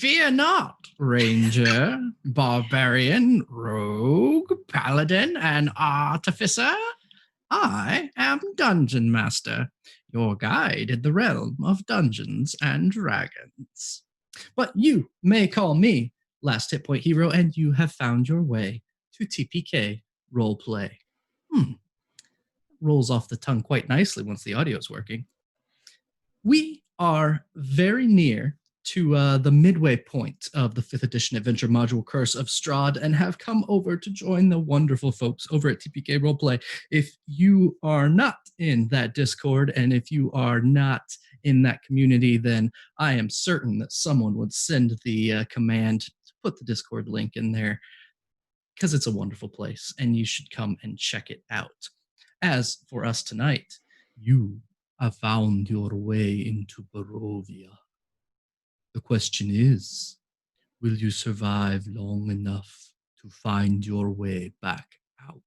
Fear not, Ranger, Barbarian, Rogue, Paladin, and Artificer. I am Dungeon Master, your guide in the realm of Dungeons and Dragons. But you may call me LastHPHero, and you have found your way to TPK Roleplay. Rolls off the tongue quite nicely once the audio is working. We are very near to the midway point of the 5th edition adventure module Curse of Strahd and have come over to join the wonderful folks over at TPK Roleplay. If you are not in that Discord and if you are not in that community, then I am certain that someone would send the command to put the Discord link in there because it's a wonderful place and you should come and check it out. As for us tonight, you have found your way into Barovia. The question is, will you survive long enough to find your way back out?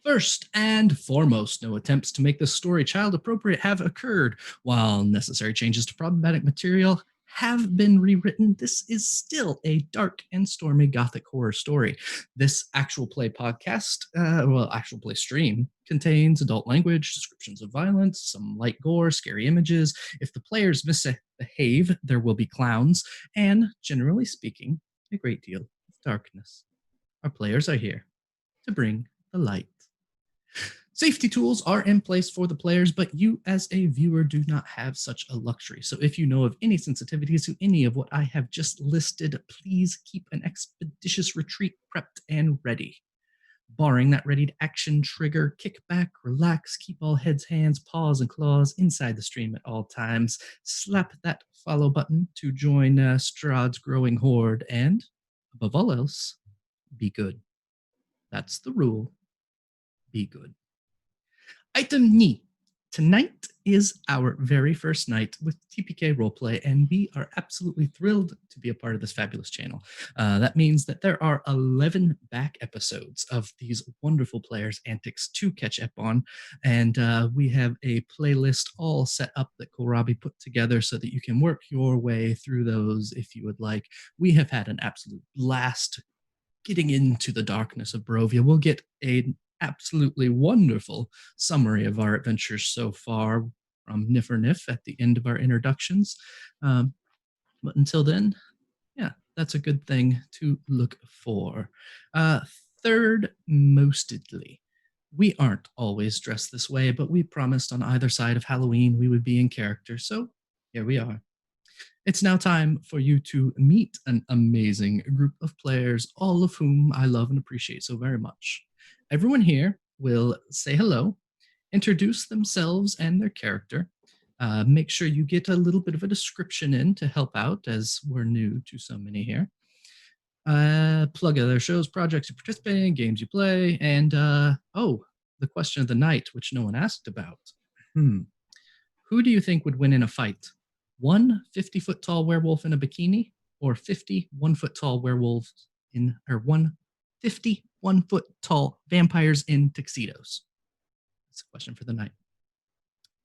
First and foremost, no attempts to make this story child appropriate have occurred. While necessary changes to problematic material have been rewritten, this is still a dark and stormy gothic horror story. This actual play podcast, actual play stream, contains adult language, descriptions of violence, some light gore, scary images. If the players misbehave, there will be clowns, and generally speaking, a great deal of darkness. Our players are here to bring the light. Safety tools are in place for the players, but you as a viewer do not have such a luxury. So if you know of any sensitivities to any of what I have just listed, please keep an expeditious retreat prepped and ready. Barring that ready to action trigger, kick back, relax, keep all heads, hands, paws, and claws inside the stream at all times. Slap that follow button to join Strahd's growing horde, and above all else, be good. That's the rule. Be good. Item ni. Tonight is our very first night with TPK Roleplay, and we are absolutely thrilled to be a part of this fabulous channel. That means that there are 11 back episodes of these wonderful players' antics to catch up on, and we have a playlist all set up that Kohlrabi put together so that you can work your way through those if you would like. We have had an absolute blast getting into the darkness of Barovia. We'll get an absolutely wonderful summary of our adventures so far from Nif at the end of our introductions. But until then, yeah, that's a good thing to look for. Third mostedly, we aren't always dressed this way, but we promised on either side of Halloween we would be in character, so here we are. It's now time for you to meet an amazing group of players, all of whom I love and appreciate so very much. Everyone here will say hello, introduce themselves and their character, make sure you get a little bit of a description in to help out as we're new to so many here. Plug other shows, projects you participate in, games you play, and the question of the night, which no one asked about. Who do you think would win in a fight? One 50-foot tall werewolf in a bikini, or 50 1-foot tall werewolves in, or 50 1-foot tall vampires in tuxedos? That's a question for the night.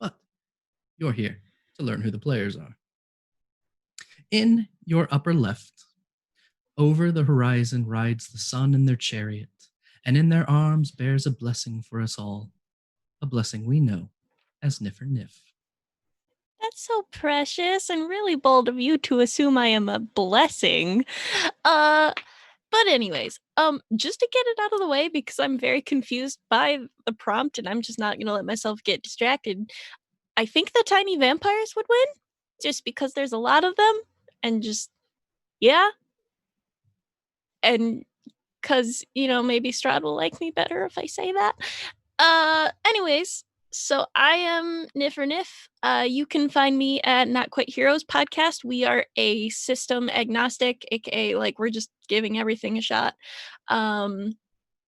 But you're here to learn who the players are. In your upper left, over the horizon rides the sun in their chariot, and in their arms bears a blessing for us all, a blessing we know as Nif. That's so precious and really bold of you to assume I am a blessing. But anyways, just to get it out of the way, because I'm very confused by the prompt and I'm just not going to let myself get distracted, I think the tiny vampires would win, just because there's a lot of them, and just, yeah. And because, maybe Strahd will like me better if I say that. Anyways, so I am Nif. You can find me at Not Quite Heroes podcast. We are a system agnostic, aka like we're just giving everything a shot.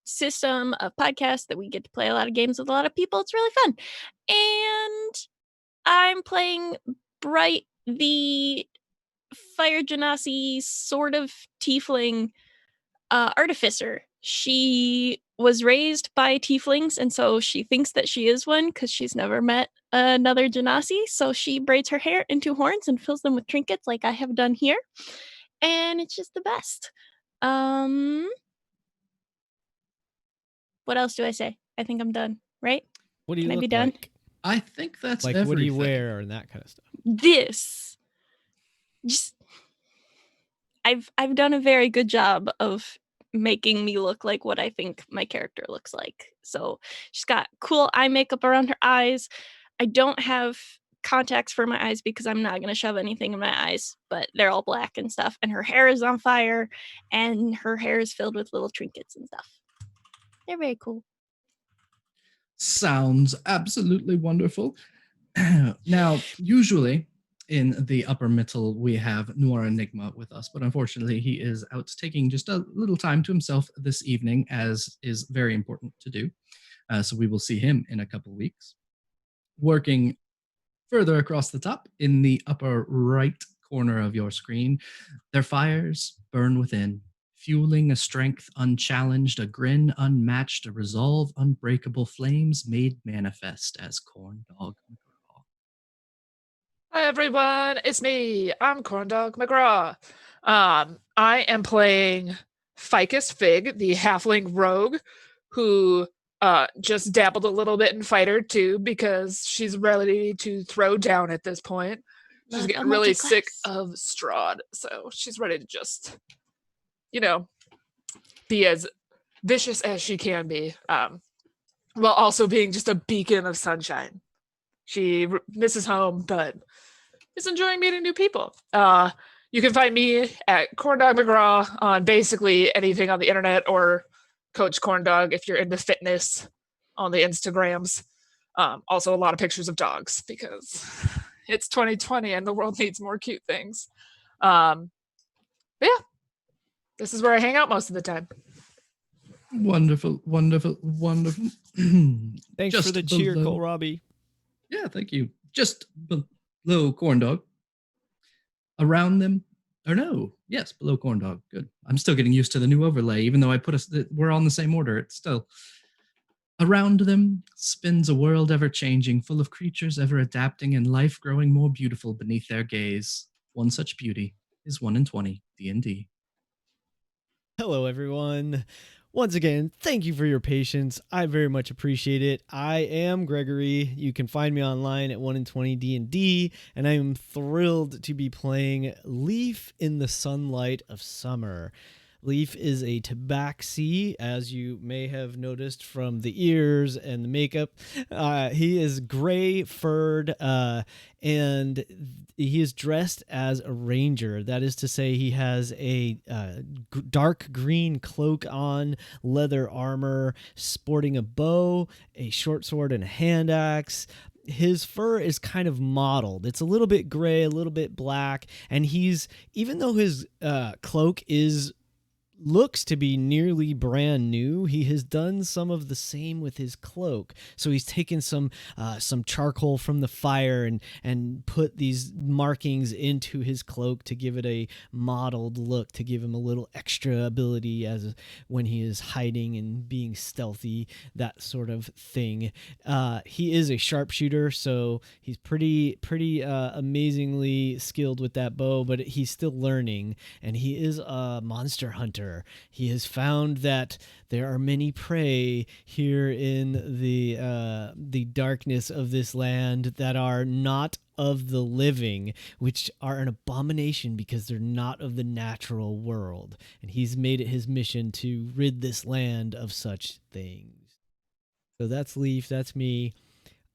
System of podcasts that we get to play a lot of games with a lot of people. It's really fun. And I'm playing Bright, the Fire Genasi sort of tiefling artificer. She was raised by tieflings, and so she thinks that she is one because she's never met another genasi. So she braids her hair into horns and fills them with trinkets like I have done here. And it's just the best. What else do I say? I think I'm done, right? What do you Can I look be done? like? I think that's Like, everything. what do you wear and that kind of stuff? This just I've done a very good job of making me look like what I think my character looks like. So she's got cool eye makeup around her eyes. I don't have contacts for my eyes because I'm not going to shove anything in my eyes, but they're all black and stuff. And her hair is on fire, and her hair is filled with little trinkets and stuff. They're very cool. Sounds absolutely wonderful. Now, usually in the upper middle, we have Noir Enigma with us, but unfortunately, he is out taking just a little time to himself this evening, as is very important to do. So we will see him in a couple weeks. Working further across the top, in the upper right corner of your screen, their fires burn within, fueling a strength unchallenged, a grin unmatched, a resolve unbreakable, flames made manifest as Corndogg McGraw. Hi everyone, it's me. I'm Corndogg McGraw. I am playing Ficus Fig, the halfling rogue, who just dabbled a little bit in fighter too because she's ready to throw down at this point. She's Love a getting really sick multi-class. of Strahd, so she's ready to just, be as vicious as she can be, while also being just a beacon of sunshine. She misses home, but is enjoying meeting new people. You can find me at Corndogg McGraw on basically anything on the internet, or Coach Corndogg if you're into fitness on the Instagrams. Also, a lot of pictures of dogs because it's 2020 and the world needs more cute things. But yeah, this is where I hang out most of the time. Wonderful, wonderful, wonderful. Thanks Just for the cheer, below- Cole Robbie. Yeah, thank you. Just below Corndogg. Around them, or no, yes, below Corndogg. Good. I'm still getting used to the new overlay, even though I put us. We're all in the same order. It's still. Around them spins a world ever changing, full of creatures ever adapting, and life growing more beautiful beneath their gaze. One such beauty is 1 in 20 D&D. Hello, everyone. Once again, thank you for your patience. I very much appreciate it. I am Gregory. You can find me online at 1 in 20 D&D, and I am thrilled to be playing Leaf in the Sunlight of Summer. Leaf is a tabaxi, as you may have noticed from the ears and the makeup. He is gray furred, and he is dressed as a ranger. That is to say, he has a dark green cloak on, leather armor, sporting a bow, a short sword, and a hand axe. His fur is kind of mottled. It's a little bit gray, a little bit black, and even though his cloak looks to be nearly brand new, he has done some of the same with his cloak. So he's taken some charcoal from the fire and put these markings into his cloak to give it a mottled look, to give him a little extra ability as when he is hiding and being stealthy, that sort of thing. He is a sharpshooter, so he's pretty amazingly skilled with that bow, but he's still learning, and he is a monster hunter. He has found that there are many prey here in the darkness of this land that are not of the living, which are an abomination because they're not of the natural world. And he's made it his mission to rid this land of such things. So that's Leaf, that's me.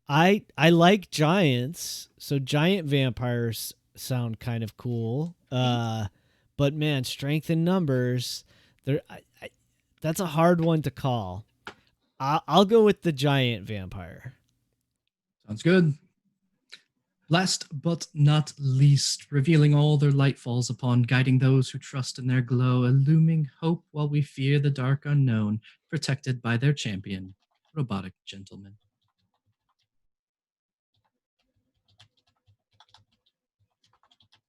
I like giants, so giant vampires sound kind of cool. But man, strength in numbers, that's a hard one to call. I'll go with the giant vampire. Sounds good. Last but not least, revealing all their light falls upon, guiding those who trust in their glow, illuming hope while we fear the dark unknown, protected by their champion, Robotic Gentleman.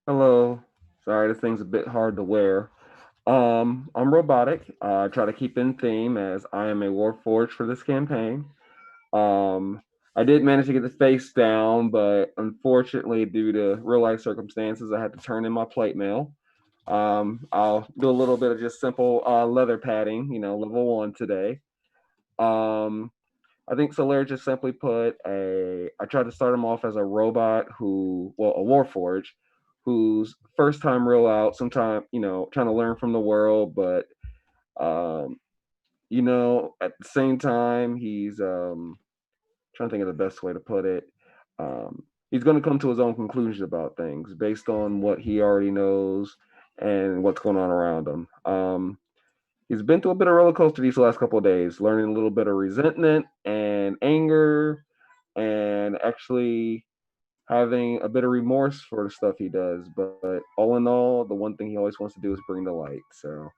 Hello. Sorry, this thing's a bit hard to wear. I'm robotic. I try to keep in theme as I am a warforged for this campaign. Um, I did manage to get the face down, but unfortunately, due to real life circumstances, I had to turn in my plate mail. I'll do a little bit of just simple leather padding, level 1 today. Um, I think Solaire just simply put I tried to start him off as a robot a warforged, whose first time real out, sometime, trying to learn from the world, but, um, at the same time, he's, trying to think of the best way to put it. He's going to come to his own conclusions about things based on what he already knows and what's going on around him. He's been through a bit of roller coaster these last couple of days, learning a little bit of resentment and anger, and actually having a bit of remorse for the stuff he does. But all in all, the one thing he always wants to do is bring the light. So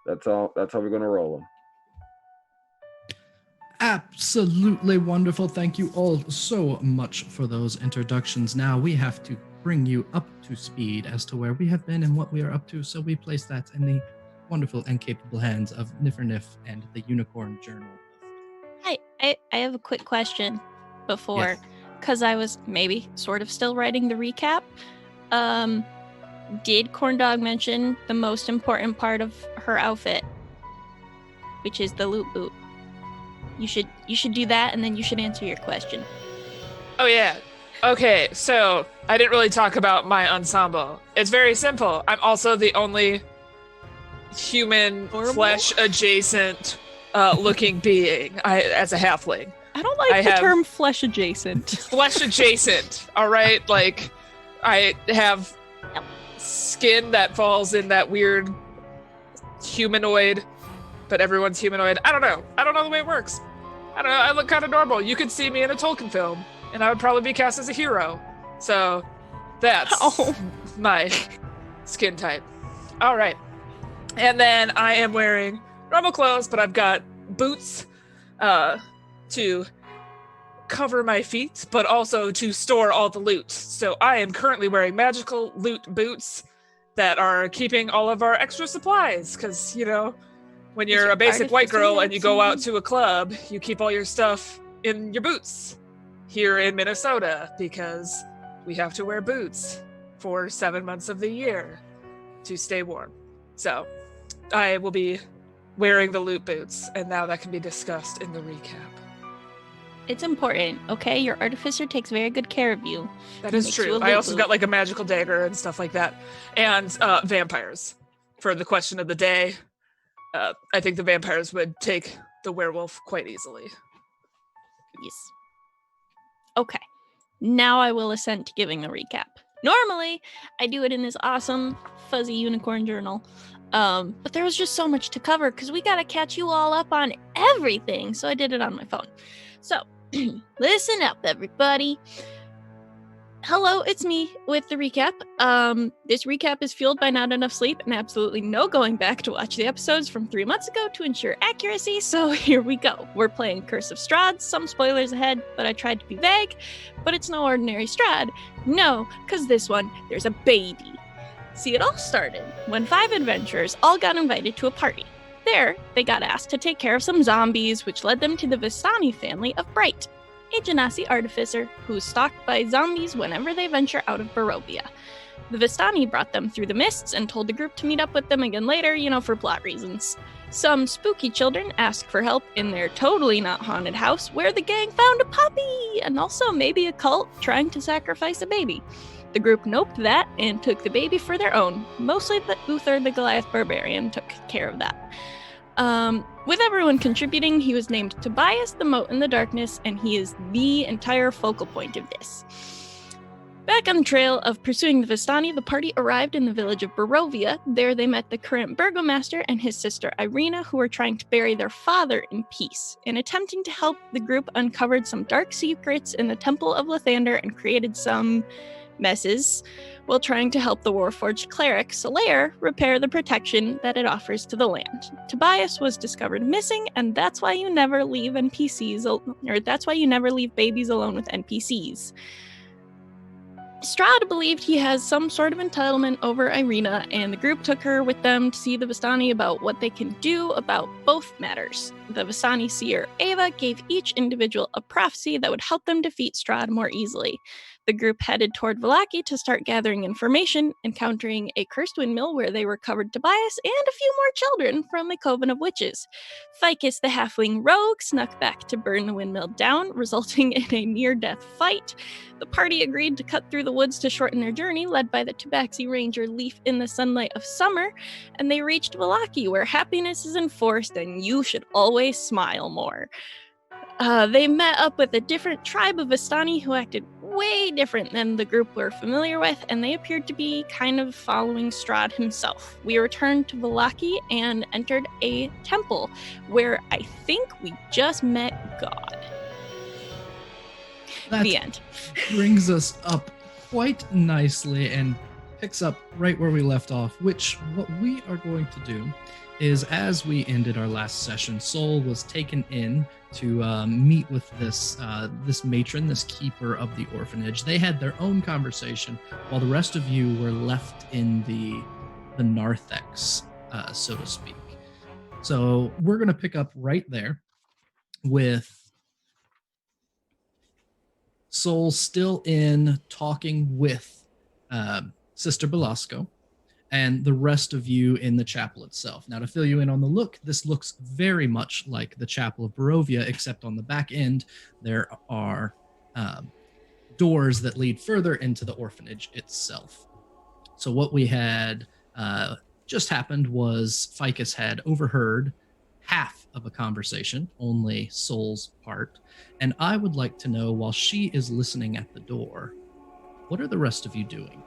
that's all. That's how we're gonna roll him. Absolutely wonderful. Thank you all so much for those introductions. Now we have to bring you up to speed as to where we have been and what we are up to. So we place that in the wonderful and capable hands of Nifferniff and the Unicorn Journal. Hi, I have a quick question before, Yes. because I was maybe sort of still writing the recap. Did Corndogg mention the most important part of her outfit, which is the loot boot? You should do that, and then you should answer your question. Oh yeah. Okay, so I didn't really talk about my ensemble. It's very simple. I'm also the only human Horrible? flesh adjacent looking being as a halfling. I don't like I the have- term flesh adjacent. Flesh adjacent, all right? Like, I have skin that falls in that weird humanoid, but everyone's humanoid. I don't know the way it works. I don't know. I look kind of normal. You could see me in a Tolkien film, and I would probably be cast as a hero. So that's my skin type. All right. And then I am wearing normal clothes, but I've got boots to cover my feet, but also to store all the loot. So I am currently wearing magical loot boots that are keeping all of our extra supplies, because, when you're your a basic white artificer girl and you go out handsome? to a club, you keep all your stuff in your boots here in Minnesota, because we have to wear boots for 7 months of the year to stay warm. So I will be wearing the loot boots, and now that can be discussed in the recap. It's important, okay? Your artificer takes very good care of you. That is Makes you true. a I loot also boot. got like a magical dagger and stuff like that. And vampires for the question of the day. I think the vampires would take the werewolf quite easily. Yes. Okay. Now I will assent to giving a recap. Normally, I do it in this awesome, fuzzy unicorn journal. But there was just so much to cover because we got to catch you all up on everything. So I did it on my phone. So, listen up, everybody. Hello, it's me with the recap. This recap is fueled by not enough sleep and absolutely no going back to watch the episodes from 3 months ago to ensure accuracy, so here we go. We're playing Curse of Strahd, some spoilers ahead, but I tried to be vague, but it's no ordinary Strahd. No, because this one, there's a baby. See, it all started when 5 adventurers all got invited to a party. There, they got asked to take care of some zombies, which led them to the Vistani family of Bright, a Genasi artificer who's stalked by zombies whenever they venture out of Barovia. The Vistani brought them through the mists and told the group to meet up with them again later, for plot reasons. Some spooky children asked for help in their totally not haunted house, where the gang found a puppy, and also maybe a cult trying to sacrifice a baby. The group noped that and took the baby for their own. Mostly the Uther, the Goliath Barbarian, took care of that. With everyone contributing, he was named Tobias the Mote in the Darkness, and he is the entire focal point of this. Back on the trail of pursuing the Vistani, the party arrived in the village of Barovia. There they met the current burgomaster and his sister Irina, who were trying to bury their father in peace. In attempting to help, the group uncovered some dark secrets in the Temple of Lathander and created some messes while trying to help the Warforged Cleric, Solaire, repair the protection that it offers to the land. Tobias was discovered missing, and that's why you never leave babies alone with NPCs. Strahd believed he has some sort of entitlement over Irina, and the group took her with them to see the Vistani about what they can do about both matters. The Vistani seer Ava gave each individual a prophecy that would help them defeat Strahd more easily. The group headed toward Vallaki to start gathering information, encountering a cursed windmill where they recovered Tobias and a few more children from a coven of witches. Ficus, the halfling rogue, snuck back to burn the windmill down, resulting in a near-death fight. The party agreed to cut through the woods to shorten their journey, led by the Tabaxi ranger Leaf in the sunlight of summer, and they reached Vallaki, where happiness is enforced and you should always smile more. They met up with a different tribe of Vistani who acted way different than the group we're familiar with, and they appeared to be kind of following Strahd himself. We returned to Vallaki and entered a temple, where I think we just met God. That The end. brings us up quite nicely and picks up right where we left off, which what we are going to do is, as we ended our last session, Sol was taken in to meet with this matron, this keeper of the orphanage. They had their own conversation while the rest of you were left in the narthex, so to speak. So we're going to pick up right there with Sol still in talking with Sister Belasco and the rest of you in the chapel itself. Now, to fill you in on the look, this looks very much like the Chapel of Barovia, except on the back end, there are doors that lead further into the orphanage itself. So what we had just happened was Ficus had overheard half of a conversation, only Sol's part, and I would like to know, while she is listening at the door, what are the rest of you doing?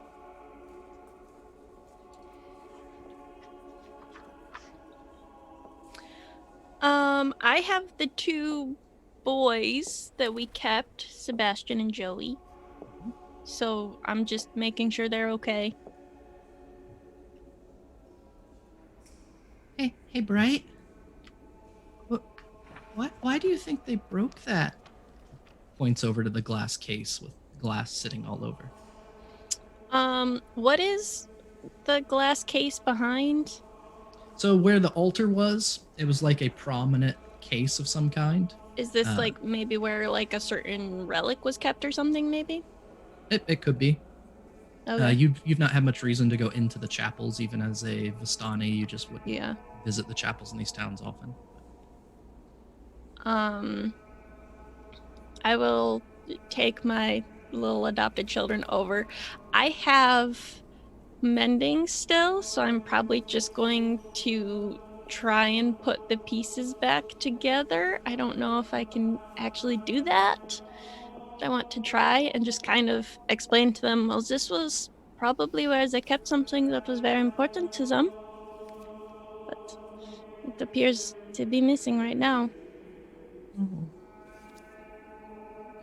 I have the two boys that we kept, Sebastian and Joey. So I'm just making sure they're okay. Hey, Bright. Why do you think they broke that? Points over to the glass case with glass sitting all over. What is the glass case behind? So where the altar was, it was like a prominent case of some kind. Is this like maybe where like a certain relic was kept or something, maybe? It could be. Okay. You've not had much reason to go into the chapels, even as a Vistani. You just wouldn't visit the chapels in these towns often. I will take my little adopted children over. I have mending still, so I'm probably just going to try and put the pieces back together. I don't know if I can actually do that. I want to try and just kind of explain to them, well, this was probably where they kept something that was very important to them, but it appears to be missing right now. Oh.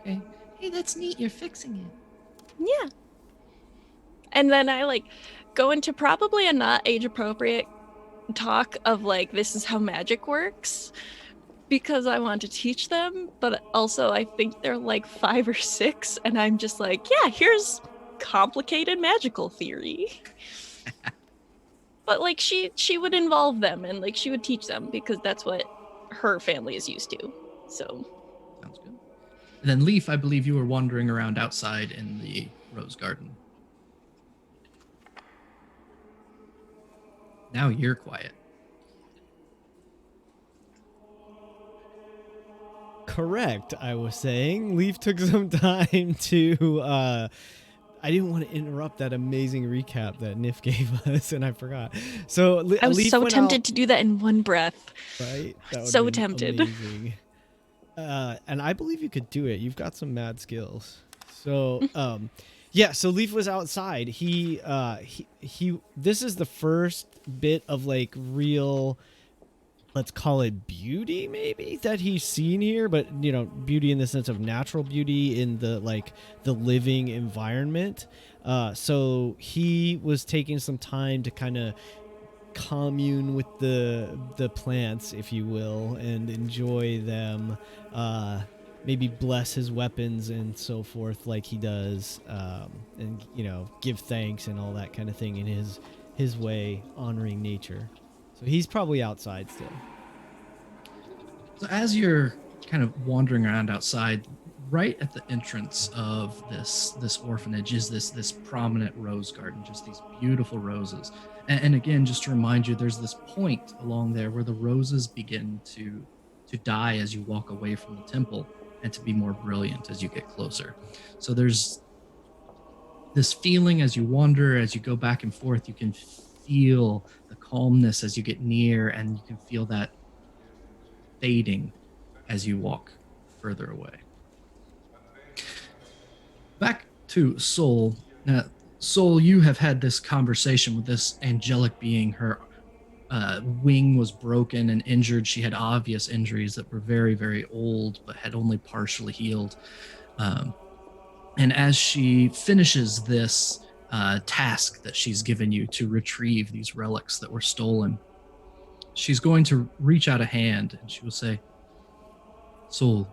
Okay. Hey, that's neat. You're fixing it. Yeah. And then I like go into probably a not age appropriate talk of like, this is how magic works, because I want to teach them, but also I think they're like 5 or 6, and I'm just like, yeah, here's complicated magical theory. But like she would involve them and like she would teach them, because that's what her family is used to. So sounds good. And then Leaf, I believe you were wandering around outside in the rose garden. Now you're quiet. Correct, I was saying. Leaf took some time to I didn't want to interrupt that amazing recap that Nif gave us, and I forgot. So I was Leaf so went tempted out, to do that in one breath. right? That would've So been tempted. amazing. And I believe you could do it. You've got some mad skills. So yeah, so Leaf was outside. He this is the first bit of like real, let's call it beauty maybe, that he's seen here, but you know, beauty in the sense of natural beauty in the like the living environment. So he was taking some time to kind of commune with the plants, if you will, and enjoy them. maybe bless his weapons and so forth like he does, and give thanks and all that kind of thing in his way, honoring nature. So he's probably outside still. So as you're kind of wandering around outside, right at the entrance of this orphanage is this prominent rose garden, just these beautiful roses. And again, just to remind you, there's this point along there where the roses begin to die as you walk away from the temple, and to be more brilliant as you get closer. So there's this feeling as you wander, as you go back and forth, you can feel the calmness as you get near, and you can feel that fading as you walk further away. Back to Soul. Now, Soul, you have had this conversation with this angelic being. Her wing was broken and injured. She had obvious injuries that were very, very old, but had only partially healed. And as she finishes this task that she's given you to retrieve these relics that were stolen, she's going to reach out a hand and she will say, Soul,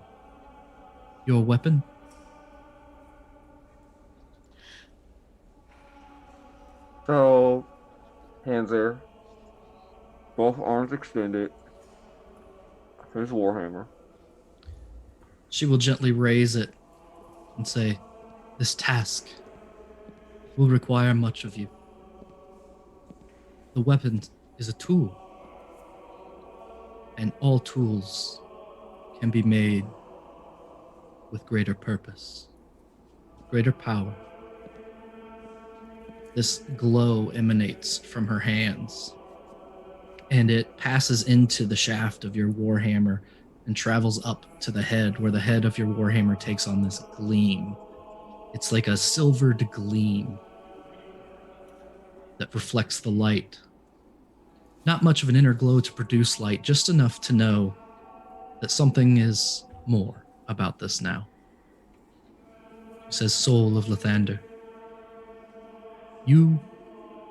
your weapon? So, hands there, both arms extended. His warhammer. She will gently raise it and say, this task will require much of you. The weapon is a tool, and all tools can be made with greater purpose, greater power. This glow emanates from her hands, and it passes into the shaft of your warhammer and travels up to the head, where the head of your warhammer takes on this gleam. It's like a silvered gleam that reflects the light. Not much of an inner glow to produce light, just enough to know that something is more about this now. It says, Soul of Lathander, you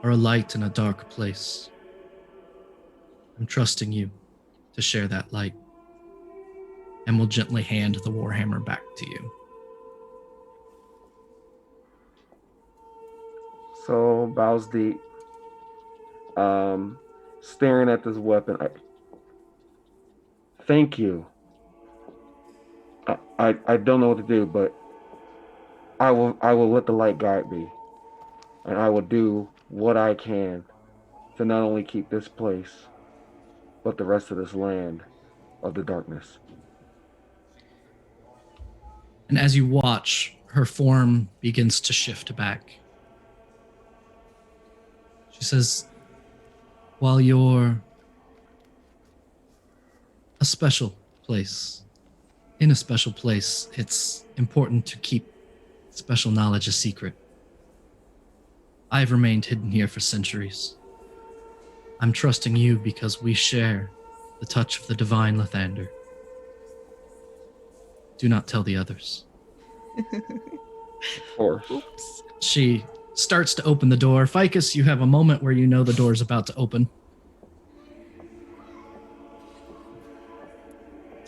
are a light in a dark place. I'm trusting you to share that light, and will gently hand the warhammer back to you. So, bows deep. Staring at this weapon. Thank you. I don't know what to do, but I will let the light guide me. And I will do what I can to not only keep this place, but the rest of this land of the darkness. And as you watch, her form begins to shift back. She says, while you're a special place, in a special place, it's important to keep special knowledge a secret. I've remained hidden here for centuries. I'm trusting you because we share the touch of the divine Lathander. Do not tell the others. Of course. Oops. She starts to open the door. Ficus, you have a moment where you know the door is about to open.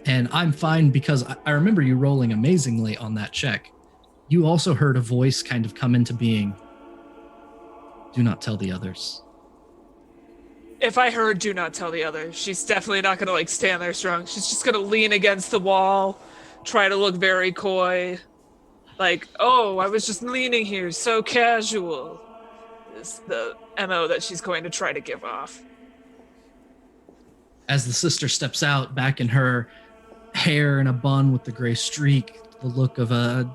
And I'm fine because I remember you rolling amazingly on that check. You also heard a voice kind of come into being. Do not tell the others. If I heard do not tell the others, she's definitely not going to stand there strong. She's just going to lean against the wall, try to look very coy. Oh, I was just leaning here, so casual. Is the MO that she's going to try to give off. As the sister steps out, back in her hair in a bun with the gray streak, the look of a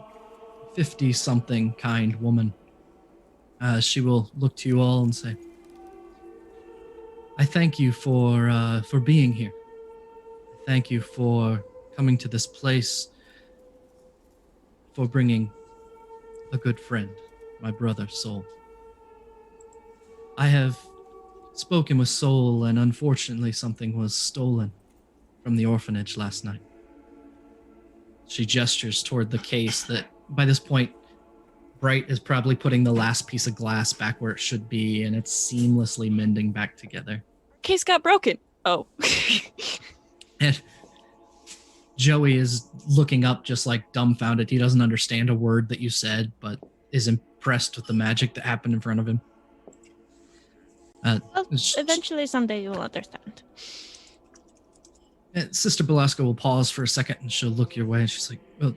50-something kind woman, she will look to you all and say, I thank you for being here. Thank you for coming to this place, for bringing a good friend, my brother, Soul. I have spoken with Soul, and unfortunately something was stolen from the orphanage last night. She gestures toward the case that, by this point, Bright is probably putting the last piece of glass back where it should be, and it's seamlessly mending back together. Case got broken. Oh. And Joey is looking up just like dumbfounded. He doesn't understand a word that you said, but is impressed with the magic that happened in front of him. Well, eventually someday you will understand. Sister Belasco will pause for a second and she'll look your way and she's like, well,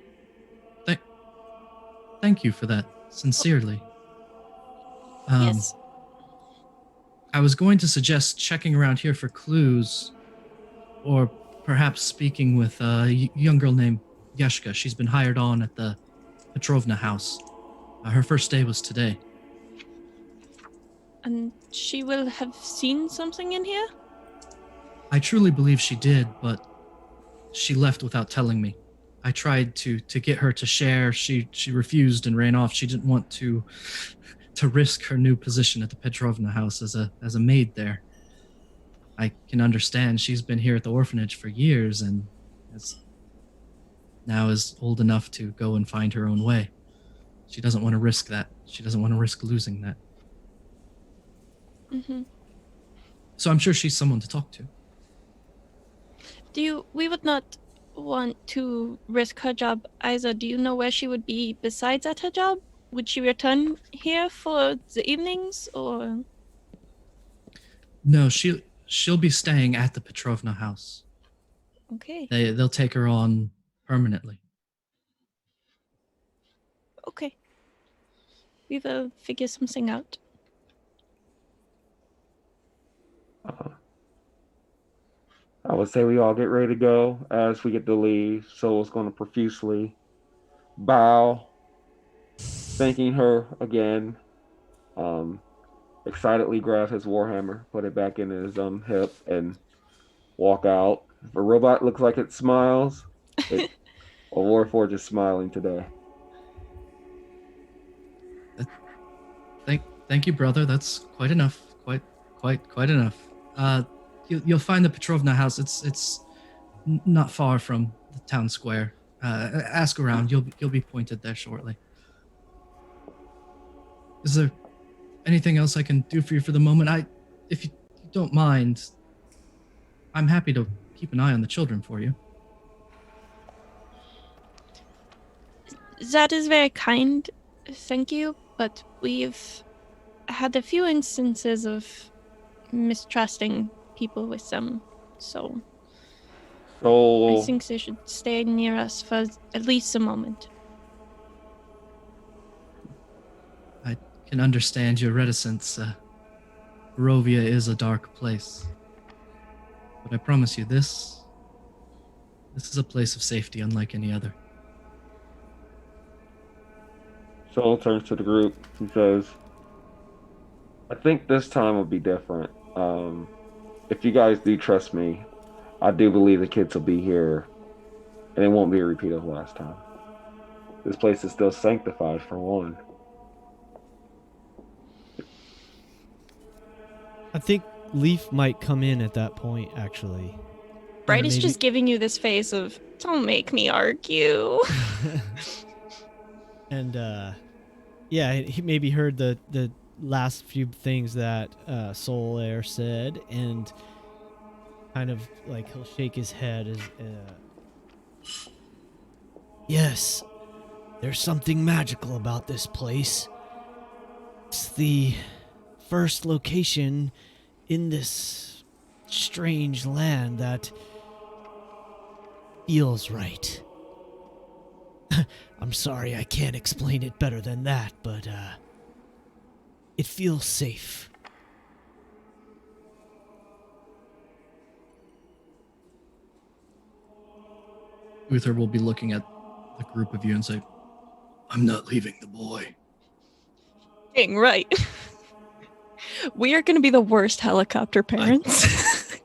thank you for that, sincerely. Yes. I was going to suggest checking around here for clues, or perhaps speaking with a young girl named Yeshka. She's been hired on at the Petrovna house. Her first day was today. And she will have seen something in here? I truly believe she did, but she left without telling me. I tried to get her to share. She refused and ran off. She didn't want to risk her new position at the Petrovna house as a maid there. I can understand. She's been here at the orphanage for years and now is old enough to go and find her own way. She doesn't want to risk that. She doesn't want to risk losing that. Mm-hmm. So I'm sure she's someone to talk to. We would not want to risk her job either. Do you know where she would be besides at her job? Would she return here for the evenings, or? No, she'll be staying at the Petrovna house. Okay. They'll take her on permanently. Okay. We will figure something out. I would say we all get ready to go as we get to leave. Soul's going to profusely bow, thanking her again. Excitedly grab his warhammer, put it back in his hip, and walk out. If a robot looks like it smiles, a Warforged is smiling today. Thank you, brother. That's quite enough. Quite enough. You'll find the Petrovna house. It's not far from the town square. Ask around. You'll be pointed there shortly. Is there anything else I can do for you for the moment? If you don't mind, I'm happy to keep an eye on the children for you. That is very kind. Thank you. But we've had a few instances of mistrusting people with them. So I think they should stay near us for at least a moment. I can understand your reticence. Barovia is a dark place. But I promise you, this is a place of safety unlike any other. Soul turns to the group and says, I think this time will be different. If you guys do trust me, I do believe the kids will be here, and it won't be a repeat of last time. This place is still sanctified, for one. I think Leaf might come in at that point, actually. Brightest just giving you this face of, don't make me argue. And, yeah, he maybe heard the last few things that Soul Air said, and kind of like he'll shake his head as yes, there's something magical about this place. It's the first location in this strange land that feels right. I'm sorry, I can't explain it better than that, but it feels safe. Uther will be looking at the group of you and say, I'm not leaving the boy. Dang right. We are going to be the worst helicopter parents.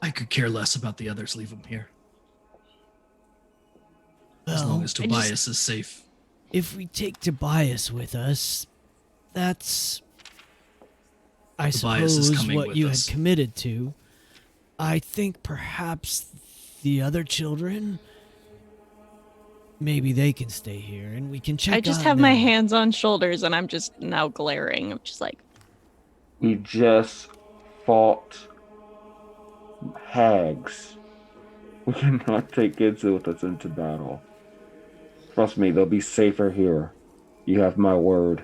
I could care less about the others. Leave him here. As Well, long as Tobias is safe. if we take Tobias with us, that's, I Tobias is suppose, coming what with you us. had committed to. I think perhaps the other children, maybe they can stay here and we can check I just on have my them. hands on shoulders and I'm just now glaring. I'm just like, We just fought hags. We cannot take kids with us into battle. Trust me, they'll be safer here. You have my word.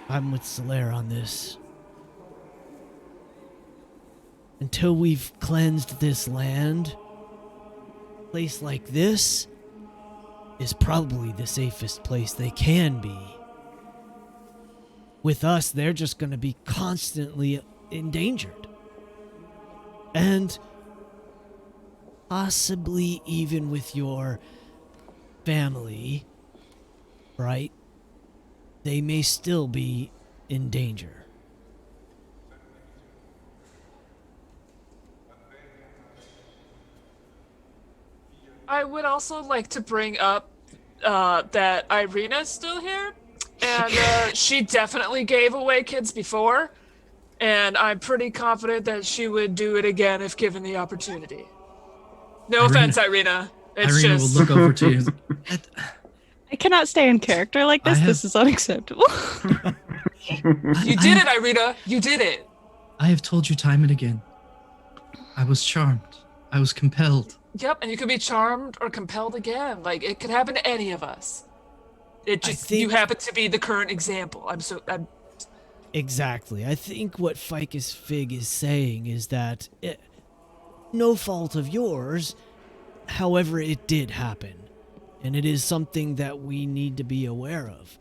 I'm with Solaire on this. Until we've cleansed this land, a place like this is probably the safest place they can be. With us, they're just going to be constantly endangered. And possibly even with your family, right? They may still be in danger. I would also like to bring up that Irina's still here, and she definitely gave away kids before, and I'm pretty confident that she would do it again if given the opportunity. No offense, Irina. It's Irina just will look over to you. I cannot stay in character like this. This is unacceptable. You did it, Irina. You did it. I have told you time and again. I was charmed. I was compelled. Yep, and you could be charmed or compelled again. Like, it could happen to any of us. It just, you happen to be the current example. I'm Exactly. I think what Ficus Fig is saying is that no fault of yours, however, it did happen. And it is something that we need to be aware of.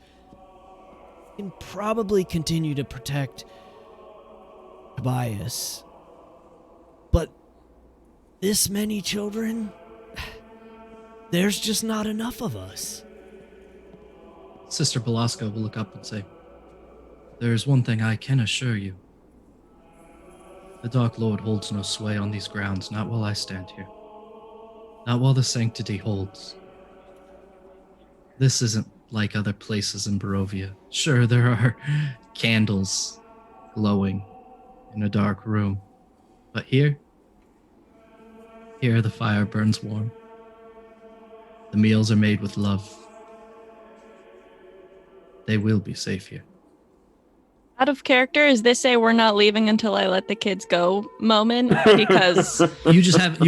We can probably continue to protect Tobias. But this many children, there's just not enough of us. Sister Belasco will look up and say, "There is one thing I can assure you. The Dark Lord holds no sway on these grounds, not while I stand here. Not while the sanctity holds. This isn't like other places in Barovia. Sure, there are candles glowing in a dark room. But here the fire burns warm. The meals are made with love. They will be safe here." Out of character, is this a "we're not leaving until I let the kids go" moment? Because You have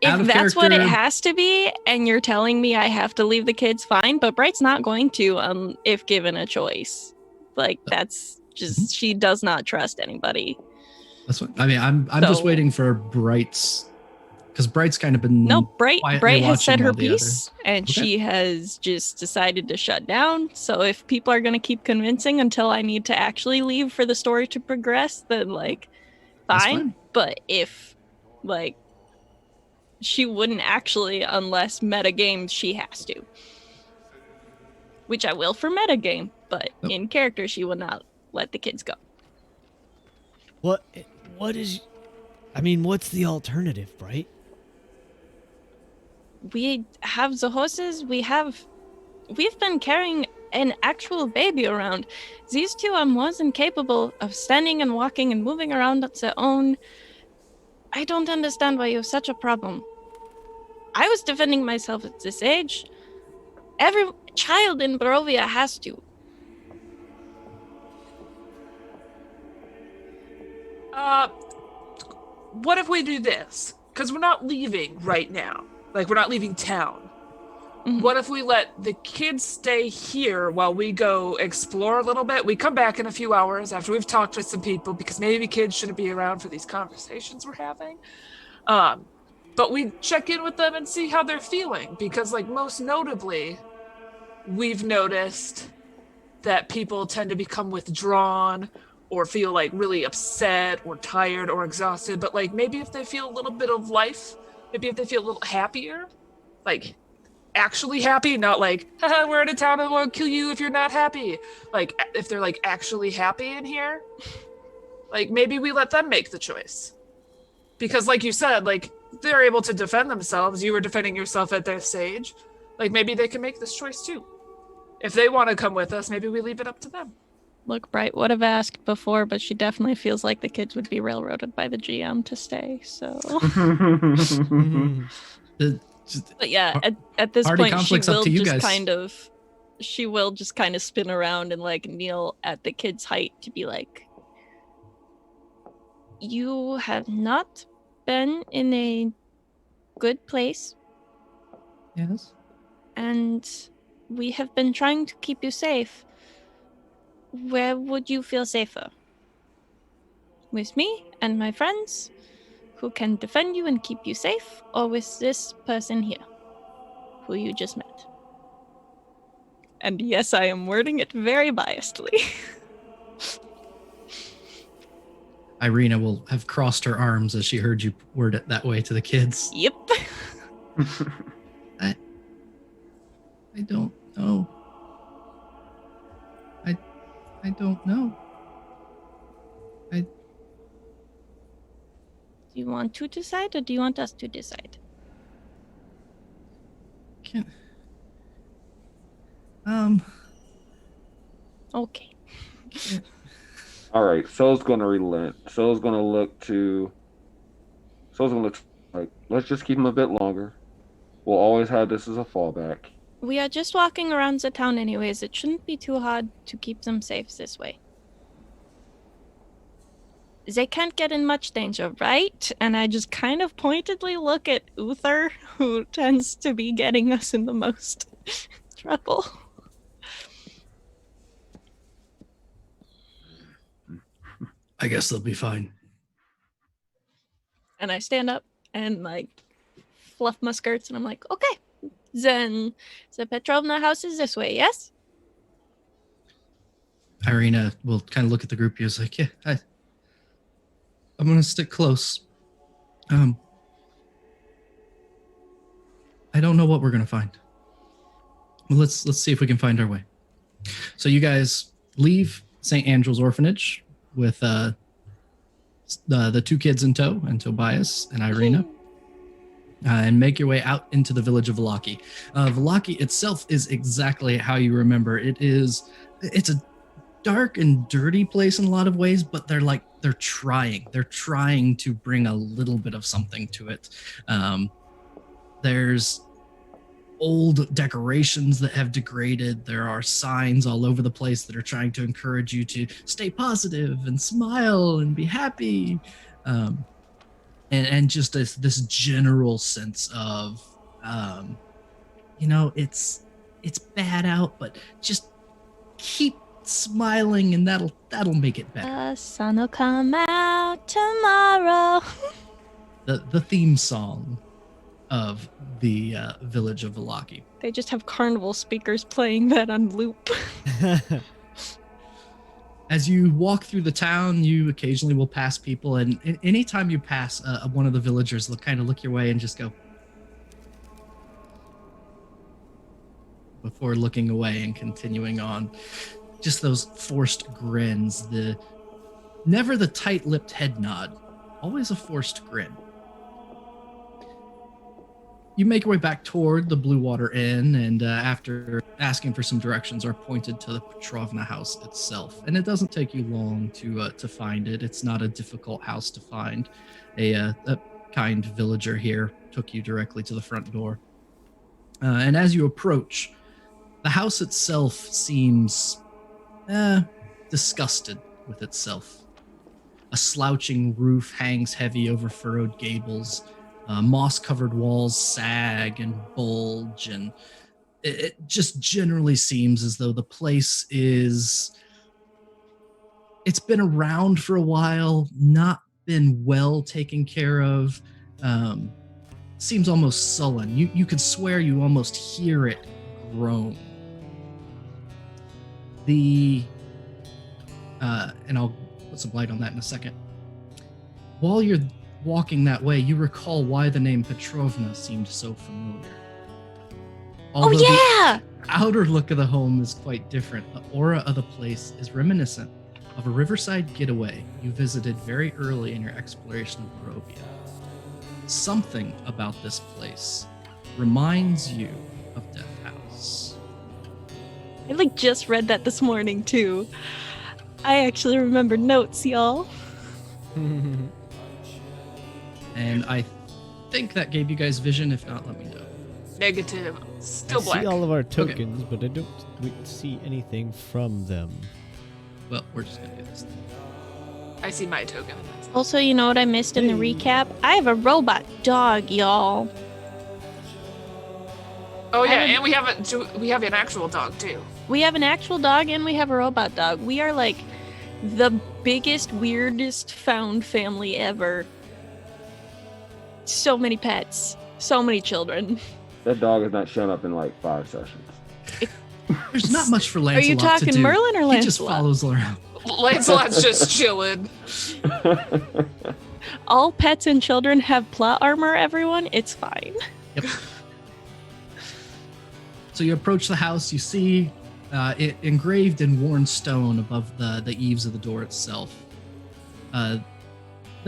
if that's what it has to be, and you're telling me I have to leave the kids, fine. But Bright's not going to, if given a choice. Like, that's just she does not trust anybody. That's what I mean. I'm just waiting for Bright's, because Bright's kind of been Bright has said her piece, and Okay. she has just decided to shut down. So if people are going to keep convincing until I need to actually leave for the story to progress, then That's fine. But if she wouldn't actually, unless metagame, she has to. Which I will for metagame, but in character, she will not let the kids go. What's the alternative, Bright? We have the horses. We've been carrying an actual baby around. These two are more than capable of standing and walking and moving around on their own. I don't understand why you have such a problem. I was defending myself at this age. Every child in Barovia has to. What if we do this? Because we're not leaving right now. Like, we're not leaving town. Mm-hmm. What if we let the kids stay here while we go explore a little bit? We come back in a few hours after we've talked with some people, because maybe kids shouldn't be around for these conversations we're having. But we check in with them and see how they're feeling, because, most notably, we've noticed that people tend to become withdrawn or feel really upset or tired or exhausted. But maybe if they feel a little bit of life, maybe if they feel a little happier, actually happy, not haha, we're in a town and we'll kill you if you're not happy. If they're actually happy in here, maybe we let them make the choice. Because like you said, they're able to defend themselves. You were defending yourself at their stage. Maybe they can make this choice too. If they want to come with us, maybe we leave it up to them. Look, Bright would have asked before, but she definitely feels like the kids would be railroaded by the GM to stay, so. But yeah, at this point, she will just kind of she will just kind of spin around and like kneel at the kid's height to be like, you have not been in a good place, Yes. and we have been trying to keep you safe. Where would you feel safer? With me and my friends who can defend you and keep you safe, or with this person here who you just met? And yes, I am wording it very biasedly. Irina will have crossed her arms as she heard you word it that way to the kids. Yep. I don't know. I don't know. Do you want to decide, or do you want us to decide? Can't. Okay. All right, Soul's gonna relent. Soul's gonna look like, let's just keep him a bit longer. We'll always have this as a fallback. We are just walking around the town anyways. It shouldn't be too hard to keep them safe this way. They can't get in much danger, right? And I just kind of pointedly look at Uther, who tends to be getting us in the most trouble. I guess they'll be fine. And I stand up and like fluff my skirts, and I'm like, okay, then the Petrovna house is this way, yes? Irina will kind of look at the group. He's like, yeah, I'm gonna stick close. I don't know what we're gonna find. Well, let's see if we can find our way. So you guys leave St. Andral's orphanage with the two kids in tow, and Tobias and Irina, and make your way out into the village of Vallaki. Vallaki itself is exactly how you remember. It's a dark and dirty place in a lot of ways, but they're trying to bring a little bit of something to it. There's old decorations that have degraded. There are signs all over the place that are trying to encourage you to stay positive and smile and be happy. And just this general sense of, it's bad out, but just keep smiling and that'll make it better. The sun will come out tomorrow. The theme song of the village of Vallaki. They just have carnival speakers playing that on loop. As you walk through the town, you occasionally will pass people, and anytime you pass one of the villagers, they'll kind of look your way and just go, before looking away and continuing on. Just those forced grins, never the tight-lipped head nod, always a forced grin. You make your way back toward the Blue Water Inn, and after asking for some directions, are pointed to the Petrovna house itself. And it doesn't take you long to find it. It's not a difficult house to find. A kind villager here took you directly to the front door. And as you approach, the house itself seems disgusted with itself. A slouching roof hangs heavy over furrowed gables. Moss-covered walls sag and bulge, and it just generally seems as though the place it's been around for a while, not been well taken care of. Seems almost sullen. You could swear you almost hear it groan. And I'll put some light on that in a second. While you're walking that way, you recall why the name Petrovna seemed so familiar. Although the outer look of the home is quite different, the aura of the place is reminiscent of a riverside getaway you visited very early in your exploration of Barovia. Something about this place reminds you of Death House. I just read that this morning too. I actually remember notes, y'all. And I think that gave you guys vision. If not, let me know. Negative. Still I black. see all of our tokens, but I don't see anything from them. Well, we're just gonna do this. I see my token. Also, you know what I missed in the Hey. recap? I have a robot dog, y'all. Oh yeah, I and we have an actual dog too. We have an actual dog and we have a robot dog. We are like the biggest, weirdest found family ever. So many pets, so many children. That dog has not shown up in like 5 sessions. There's not much for Are Lancelot you to talking do. Merlin or He just Lancelot? follows around. Lancelot's just chilling. All pets and children have plot armor, everyone. It's fine. Yep. So you approach the house. You see it engraved in worn stone above the eaves of the door itself. The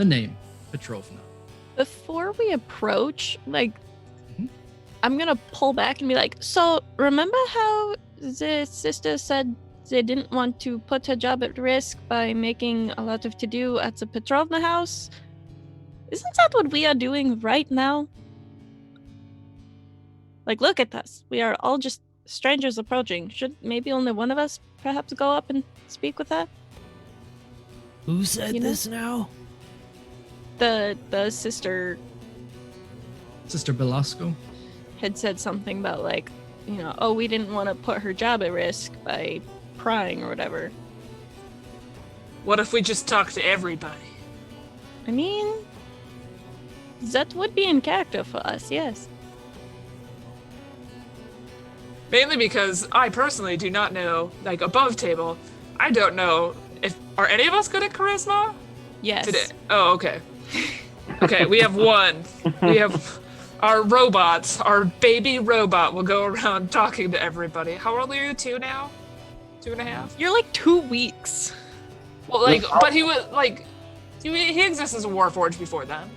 name, Petrovna. Before we approach, like, Mhm. I'm gonna pull back and be like, so remember how the sister said they didn't want to put her job at risk by making a lot of to-do at the Petrovna house? Isn't that what we are doing right now? Like, look at us. We are all just strangers approaching. Should maybe only one of us perhaps go up and speak with her? Who said You know? this now? The sister Sister Belasco. had said something about, like, you know, oh, we didn't want to put her job at risk by prying or whatever. What if we just talk to everybody? I mean, that would be in character for us, yes. Mainly because I personally do not know, like above table, I don't know if are any of us good at charisma Yes. today. Oh, okay. Okay, we have one. We have our robots. Our baby robot will go around talking to everybody. How old are you? 2 now? 2.5? You're like 2 weeks. Well, like, but he was like, he exists as a warforged before then.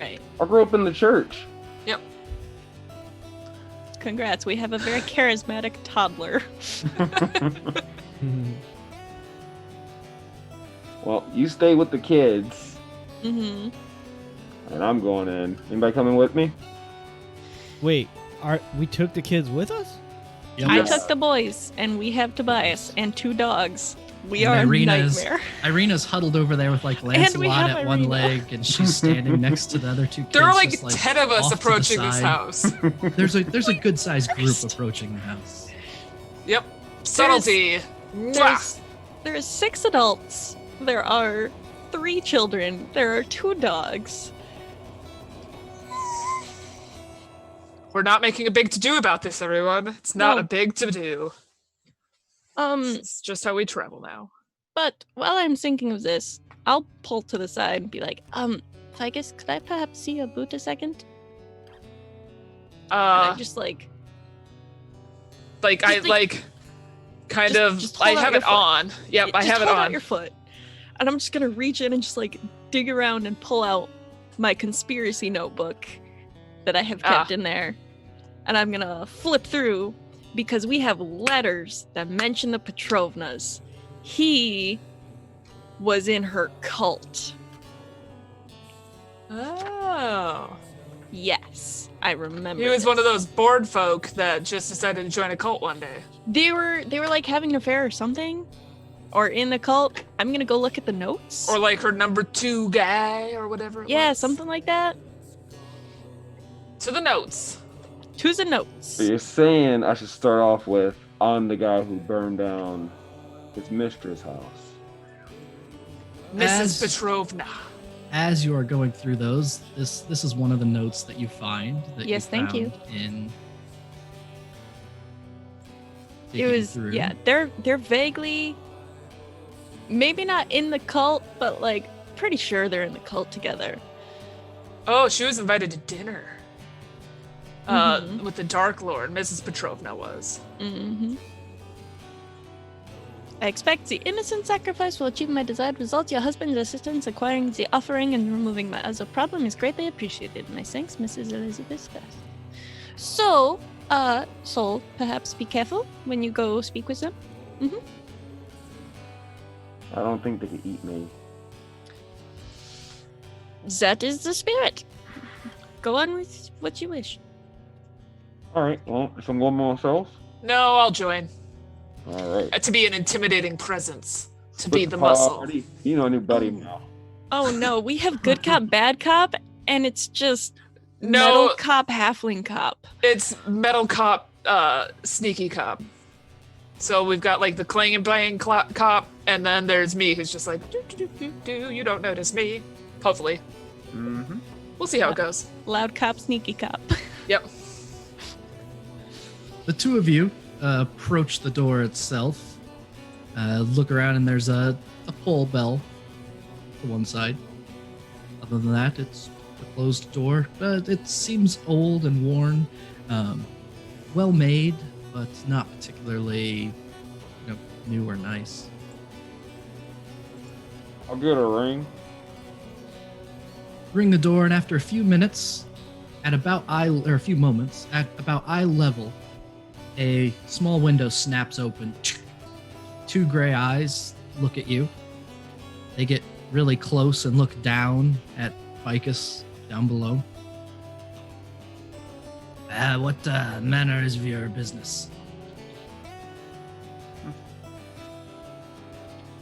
Right. I grew up in the church. Yep. Congrats, we have a very charismatic toddler. Well, you stay with the kids, Mm-hmm. and I'm going in. Anybody coming with me? Wait, we took the kids with us? Yep. I Yes. took the boys, and we have Tobias and 2 dogs. We And are Irina a is- nightmare. Irina's huddled over there with like we Lancelot have at one Irina. leg, and she's standing next to the other 2 kids. There are like just, 10 of us off to the approaching this side. house. There's a good sized group approaching the house. Yep. Subtlety. Mwah. There's 6 adults. There are 3 children. There are 2 dogs. We're not making a big to-do about this, everyone. It's not No. a big to-do. Um, It's just how we travel now. but while I'm thinking of this, I'll pull to the side and be like, Ficus, could I perhaps see your boot a second? And I just like, Like I just, like- like kind just- of just hold I out have your it foot. on. Yep, I just have it hold out on. your foot. And I'm just gonna reach in and just like dig around and pull out my conspiracy notebook that I have kept in there. And I'm gonna flip through because we have letters that mention the Petrovnas. He was in her cult. Oh. Yes, I remember. He was this. one of those bored folk that just decided to join a cult one day. They were like having an affair or something, or in the cult. I'm gonna go look at the notes. Or like her number 2 guy or whatever it yeah, was. something like that. To the notes. To the notes. So you're saying I should start off with, I'm the guy who burned down his mistress' house. Mrs. As- Petrovna. As you are going through those, this is one of the notes that you find. That Yes, thank you. found In It digging was through. yeah. They're vaguely, maybe not in the cult, but like pretty sure they're in the cult together. Oh, she was invited to dinner. Mhm. With the Dark Lord, Mrs. Petrovna was. Mm-hmm. I expect the innocent sacrifice will achieve my desired result. Your husband's assistance acquiring the offering and removing my other problem is greatly appreciated. My thanks, Mrs. Elizabeth Beth. So, Soul, perhaps be careful when you go speak with them. I don't think they could eat me. That is the spirit. Go on with what you wish. All right. Well, so I'm going by myself. No, I'll join. All right. To be an intimidating presence. To Split be the party. muscle. You know, a new buddy now. Oh no, we have good cop, bad cop, and it's just No. metal cop, halfling cop. It's metal cop, sneaky cop. So we've got like the clang and bang cop, and then there's me who's just like, do, you don't notice me. Hopefully. Mm-hmm. We'll see how it goes. Loud cop, sneaky cop. Yep. The two of you approach the door itself, look around, and there's a pull bell to one side. Other than that, it's a closed door, but it seems old and worn, well made, but not particularly, new or nice. I'll get a ring. Ring the door, and after a few minutes, a few moments, at about eye level, a small window snaps open. Two gray eyes look at you. They get really close and look down at Ficus down below. What manner is of your business?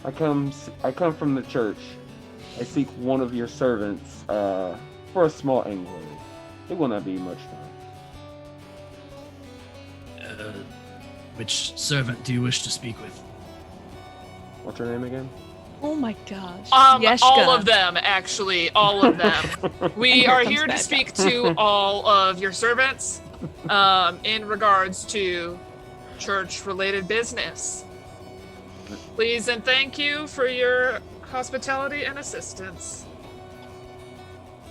I come from the church. I seek one of your servants for a small inquiry. It will not be much time. Which servant do you wish to speak with? What's her name again? Oh my gosh. All of them, actually, all of them. We are here to back speak to all of your servants in regards to church-related business. Please and thank you for your hospitality and assistance.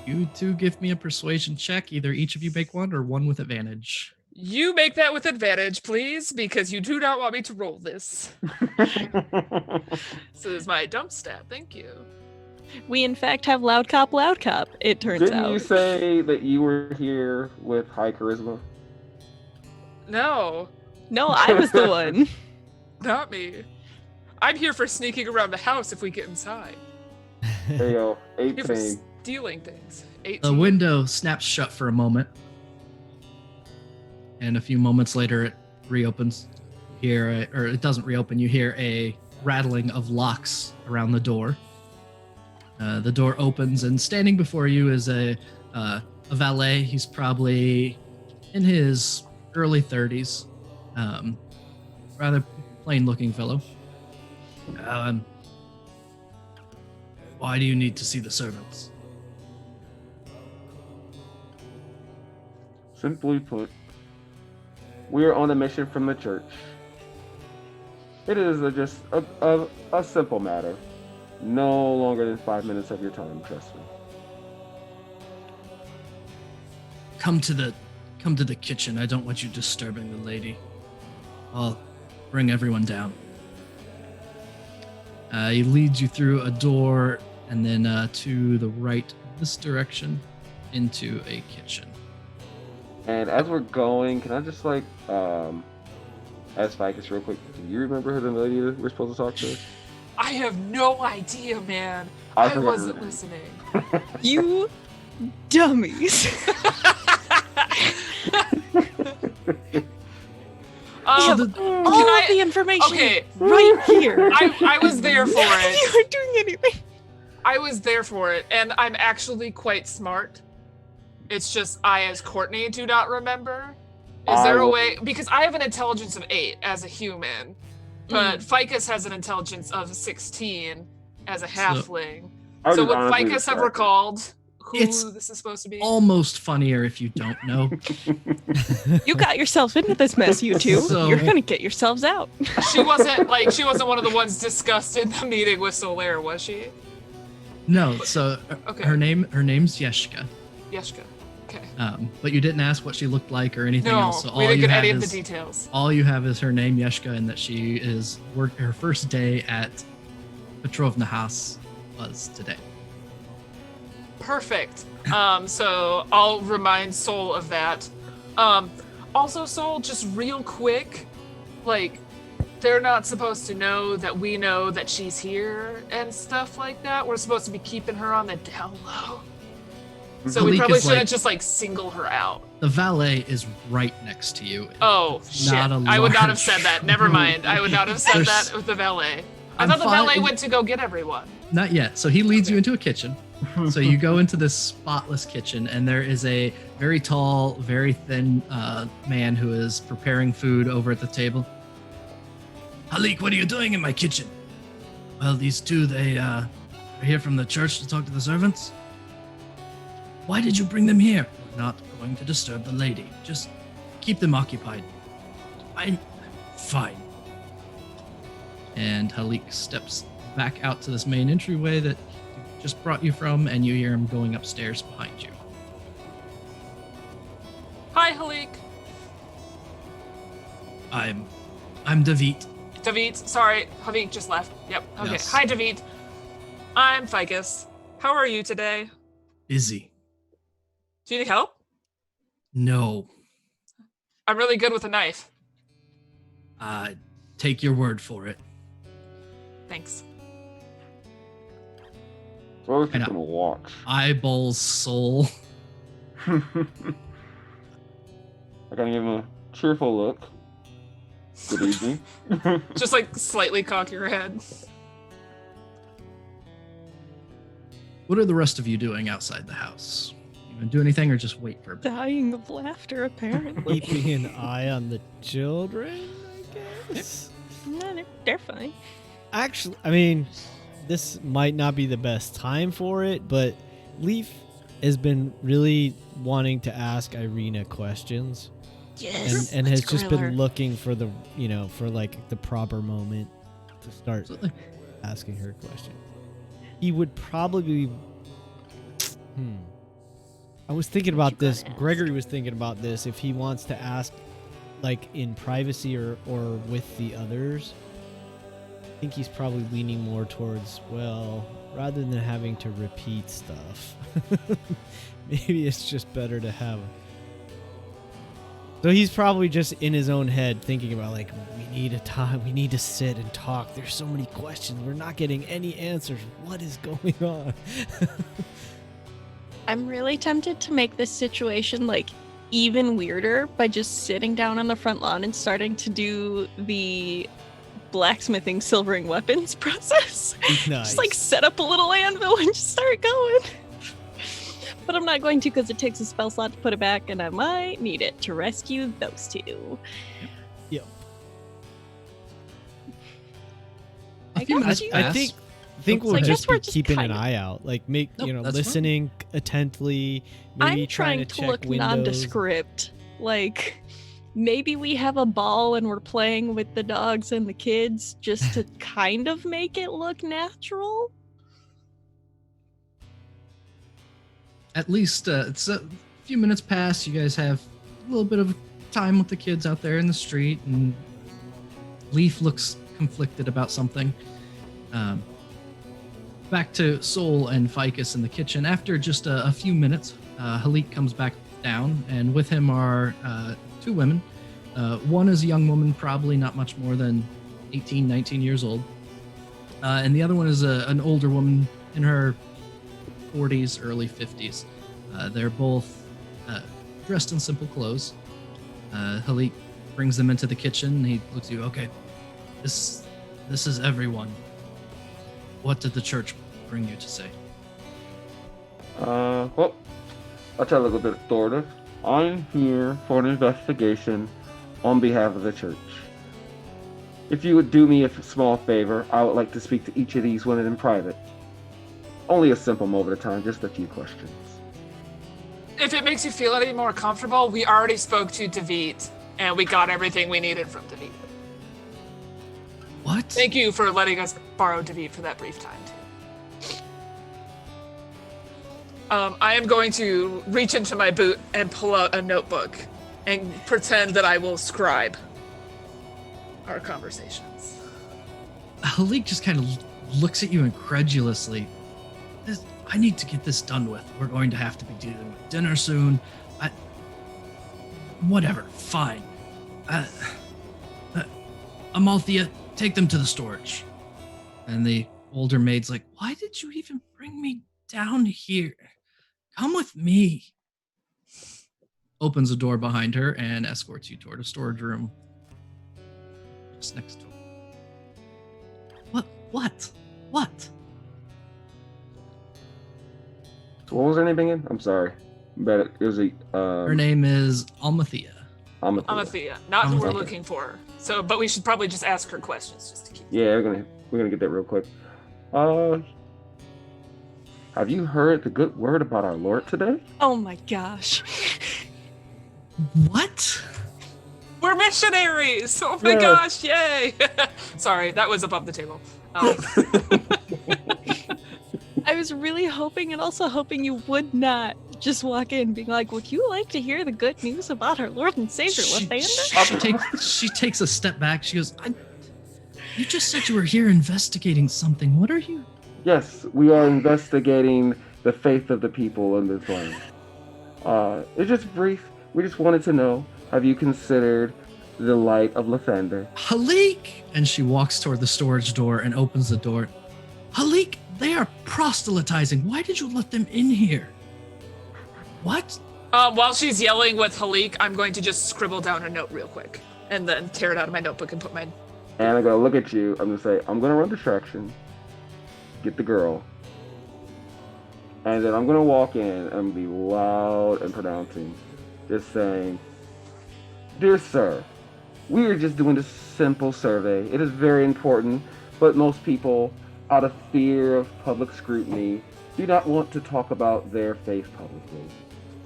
You two give me a persuasion check. Either each of you make one or one with advantage. You make that with advantage, please, because you do not want me to roll this. This is my dump stat. Thank you. We in fact have loud cop, it turns Didn't out. you say that you were here with high charisma? No, No, I was the one. not me. I'm here for sneaking around the house if we get inside. There you go. Here for 18. stealing things. 18. The window snaps shut for a moment, and a few moments later it reopens. It doesn't reopen. You hear a rattling of locks around the door. The door opens, and standing before you is a valet. He's probably in his early 30s, rather plain-looking fellow. Why do you need to see the servants? Simply put, we are on a mission from the church. It is just a simple matter. No longer than 5 minutes of your time, trust me. Come to the kitchen. I don't want you disturbing the lady. I'll bring everyone down. He leads you through a door and then to the right, this direction, into a kitchen. And as we're going, can I just ask Ficus real quick? Do you remember who the lady that we're supposed to talk to? I have no idea, man. I I forgot wasn't her name. listening. You dummies. So All Can of I- the information okay. right here. I was there for it. You aren't doing anything. I was there for it, and I'm actually quite smart. It's just I, as Courtney, do not remember. Is there a way? Because I have an intelligence of 8 as a human, but Ficus has an intelligence of 16 as a halfling. I So was would honestly Ficus have distracted. recalled who It's this is supposed to be? Almost funnier if you don't know. You got yourself into this mess, you two. So- You're gonna get yourselves out. She wasn't one of the ones discussed in the meeting with Solaire, was she? No, so Okay. her name's Yeshka. Yeshka. Okay. But you didn't ask what she looked like or anything No, else. So we all didn't you get have any of the is details. all you have is her name Yeshka, and that she is her first day at Petrovna House was today. Perfect. So I'll remind Soul of that. Also, Soul, just real quick, they're not supposed to know that we know that she's here and stuff like that. We're supposed to be keeping her on the down low. So we Halik probably is shouldn't just like single her out. The valet is right next to you. Oh It's shit! not a I would not have large said that. Never mind. I would not have said There's- that with the valet. I I'm thought the fine- valet went to go get everyone. Not yet. So he leads you Okay. into a kitchen. So you go into this spotless kitchen, and there is a very tall, very thin man who is preparing food over at the table. Halik, what are you doing in my kitchen? Well, these two, they are here from the church to talk to the servants. Why did you bring them here? We're not going to disturb the lady. Just keep them occupied. Fine. And Halik steps back out to this main entryway that just brought you from, and you hear him going upstairs behind you. Hi, Halik. I'm Davit. David, sorry, Havik just left. Yep. Okay. Yes. Hi, David. I'm Ficus. How are you today? Busy. Do you need help? No. I'm really good with a knife. Take your word for it. Thanks. So I was I just know. gonna watch. Eyeballs, soul. I gotta give him a cheerful look. Good evening. Just like slightly cock your head. What are the rest of you doing outside the house? You gonna do anything or just wait for a bit? Dying of laughter, apparently. Keeping an eye on the children, I guess. No, they're fine. Actually, I mean, this might not be the best time for it, but Leaf has been really wanting to ask Irina questions. Yes. And has let's just grill her. been looking for the, for like the proper moment to start Absolutely. asking her question. He would probably I was thinking about you this. gotta ask? Gregory was thinking about this. If he wants to ask, like in privacy or with the others, I think he's probably leaning more towards, well, rather than having to repeat stuff, maybe it's just better to have. So he's probably just in his own head thinking about, like, we need a time, we need to sit and talk. There's so many questions. We're not getting any answers. What is going on? I'm really tempted to make this situation like even weirder by just sitting down on the front lawn and starting to do the blacksmithing silvering weapons process. Nice. Just like set up a little anvil and just start going. But I'm not going to because it takes a spell slot to put it back, and I might need it to rescue those two. Yep. A few minutes got you. I pass. think So we'll I guess just we're be just keeping an kind of- eye out, like Nope, that's fine. listening intently. Maybe I'm trying to check look windows. nondescript. Like, maybe we have a ball and we're playing with the dogs and the kids just to kind of make it look natural. At least it's a few minutes pass. You guys have a little bit of time with the kids out there in the street, and Leaf looks conflicted about something. Back to Soul and Ficus in the kitchen. After just a few minutes, Halik comes back down, and with him are two women. One is a young woman, probably not much more than 18, 19 years old. And the other one is an older woman in her 40s, early 50s. They're both dressed in simple clothes. Halik brings them into the kitchen. He looks at you. Okay, this is everyone. What did the church bring you to say? Well, I'll try to look a bit authoritative. I'm here for an investigation on behalf of the church. If you would do me a small favor, I would like to speak to each of these women in private. Only a simple moment of time, just a few questions. If it makes you feel any more comfortable, we already spoke to David, and we got everything we needed from David. What? Thank you for letting us borrow David for that brief time, too. I am going to reach into my boot and pull out a notebook and pretend that I will scribe our conversations. Halik just kind of looks at you incredulously. I need to get this done with. We're going to have to be dealing with dinner soon. Whatever, fine. Amalthea, take them to the storage. And the older maid's like, why did you even bring me down here? Come with me. Opens a door behind her and escorts you toward a storage room just next to her. What? So what was her name again? I'm sorry. But it was a. Her name is Almathea. Amathea, not who we're Okay. looking for. So, but we should probably just ask her questions just to keep. Yeah, we're gonna get that real quick. Have you heard the good word about our Lord today? Oh my gosh. What? We're missionaries! Oh my Yeah. gosh, yay! Sorry, that was above the table. I was really hoping and also hoping you would not just walk in being like, would you like to hear the good news about our Lord and Savior, Lathander? She takes a step back. She goes, you just said you were here investigating something. What are you? Yes, we are investigating the faith of the people in this land. It's just brief. We just wanted to know, have you considered the light of Lathander? Halik! And she walks toward the storage door and opens the door. Halik, they are proselytizing. Why did you let them in here? What? While she's yelling with Halik, I'm going to just scribble down a note real quick and then tear it out of my notebook and put my. And I'm gonna look at you. I'm gonna say, I'm gonna run distraction. Get the girl. And then I'm gonna walk in and be loud and pronouncing, just saying, "Dear sir, we are just doing a simple survey. It is very important, but most people, out of fear of public scrutiny, do not want to talk about their faith publicly.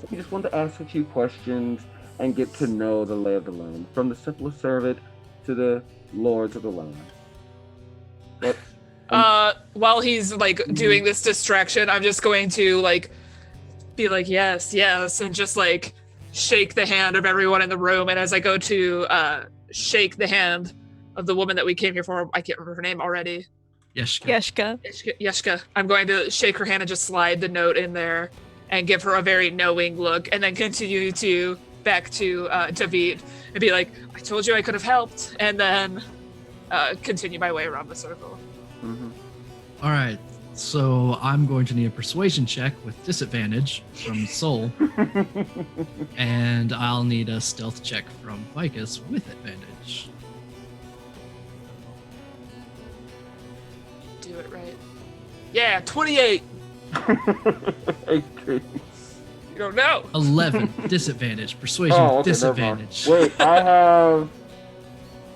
So we just want to ask a few questions and get to know the lay of the land, from the simplest servant to the lords of the land." But While he's like doing this distraction, I'm just going to like be like, yes, and just like shake the hand of everyone in the room. And as I go to shake the hand of the woman that we came here for, I can't remember her name already. Yeshka. Yeshka. I'm going to shake her hand and just slide the note in there and give her a very knowing look, and then continue to back to David and be like, I told you I could have helped, and then continue my way around the circle. mhm. All right. So I'm going to need a persuasion check with disadvantage from Soul, and I'll need a stealth check from Ficus with advantage. Do it right. Yeah, 28. 18. You don't know. 11 disadvantage. Persuasion Oh, with okay, never mind. disadvantage. Wait, I have.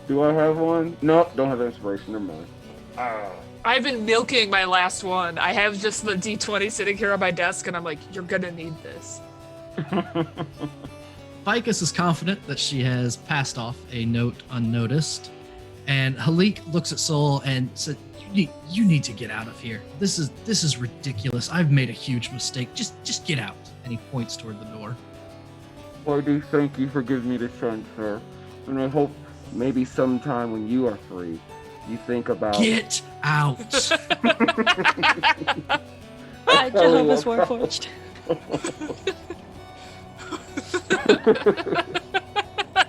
Do I have one? No, don't have inspiration. Never mind. I've been milking my last one. I have just the D20 sitting here on my desk, and I'm like, you're gonna need this. Ficus is confident that she has passed off a note unnoticed, and Halik looks at Soul and said, "You need to get out of here. This is ridiculous. I've made a huge mistake. Just get out." And he points toward the door. Well, I do thank you for giving me the chance, sir. And I hope maybe sometime when you are free, you think about. Get out. By Jehovah's Warforged.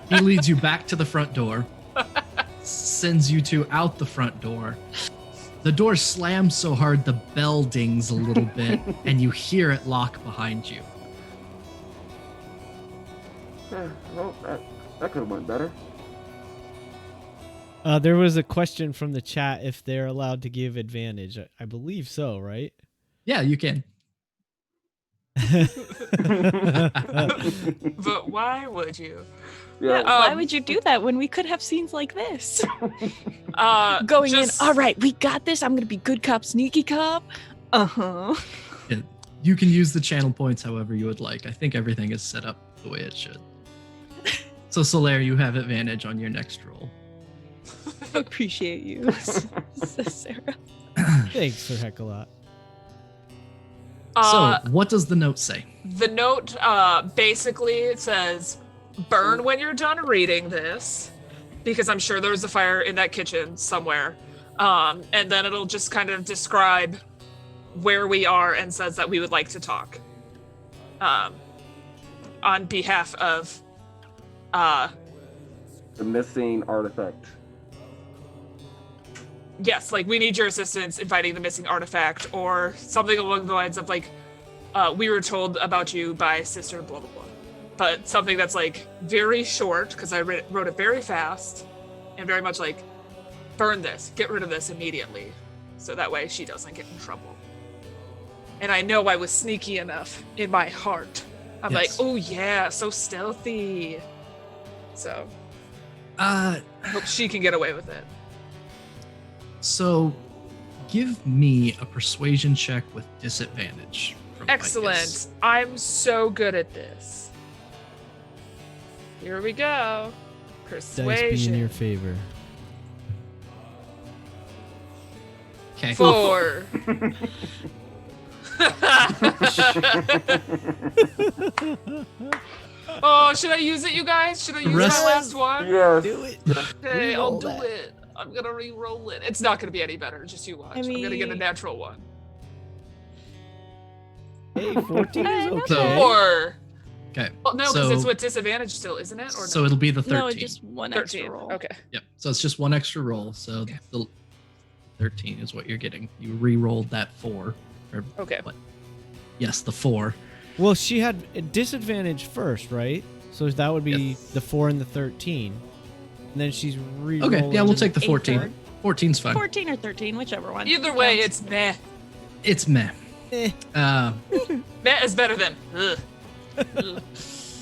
He leads you back to the front door, sends you two out the front door. The door slams so hard the bell dings a little bit, and you hear it lock behind you. Well, that could have went better. There was a question from the chat if they're allowed to give advantage. I believe so, right? Yeah, you can. But why would you? Yeah. Why would you do that when we could have scenes like this? Going Just- in, all right, we got this. I'm going to be good cop, sneaky cop. Uh-huh. You can use the channel points however you would like. I think everything is set up the way it should. So, Solaire, you have advantage on your next roll. I appreciate you, says Sarah. Thanks for heck a lot. So, what does the note say? The note basically says, burn when you're done reading this, because I'm sure there's a fire in that kitchen somewhere. And then it'll just kind of describe where we are and says that we would like to talk on behalf of The missing artifact. yes, like we need your assistance in finding the missing artifact, or something along the lines of like we were told about you by Sister blah, blah, blah. But something that's like very short, because I wrote it very fast and very much like, burn this, get rid of this immediately. So that way she doesn't get in trouble. And I know I was sneaky enough in my heart. I'm like, oh yeah, so stealthy. So I hope she can get away with it. So give me a persuasion check with disadvantage. Excellent. Ficus. I'm so good at this. Here we go. Dice be Persuasion. in your favor. Okay. 4. Oh, should I use it, you guys? Should I use Rest- my last one? Yes. Do it. Okay, I'll Re-roll do that. it. I'm gonna re-roll it. It's not gonna be any better. Just you watch. I I'm gonna get a mean- natural one. Hey, 14 is Okay. okay. Or Okay. well, no, because So- it's with disadvantage still, isn't it? Or no? So it'll be the 13. No, just one extra 13. roll. Okay. Yep. So it's just one extra roll. So Okay. the 13 is what you're getting. You re-rolled that 4. Or Okay. what? Yes, the 4. Well, she had a disadvantage first, right? So that would be Yes. the 4 and the 13. And then she's re-rolling. Okay. Yeah, we'll take the Eight 14. forward. 14's fine. 14 or 13, whichever one. Either way, Counts. it's meh. It's meh. Eh. Meh is better than ugh. Ugh.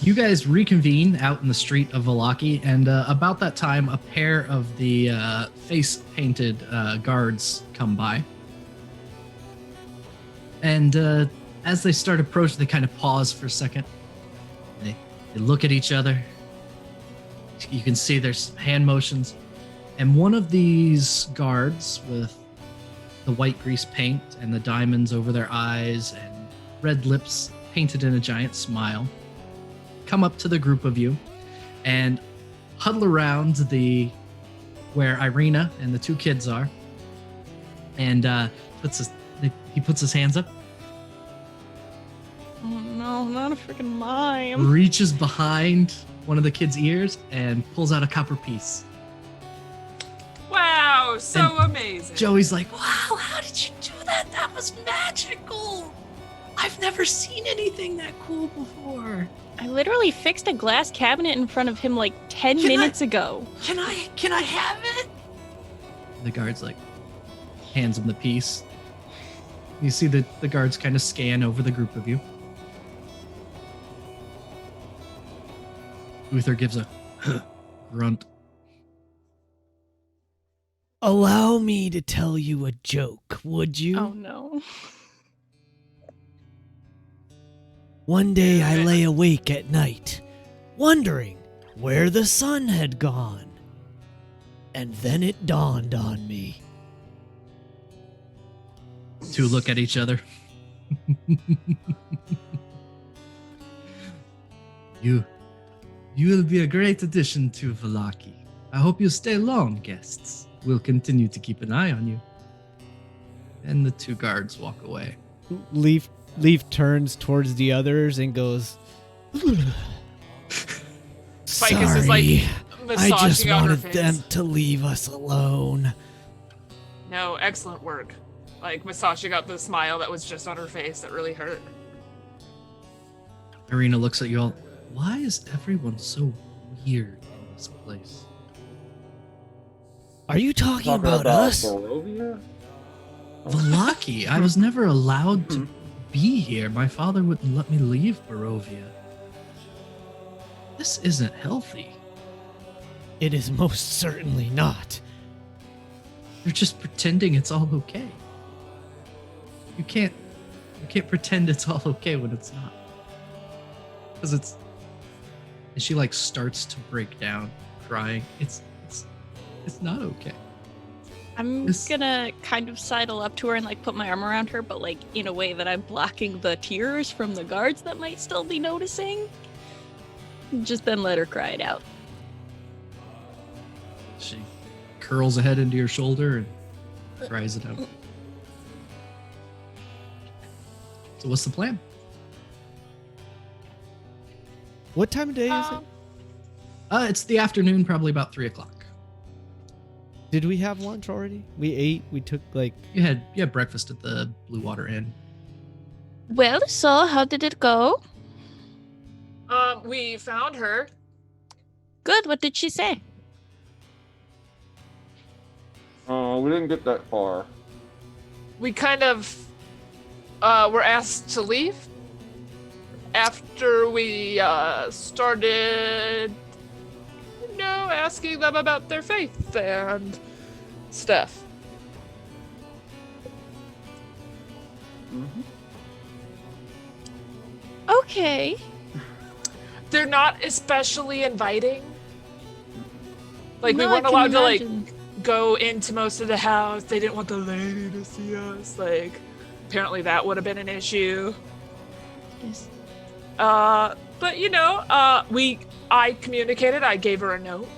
You guys reconvene out in the street of Valaki, and about that time, a pair of the face-painted guards come by. And as they start approaching, they kind of pause for a second. They look at each other. You can see there's hand motions. And one of these guards with the white grease paint and the diamonds over their eyes and red lips painted in a giant smile come up to the group of you and huddle around where Irina and the 2 kids are, and he puts his hands up, Oh no, not a freaking mime. reaches behind one of the kids' ears, and pulls out a copper piece. Wow, so And amazing. Joey's like, "Wow, how did you do that? That was magical! I've never seen anything that cool before. I literally fixed a glass cabinet in front of him like 10 Can I- minutes ago. Can I have it?" The guard's like, hands him the piece. You see the guards kind of scan over the group of you. Uther gives a grunt. Allow me to tell you a joke, would you? Oh no. One day I lay awake at night, wondering where the sun had gone. And then it dawned on me. 2 look at each other. You will be a great addition to Valaki. I hope you stay long, guests. We'll continue to keep an eye on you. And the 2 guards walk away. Leaf turns towards the others and goes, Ficus is like "Sorry, I just massaging out her wanted face. them to leave us alone." No, excellent work. Like massaging out the smile that was just on her face that really hurt. Irina looks at you all. Why is everyone so weird in this place? Are you talking Talking about us? Barovia? Valaki, I was never allowed to be here. My father wouldn't let me leave Barovia. This isn't healthy. It is most certainly not. You're just pretending it's all okay. You can't pretend it's all okay when it's not. Because it's, and she like starts to break down, crying. It's not okay. I'm This- gonna kind of sidle up to her and like put my arm around her, but like in a way that I'm blocking the tears from the guards that might still be noticing. Just then let her cry it out. She curls a head into your shoulder and cries it out. So what's the plan? What time of day is it? It's the afternoon, probably about 3:00. Did we have lunch already? We ate. We took like. You had breakfast at the Blue Water Inn. Well, so how did it go? We found her. Good. What did she say? We didn't get that far. We kind of were asked to leave after we started, asking them about their faith and stuff. Mm-hmm. Okay. They're not especially inviting. Like, we No, I weren't can allowed to, imagine. go into most of the house. They didn't want the lady to see us. Like, apparently that would have been an issue. Yes. But I communicated. I gave her a note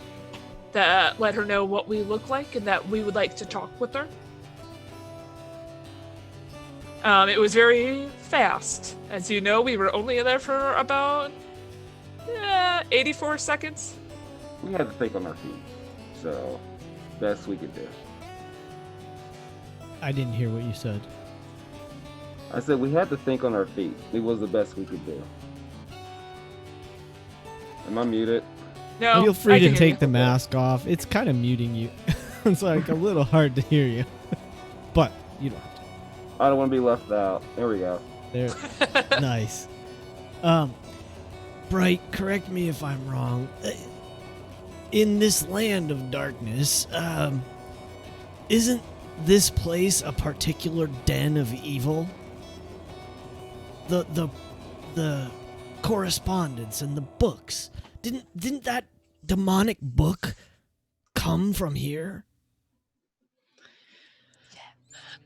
that let her know what we look like and that we would like to talk with her. It was very fast. As you know, we were only there for about 84 seconds. We had to think on our feet, so best we could do. I didn't hear what you said. I said we had to think on our feet. It was the best we could do. Am I muted? No, Feel free I to can hear take the mask off. It's kind of muting you. It's like a little hard to hear you. But you don't have to. I don't want to be left out. There we go. There. Nice. Bright, correct me if I'm wrong. In this land of darkness, isn't this place a particular den of evil? The correspondence and the books. Didn't that demonic book come from here?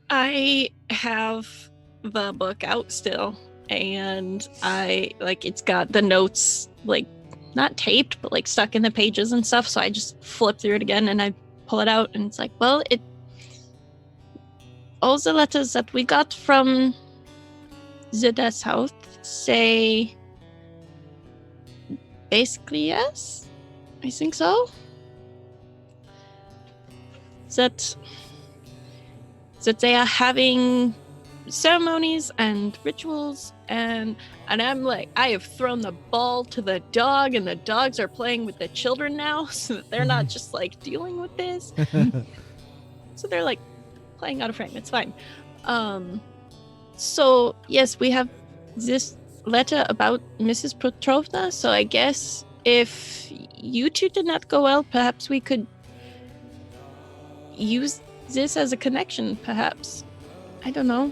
I have the book out still, and it's got the notes, not taped, but stuck in the pages and stuff, so I just flip through it again and I pull it out, and it's like, well, all the letters that we got from the house say basically yes. I think so. That they are having ceremonies and rituals, and I'm like, I have thrown the ball to the dog, and the dogs are playing with the children now, so that they're not just dealing with this. So they're playing out of frame. It's fine. So yes, we have this letter about Mrs. Petrovna. So I guess if you two did not go well, perhaps we could use this as a connection, perhaps. I don't know.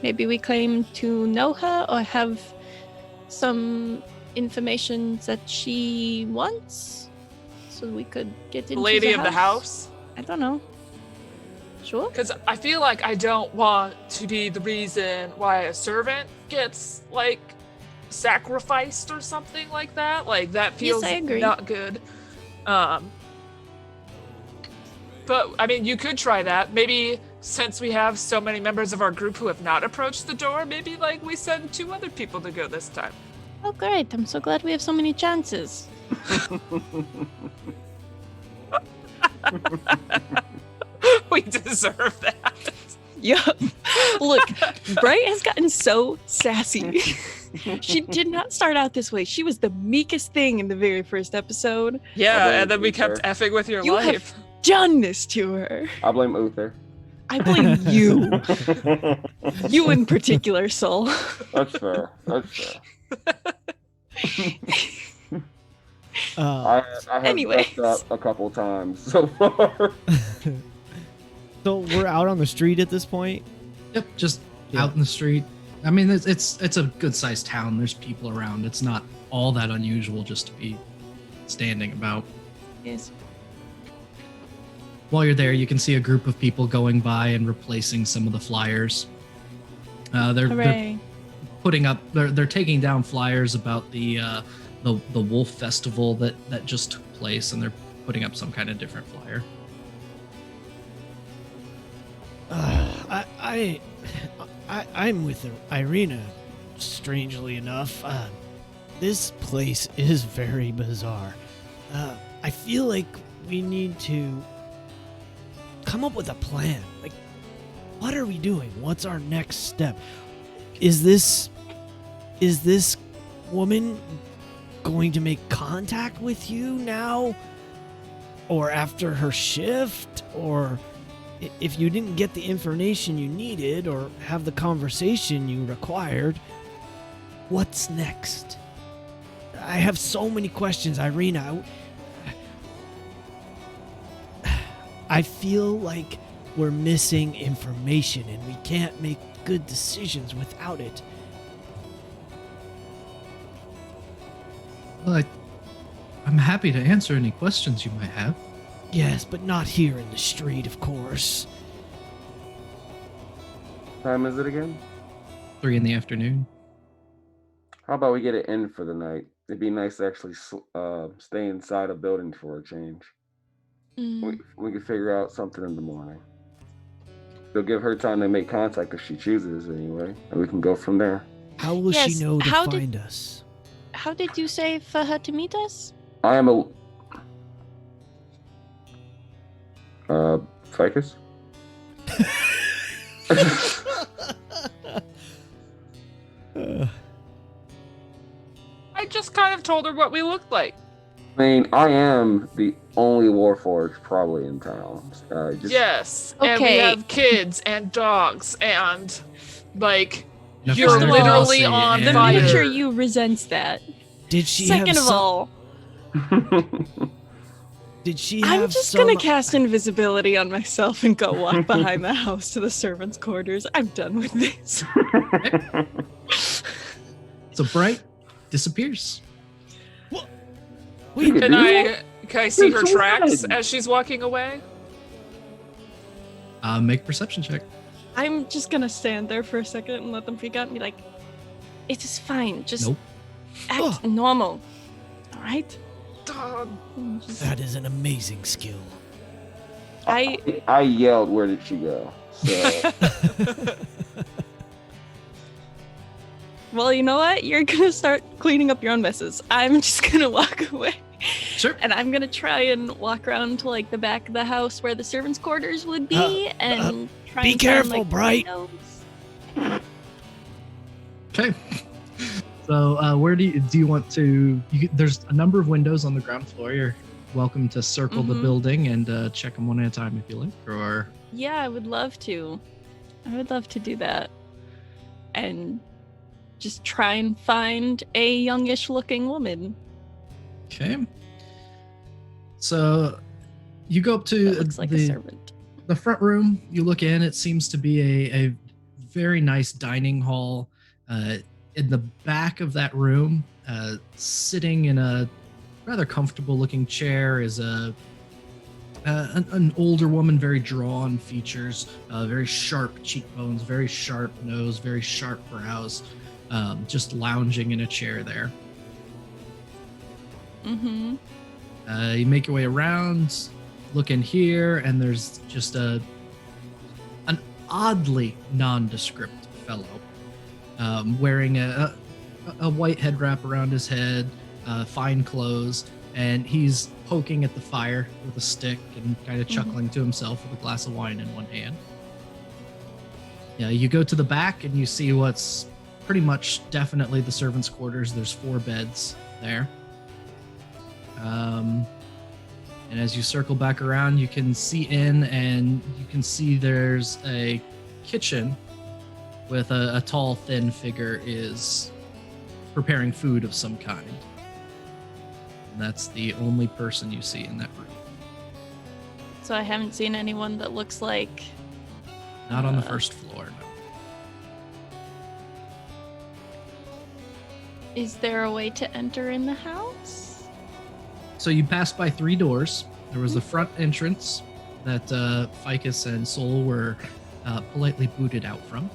Maybe we claim to know her or have some information that she wants, so we could get into Lady the of the house. I don't know. Sure. Because I feel like I don't want to be the reason why a servant gets sacrificed or something like that. That feels I agree. not good. But I mean, you could try that. Maybe since we have so many members of our group who have not approached the door, maybe we send 2 other people to go this time. Oh, great. I'm so glad we have so many chances. We deserve that. Yeah. Look, Bright has gotten so sassy. She did not start out this way. She was the meekest thing in the very first episode. Yeah, and then we kept effing with your You life. have done this to her. I blame Uther. I blame you. You in particular, Soul. That's fair. That's fair. Uh, I have Anyways. messed up a couple times so far. so we're out on the street at this point. Yep, just Yeah. out in the street. I mean, it's a good-sized town. There's people around. It's not all that unusual just to be standing about. Yes. While you're there, you can see a group of people going by and replacing some of the flyers. They're Hooray. putting up. They're taking down flyers about the Wolf Festival that just took place, and they're putting up some kind of different flyer. I'm with Irina, strangely enough. This place is very bizarre. I feel like we need to come up with a plan. What are we doing? What's our next step? Is this woman going to make contact with you now? Or after her shift? Or if you didn't get the information you needed or have the conversation you required, what's next? I have so many questions, Irina. I feel like we're missing information and we can't make good decisions without it. Well, I'm happy to answer any questions you might have. Yes, but not here in the street, of course. Time is it again? 3 in the afternoon. How about we get it in for the night? It'd be nice to actually stay inside a building for a change. We could figure out something in the morning. They'll give her time to make contact if she chooses anyway, and we can go from there. How will Yes, she know to how find us? How did you say for her to meet us? I am a Ficus? I just kind of told her what we looked like. I mean, I am the only Warforged probably in town. Yes, and we Okay. have kids and dogs and, like, Enough you're to literally see on and- The fire. miniature you resents that. Did she Second have of all, Did she I'm have just some... gonna cast invisibility on myself and go walk behind the house to the servants' quarters. I'm done with this. So Bright disappears. Wait, Can I see her It's tracks red. as she's walking away? Make a perception check. I'm just gonna stand there for a second and let them freak out and be like, "It is fine. Just Nope. act normal. All right." Dog. that is an amazing skill. I yelled, "Where did she go?" So Well, you know what? You're gonna start cleaning up your own messes. I'm just gonna walk away. Sure. And I'm gonna try and walk around to like the back of the house where the servants' quarters would be, and try be and careful, find, like, Bright. windows. Okay. So where do you want to? There's a number of windows on the ground floor. You're welcome to circle the Mhm. building and check them one at a time if you like. Or Yeah, I would love to. I would love to do that, and just try and find a youngish-looking woman. okay. So you go up to That looks like a servant. the front room. You look in. It seems to be a very nice dining hall. In the back of that room, sitting in a rather comfortable looking chair, is an older woman, very drawn features, very sharp cheekbones, very sharp nose, very sharp brows, just lounging in a chair there. Mm-hmm. You make your way around, look in here, and there's just an oddly nondescript fellow, wearing a white head wrap around his head, fine clothes, and he's poking at the fire with a stick and kind of chuckling to himself with a glass of wine in one hand. Yeah, you go to the back and you see what's pretty much definitely the servants' quarters. There's 4 beds there. And as you circle back around, you can see in, and you can see there's a kitchen with a tall, thin figure is preparing food of some kind. And that's the only person you see in that room. So I haven't seen anyone that looks like. Not on the first floor, no. Is there a way to enter in the house? So you passed by 3 doors. There was the front entrance that Ficus and Sol were politely booted out from.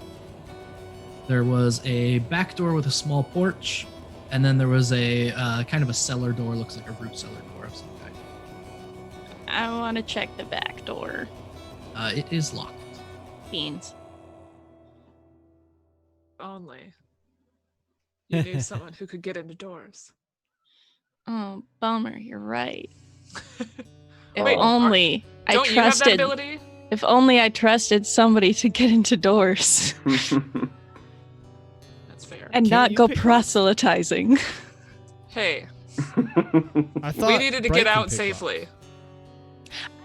There was a back door with a small porch, and then there was a kind of a cellar door, looks like a root cellar door of some kind. I want to check the back door. It is locked. Beans. Only. You need someone who could get into doors. Oh, bummer. You're right. If Wait, only I Don't you have that trusted. ability? If only I trusted somebody to get into doors. And Can't not you go pick proselytizing. Hey, I thought we needed to Bright get can out pick safely.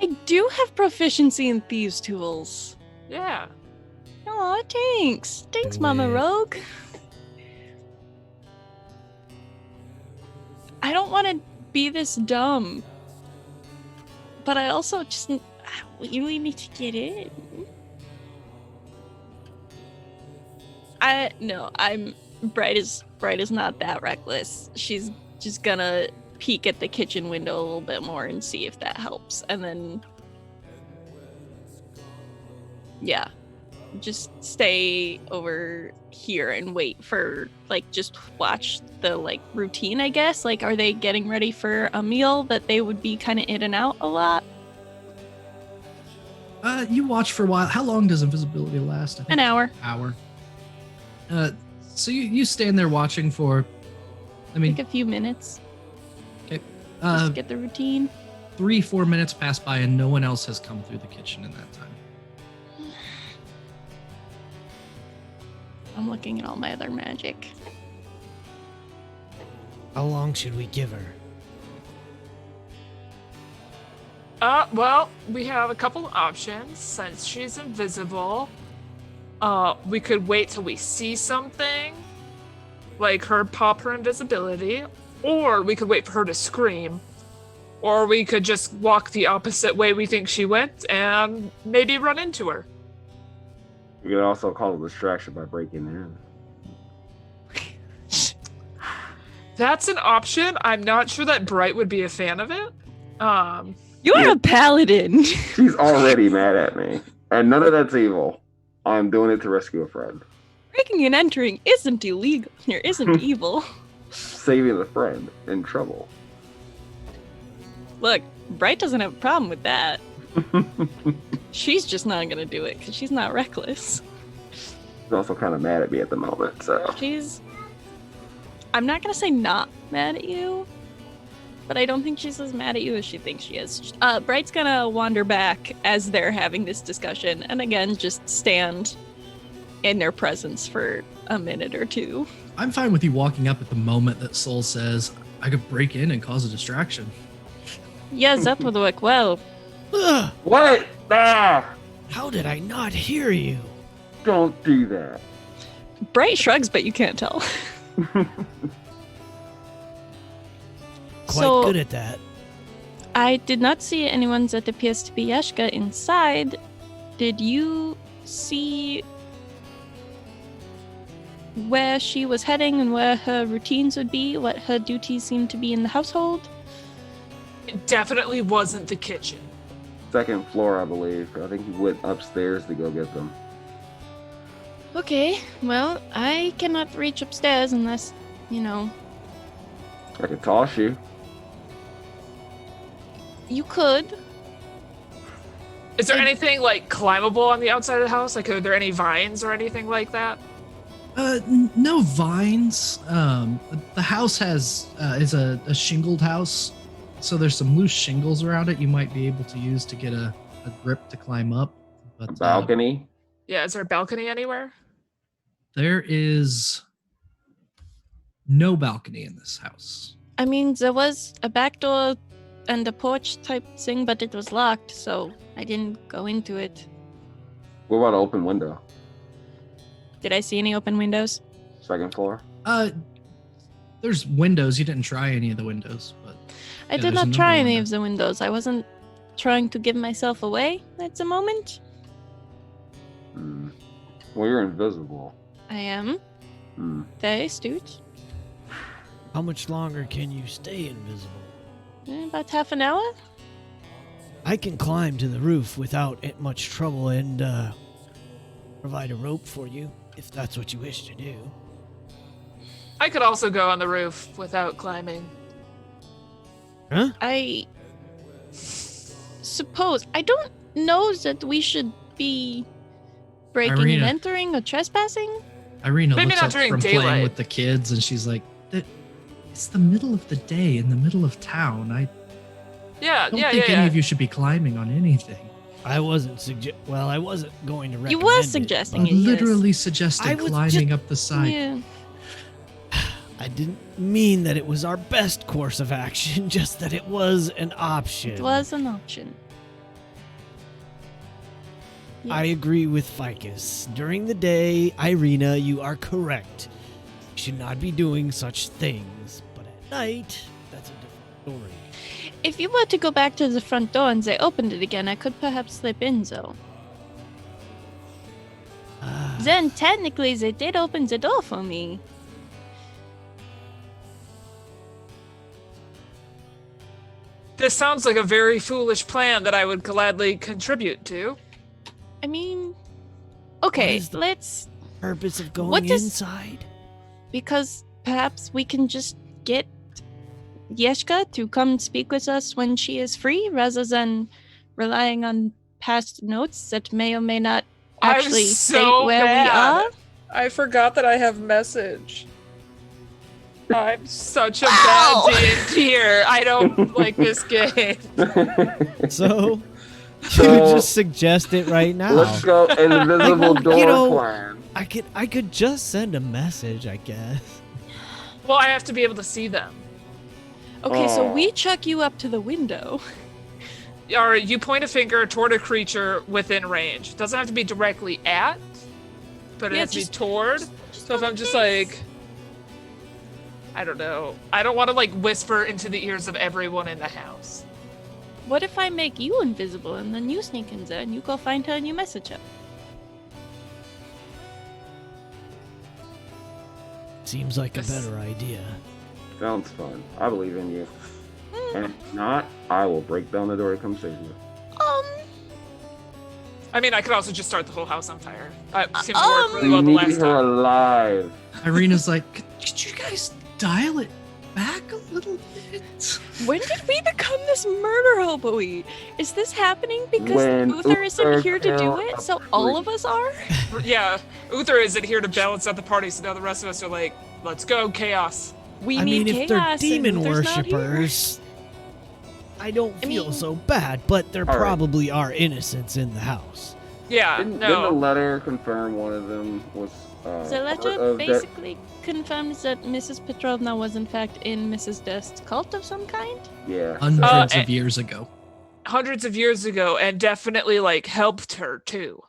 I do have proficiency in thieves' tools. Yeah. Aw, thanks. Thanks, Do Mama it. Rogue. I don't want to be this dumb. But I also just... You really need to get in. Bright is not that reckless. She's just gonna peek at the kitchen window a little bit more and see if that helps. And then... Yeah. Just stay over here and wait for, like, just watch the, like, routine, I guess. Like, are they getting ready for a meal that they would be kind of in and out a lot? You watch for a while. How long does invisibility last? I think An hour. Hour. So you stand there watching for, I mean, Like a few minutes. okay, Just to get the routine. 3-4 minutes pass by and no one else has come through the kitchen in that time. I'm looking at all my other magic. How long should we give her? Well, we have a couple options. Since she's invisible, we could wait till we see something, like her pop her invisibility, or we could wait for her to scream, or we could just walk the opposite way we think she went and maybe run into her. You could also call a distraction by breaking in. That's an option. I'm not sure that Bright would be a fan of it. You're Yeah. a paladin. She's already mad at me, and none of that's evil. I'm doing it to rescue a friend. Breaking and entering isn't illegal. Or isn't evil. Saving a friend in trouble. Look, Bright doesn't have a problem with that. She's just not gonna do it because she's not reckless. She's also kind of mad at me at the moment, so. I'm not gonna say not mad at you, but I don't think she's as mad at you as she thinks she is. Bright's gonna wander back as they're having this discussion, and again, just stand in their presence for a minute or two. I'm fine with you walking up at the moment that Soul says, I could break in and cause a distraction. Yes, that would work well. Ugh, What? Ah! how did I not hear you? Don't do that. Bright shrugs, but you can't tell. Quite So- good at that. I did not see anyone that appears to be Yashka inside. Did you see where she was heading and where her routines would be, what her duties seemed to be in the household? It definitely wasn't the kitchen. Second floor, I believe. I think he went upstairs to go get them. Okay, well, I cannot reach upstairs unless, I could toss you. you could. Is there anything like climbable on the outside of the house? Like, are there any vines or anything like that? No vines. The house is a shingled house, so there's some loose shingles around it you might be able to use to get a grip to climb up. But A balcony. Yeah, is there a balcony anywhere? there is no balcony in this house. I mean, there was a back door and a porch type thing, but it was locked, so I didn't go into it. What about an open window? Did I see any open windows? Second floor. There's windows. You didn't try any of the windows, but I Yeah, did there's a not number try of any windows. of the windows. I wasn't trying to give myself away at the moment. Well, you're invisible. I am very astute. How much longer can you stay invisible? About half an hour? I can climb to the roof without much trouble and provide a rope for you if that's what you wish to do. I could also go on the roof without climbing. Huh? I suppose. I don't know that we should be breaking and Irina. entering or trespassing. Irina Maybe looks not up during from playing daylight. with the kids, and she's like, "It's the middle of the day in the middle of town. I Yeah, don't yeah, think yeah, any yeah. of you should be climbing on anything." I wasn't I wasn't going to recommend You were it, suggesting I'm it, yes. literally suggesting I was climbing up the side. Yeah. I didn't mean that it was our best course of action, just that it was an option. It was an option. I agree with Ficus. During the day, Irina, you are correct. You should not be doing such things. But at night, that's a different story. If you were to go back to the front door and they opened it again, I could perhaps slip in, though. Then, technically, they did open the door for me. This sounds like a very foolish plan that I would gladly contribute to. I mean, okay, What is the let's... purpose of going What does- inside? Because perhaps we can just get Yeshka to come speak with us when she is free, rather than relying on past notes that may or may not actually I'm state so where mad. we are. I forgot that I have message. I'm such a Ow! bad D&D'er. I don't like this game. So, you So- just suggest it right now. Let's go invisible door You know- plan. I could just send a message, I guess. Well, I have to be able to see them. Okay, so Oh. we chuck you up to the window. Or you point a finger toward a creature within range. It doesn't have to be directly at, but it Yeah, has to be just- toward. So if I'm just like, I don't know. I don't want to like whisper into the ears of everyone in the house. What if I make you invisible and then you sneak in there and you go find her and you message her? Seems like a This- better idea. Sounds fun. I believe in you. Hmm, And if not, I will break down the door to come save you. I mean, I could also just start the whole house on fire. Seems to work really We well the need last her time. alive. Irina's like, could you guys dial it back a little bit? When did we become this murder hobo-y? Is this happening because When Uther isn't Uther here to do killed it, a so all of priest. us are? Yeah, Uther isn't here to balance out the party, so now the rest of us are like, let's go, chaos. We I need mean, if chaos they're demon and Uther's not here. worshippers, I don't I feel mean- so bad, but there All right. probably are innocents in the house. Yeah, Didn't the no. letter confirm one of them was The part letter of that? basically confirms that Mrs. Petrovna was in fact in Mrs. Dest's cult of some kind. Yeah. Hundreds Uh, of years ago. Hundreds of years ago, and definitely like helped her too.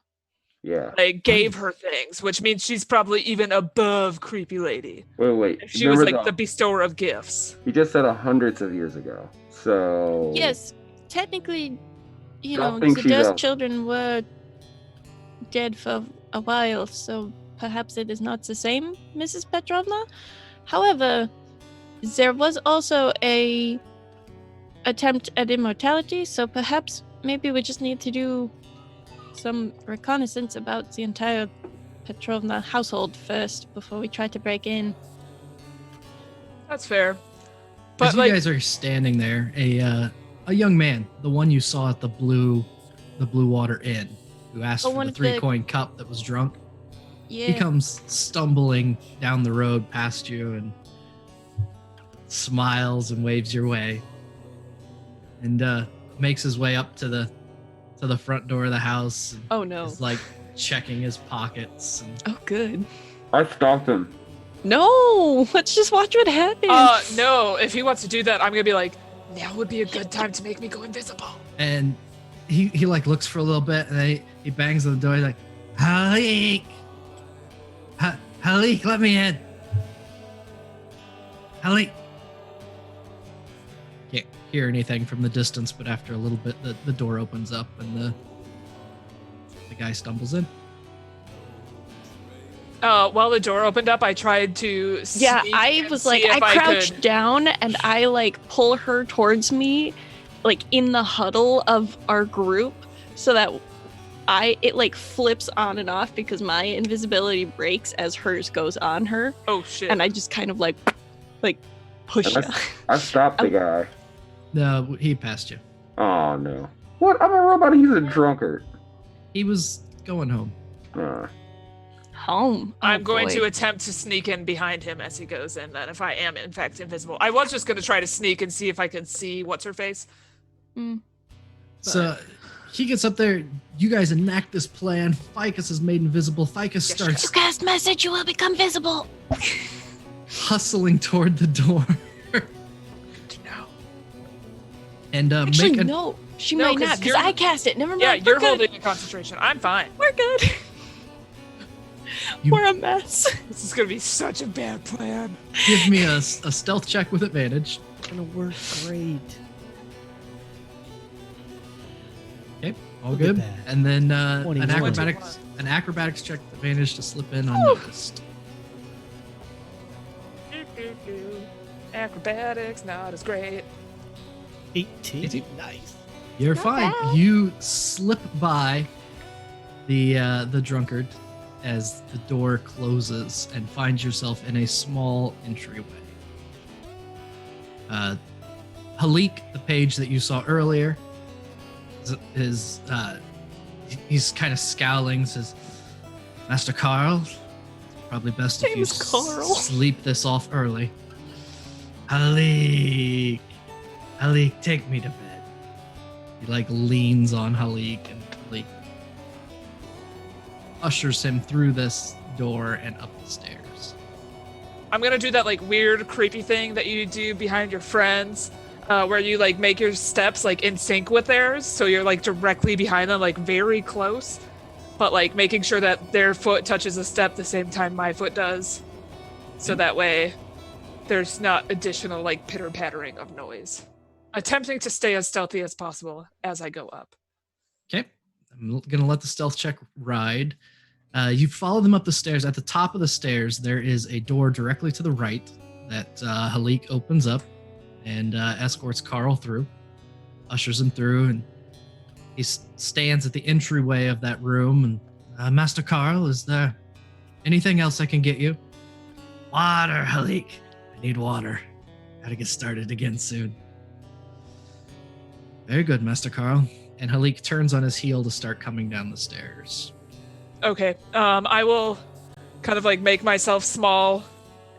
Yeah. Like gave her things, which means she's probably even above creepy lady. Wait. If she was Remember like the bestower of gifts. You just said hundreds of years ago. So Yes, technically, you Don't know, think the she's Dust out. children were dead for a while, so perhaps it is not the same Mrs. Petrovna. However, there was also a attempt at immortality, so perhaps maybe we just need to do some reconnaissance about the entire Petrovna household first before we try to break in. That's fair. As But you like, guys are standing there, a young man, the one you saw at the Blue Water Inn, who asked Oh, for one the of the- 3-coin cup that was drunk, Yeah. he comes stumbling down the road past you and smiles and waves your way, and makes his way up to the front door of the house. And Oh no. is like checking his pockets. And Oh good. I stopped him. No, let's just watch what happens. no, if he wants to do that, I'm gonna be like, now would be a good time to make me go invisible. And he like looks for a little bit, and then he bangs on the door. He's like, Halik, Halik, let me in. Halik. Can't hear anything from the distance, but after a little bit, the door opens up, and the guy stumbles in. While the door opened up, I tried to Yeah, sneak I and was see like, if I crouched could- down and I like pull her towards me, like in the huddle of our group, so that it like flips on and off because my invisibility breaks as hers goes on her, Oh shit. and I just kind of like push And her. I stopped the guy. No, he passed you. Oh no. What? I'm a robot. He's a drunkard. He was going home. Home. Oh, I'm going boy. to attempt to sneak in behind him as he goes in, then if I am in fact invisible. I was just going to try to sneak and see if I can see what's her face. So he gets up there. You guys enact this plan. Ficus is made invisible. Ficus Yes, starts You cast message, you will become visible. hustling toward the door. No. And Actually, make an no. She No, might 'cause not, because you're- I cast it. Never mind. Yeah, We're you're good. holding a concentration. I'm fine. We're good. You- We're a mess. This is gonna be such a bad plan. give me a stealth check with advantage. It's gonna work great. Okay, all Look at good. that. And then an 21. acrobatics check with advantage to slip in unnoticed. Acrobatics, not as great. 18. 18. Nice. You're Not fine. bad. You slip by the drunkard as the door closes and find yourself in a small entryway. Halik, the page that you saw earlier, he's kind of scowling. Says, "Master Carl, it's probably best if you Name's Carl. sleep this off early." Halik, take me to bed. He like leans on Halik, and Halik ushers him through this door and up the stairs. I'm gonna do that like weird, creepy thing that you do behind your friends, where you like make your steps like in sync with theirs, so you're like directly behind them, like very close, but like making sure that their foot touches a step the same time my foot does, so that way there's not additional like pitter pattering of noise. Attempting to stay as stealthy as possible as I go up. Okay, I'm gonna let the stealth check ride. You follow them up the stairs. At the top of the stairs, there is a door directly to the right that Halik opens up and escorts Carl through, ushers him through, and he stands at the entryway of that room. And Master Carl, is there anything else I can get you? Water, Halik. I need water. Gotta get started again soon. Very good, Master Carl. And Halik turns on his heel to start coming down the stairs. Okay, I will kind of like make myself small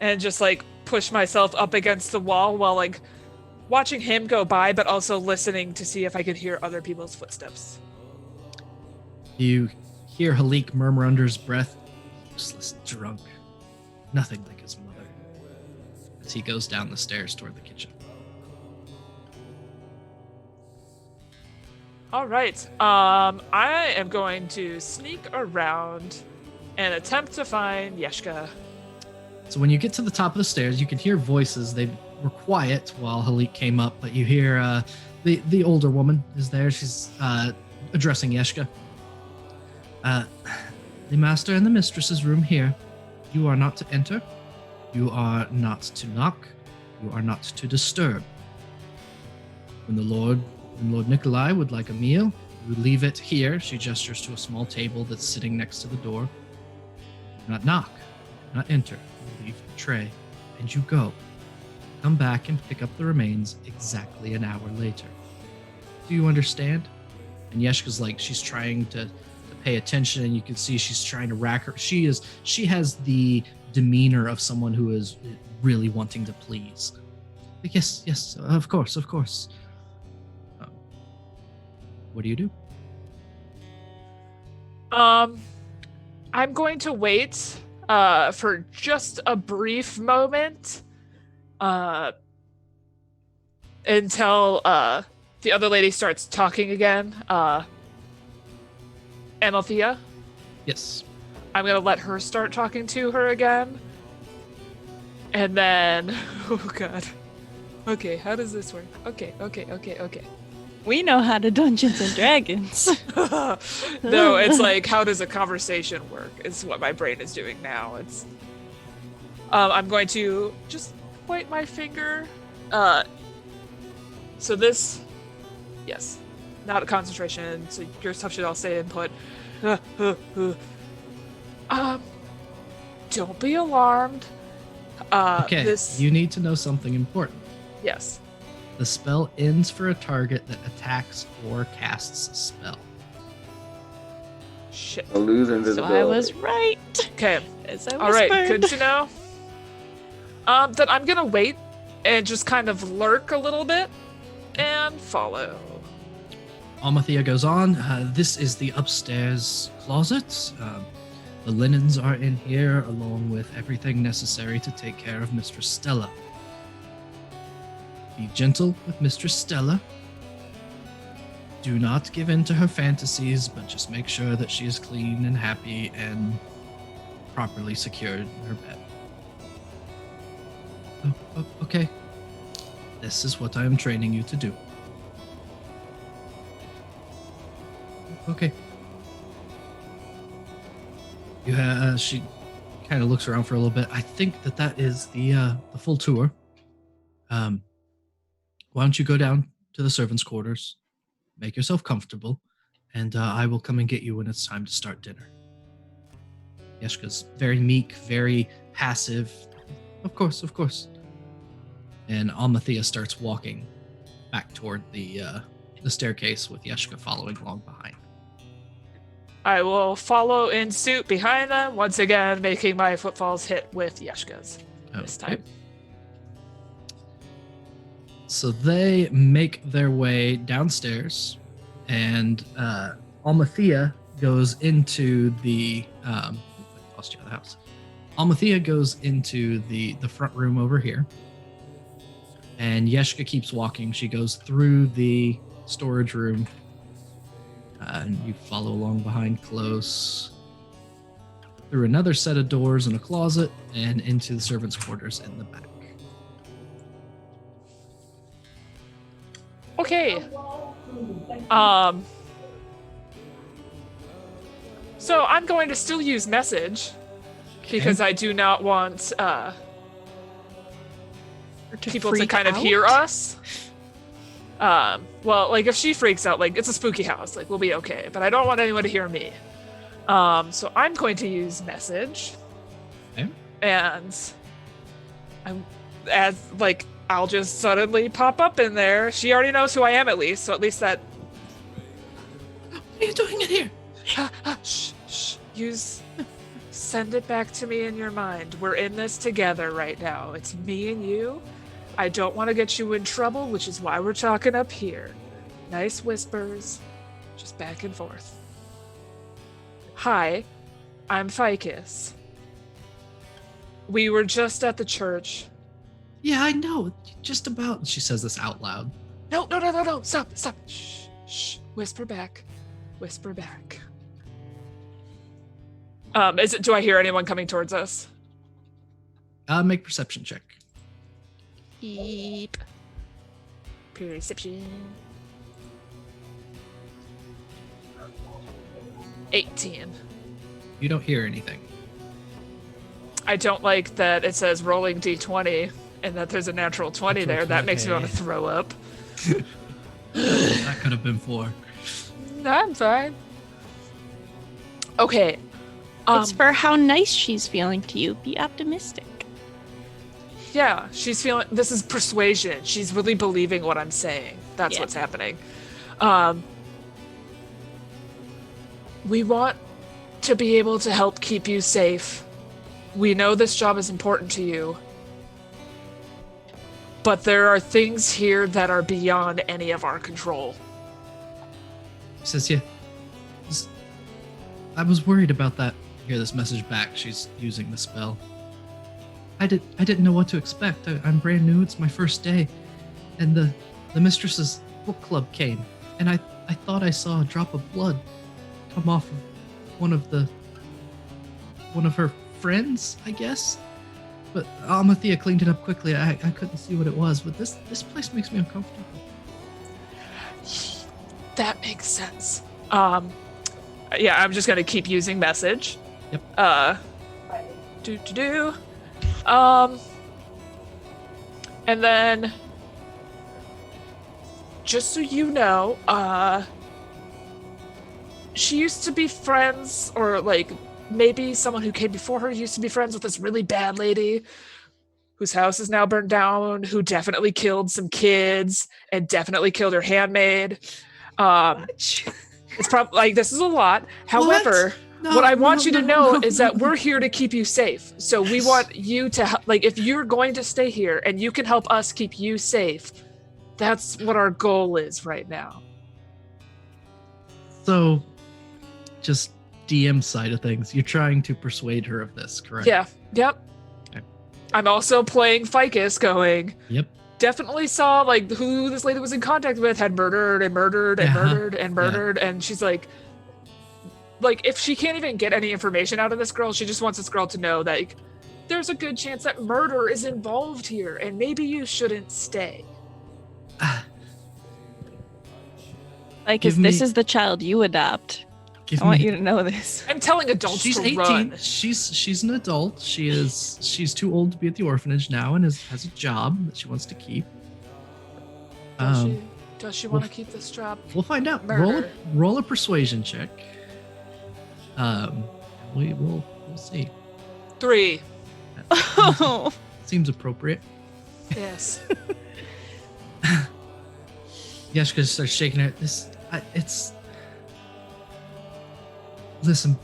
and just like push myself up against the wall while like watching him go by, but also listening to see if I can hear other people's footsteps. You hear Halik murmur under his breath, "Useless drunk. Nothing like his mother," as he goes down the stairs toward the kitchen. All right, I am going to sneak around and attempt to find Yeshka. So when you get to the top of the stairs, you can hear voices. They were quiet while Halik came up, but you hear the older woman is there. She's addressing Yeshka. The master and the mistress's room here. You are not to enter. You are not to knock. You are not to disturb. When Lord Nikolai would like a meal, you leave it here. She gestures to a small table that's sitting next to the door. Do not knock. Do not enter. You leave the tray, and you go. Come back and pick up the remains exactly an hour later. Do you understand? And Yeshka's like, she's trying to pay attention, and you can see she's trying to rack her. She has the demeanor of someone who is really wanting to please. Like, yes, of course. What do you do? I'm going to wait for just a brief moment until the other lady starts talking again. Anothea, Yes. I'm going to let her start talking to her again. And then, oh god. Okay, how does this work? Okay. We know how to Dungeons and Dragons. No, it's like, how does a conversation work? It's what my brain is doing now. It's I'm going to just point my finger. So this, yes, not a concentration. So your stuff should all stay input. Don't be alarmed. Okay, you need to know something important. Yes. The spell ends for a target that attacks or casts a spell. Shit. A lose So invisibility. I was right. Okay. As I All right. whispered. Good to know. Then I'm gonna wait and just kind of lurk a little bit and follow. Amathea goes on. This is the upstairs closet. The linens are in here, along with everything necessary to take care of Mistress Stella. Be gentle with Mistress Stella. Do not give in to her fantasies, but just make sure that she is clean and happy and properly secured in her bed. Oh, okay. This is what I am training you to do. Okay. She kind of looks around for a little bit. I think that is the full tour. Why don't you go down to the servants' quarters, make yourself comfortable, and I will come and get you when it's time to start dinner. Yeshka's very meek, very passive. Of course. And Almathea starts walking back toward the staircase with Yeshka following along behind. I will follow in suit behind them, once again making my footfalls hit with Yeshka's this time. So they make their way downstairs, and Almathea goes into the lost you out of the house. Almathea goes into the front room over here, and Yeshka keeps walking. She goes through the storage room, and you follow along behind close, through another set of doors and a closet, and into the servants' quarters in the back. Okay. So I'm going to still use message because I do not want people to kind of hear us. Well, like if she freaks out, like it's a spooky house, like we'll be okay. But I don't want anyone to hear me. So I'm going to use message. Okay. And I'll just suddenly pop up in there. She already knows who I am at least, so at least that. What are you doing in here? Shh. Send it back to me in your mind. We're in this together right now. It's me and you. I don't want to get you in trouble, which is why we're talking up here. Nice whispers, just back and forth. Hi, I'm Ficus. We were just at the church. Yeah, I know. Just about. She says this out loud. No. Stop. Shh. Whisper back. Do I hear anyone coming towards us? Make perception check. Beep. Perception. 18. You don't hear anything. I don't like that it says rolling d20 and that there's a natural 20 there. That makes me want to throw up. That could have been 4. No, I'm fine. Okay. It's for how nice she's feeling to you. Be optimistic. Yeah, she's feeling. This is persuasion. She's really believing what I'm saying. That's what's happening. We want to be able to help keep you safe. We know this job is important to you. But there are things here that are beyond any of our control. Says, yeah. I was worried about that. Hear this message back. She's using the spell. I didn't know what to expect. I'm brand new. It's my first day. And the mistress's book club came. And I thought I saw a drop of blood come off of one of her friends, I guess. But Almathea cleaned it up quickly. I couldn't see what it was. But this place makes me uncomfortable. That makes sense. Yeah, I'm just gonna keep using message. Yep. And then, just so you know, she used to be friends, or like maybe someone who came before her used to be friends with this really bad lady whose house is now burned down, who definitely killed some kids and definitely killed her handmaid. It's probably like this is a lot. However, what I want you to know is that we're here to keep you safe. So we want you to like if you're going to stay here and you can help us keep you safe. That's what our goal is right now. So, just DM side of things, you're trying to persuade her of this, correct? Yeah. Yep. Okay. I'm also playing Ficus, going. Yep. Definitely saw like who this lady was in contact with had murdered and murdered and Uh-huh. murdered and murdered, and she's like if she can't even get any information out of this girl, she just wants this girl to know that like, there's a good chance that murder is involved here, and maybe you shouldn't stay. Like, Give this me- is the child you adopt. Give I want me- you to know this. I'm telling adults She's to 18. run. She's an adult. She's too old to be at the orphanage now and has a job that she wants to keep. Does she want to keep this job? We'll find out. Murder. Roll a persuasion check. We'll see. 3. Oh, Seems appropriate. Yes. Yeshka starts shaking her. Listen,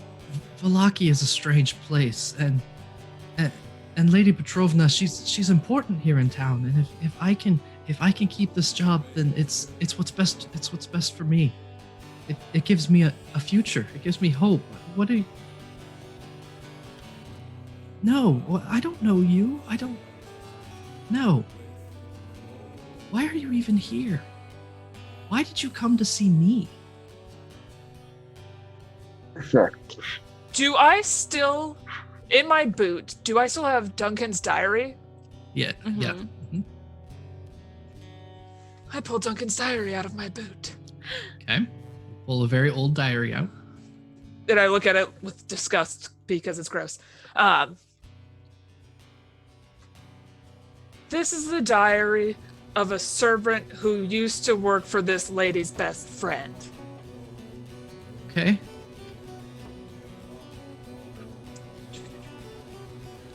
Valaki is a strange place, and Lady Petrovna, she's important here in town. And if I can keep this job, then it's what's best. It's what's best for me. It gives me a future. It gives me hope. What do you? No, I don't know you. I don't. No. Why are you even here? Why did you come to see me? Sure. Do I still, in my boot, do I still have Duncan's diary? Yeah, yeah. Mhm. Mhm. I pulled Duncan's diary out of my boot. Okay. Pull a very old diary out. And I look at it with disgust because it's gross. This is the diary of a servant who used to work for this lady's best friend. Okay.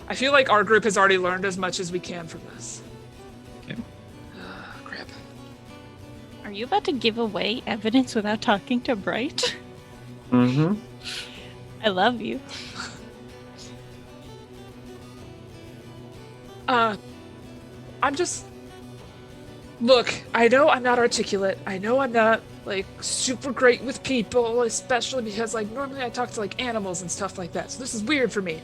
I feel like our group has already learned as much as we can from this. Okay. Crap. are you about to give away evidence without talking to Bright? Mm-hmm. I love you. I'm just... Look, I know I'm not articulate. I know I'm not, like, super great with people, especially because, like, normally I talk to, like, animals and stuff like that. So this is weird for me.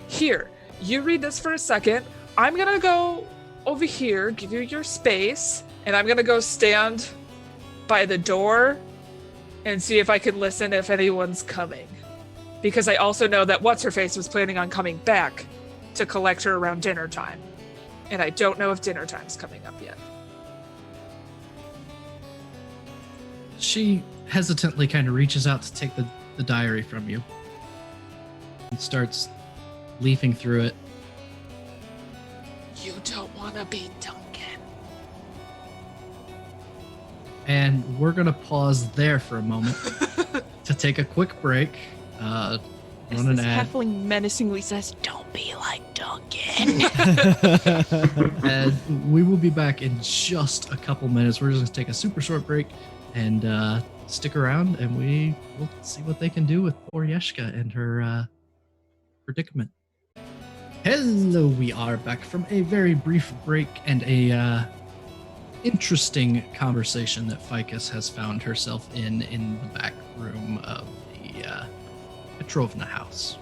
Here, you read this for a second. I'm gonna go over here, give you your space, and I'm gonna go stand by the door and see if I can listen if anyone's coming. Because I also know that What's-Her-Face was planning on coming back to collect her around dinner time. And I don't know if dinner time's coming up yet. She hesitantly kind of reaches out to take the diary from you and starts leafing through it. You don't want to be Duncan. And we're going to pause there for a moment to take a quick break. As Run an this ad. halfling menacingly says, "Don't be like Duncan." And we will be back in just a couple minutes. We're just going to take a super short break and stick around, and we will see what they can do with poor Yeshka and her predicament. Hello, we are back from a very brief break and a interesting conversation that Ficus has found herself in the back room of the Petrovna house.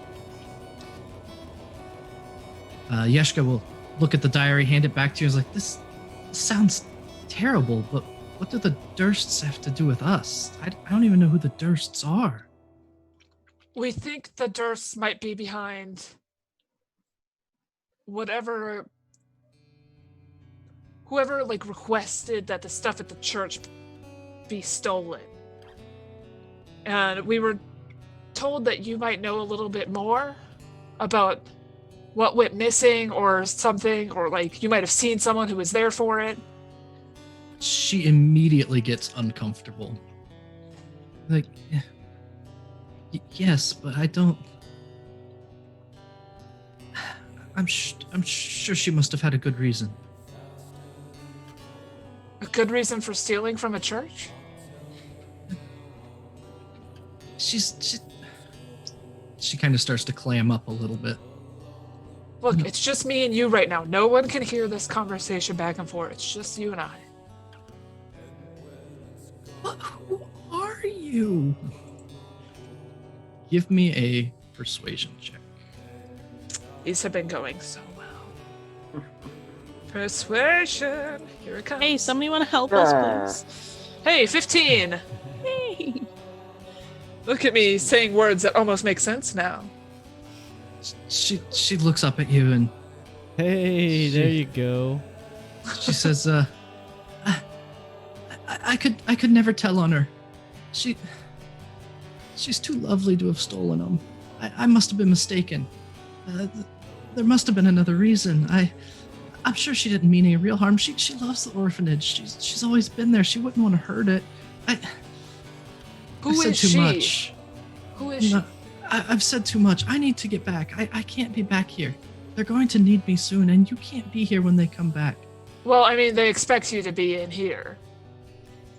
Yeshka will look at the diary, hand it back to you. Is like, this sounds terrible, but what do the Dursts have to do with us? I don't even know who the Dursts are. We think the Dursts might be behind whoever like requested that the stuff at the church be stolen. And we were told that you might know a little bit more about what went missing or something, or like you might have seen someone who was there for it. She immediately gets uncomfortable. Like, yes, but I don't. I'm sure she must have had a good reason. A good reason for stealing from a church? She kind of starts to clam up a little bit. Look, it's just me and you right now. No one can hear this conversation back and forth. It's just you and I. Who are you? Give me a persuasion check. These have been going so well. Persuasion. Here it comes. Hey, somebody want to help us, please? Hey, 15. Hey. Look at me saying words that almost make sense now. She looks up at you and Hey, there you go. she says, I could never tell on her. She's too lovely to have stolen them. I must have been mistaken. There must have been another reason. I'm sure she didn't mean any real harm. She loves the orphanage. She's always been there. She wouldn't want to hurt it. Who I've said is too she? much. Who is she? No, I've said too much. I need to get back. I can't be back here. They're going to need me soon, and you can't be here when they come back. Well, I mean, they expect you to be in here.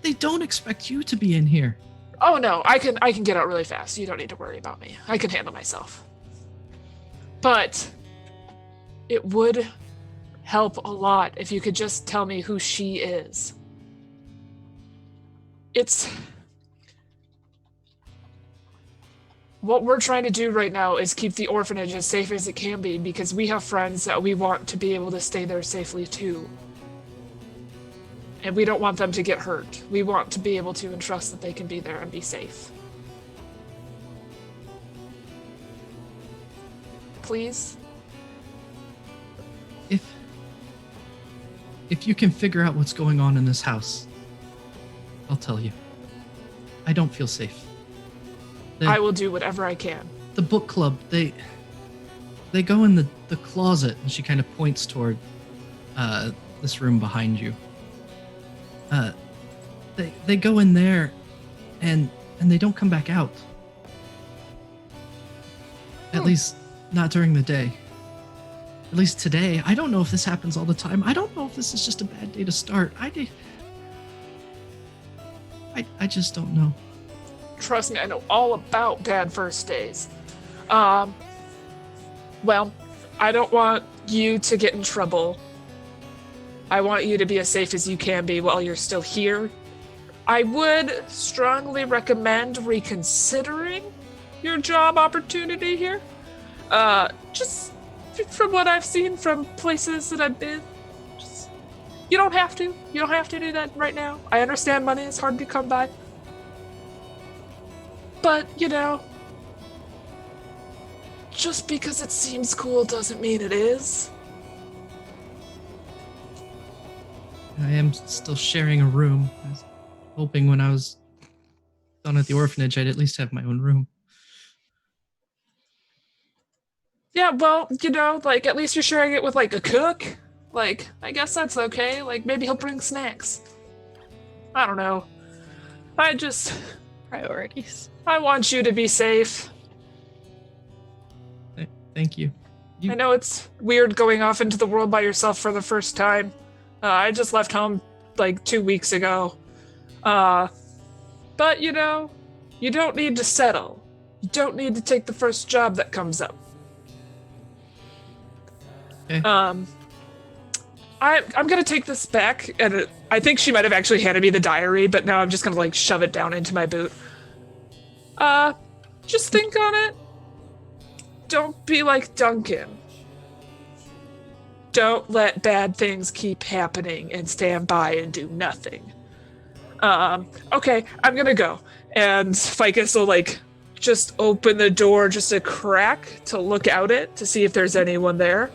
They don't expect you to be in here. Oh no, I can get out really fast. You don't need to worry about me. I can handle myself. But it would help a lot if you could just tell me who she is. What we're trying to do right now is keep the orphanage as safe as it can be because we have friends that we want to be able to stay there safely too. And we don't want them to get hurt. We want to be able to entrust that they can be there and be safe. Please? If you can figure out what's going on in this house, I'll tell you. I don't feel safe. I will do whatever I can. The book club, they go in the closet, and she kind of points toward this room behind you. They go in there and they don't come back out. At least not during the day. At least today. I don't know if this happens all the time. I don't know if this is just a bad day to start. I just don't know. Trust me, I know all about bad first days. Well, I don't want you to get in trouble. I want you to be as safe as you can be while you're still here. I would strongly recommend reconsidering your job opportunity here. Just from what I've seen from places that I've been. You don't have to. You don't have to do that right now. I understand money is hard to come by. But, just because it seems cool doesn't mean it is. I am still sharing a room. I was hoping when I was done at the orphanage, I'd at least have my own room. Yeah, well, at least you're sharing it with, a cook. I guess that's okay. Maybe he'll bring snacks. I don't know. Priorities. I want you to be safe. Thank you. I know it's weird going off into the world by yourself for the first time. I just left home 2 weeks ago. But you don't need to settle. You don't need to take the first job that comes up. Okay. I'm gonna take this back, and I think she might have actually handed me the diary, but now I'm just gonna shove it down into my boot. Just think on it. Don't be like Duncan. Don't let bad things keep happening and stand by and do nothing. Okay, I'm gonna go. And Ficus will just open the door just a crack to look out it to see if there's anyone there.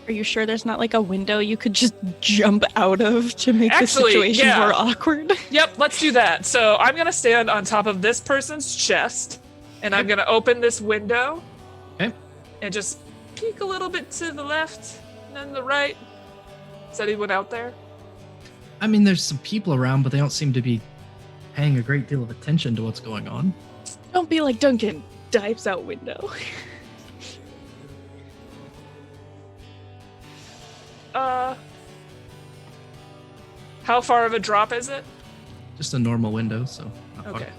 Are you sure there's not a window you could just jump out of to make the situation more awkward? Yep, let's do that. So I'm gonna stand on top of this person's chest, and I'm gonna open this window. Okay. And just peek a little bit to the left and then the right. Is anyone out there? I mean, there's some people around, but they don't seem to be paying a great deal of attention to what's going on. Don't be like Duncan. Dives out window. How far of a drop is it? Just a normal window, so not far. Okay.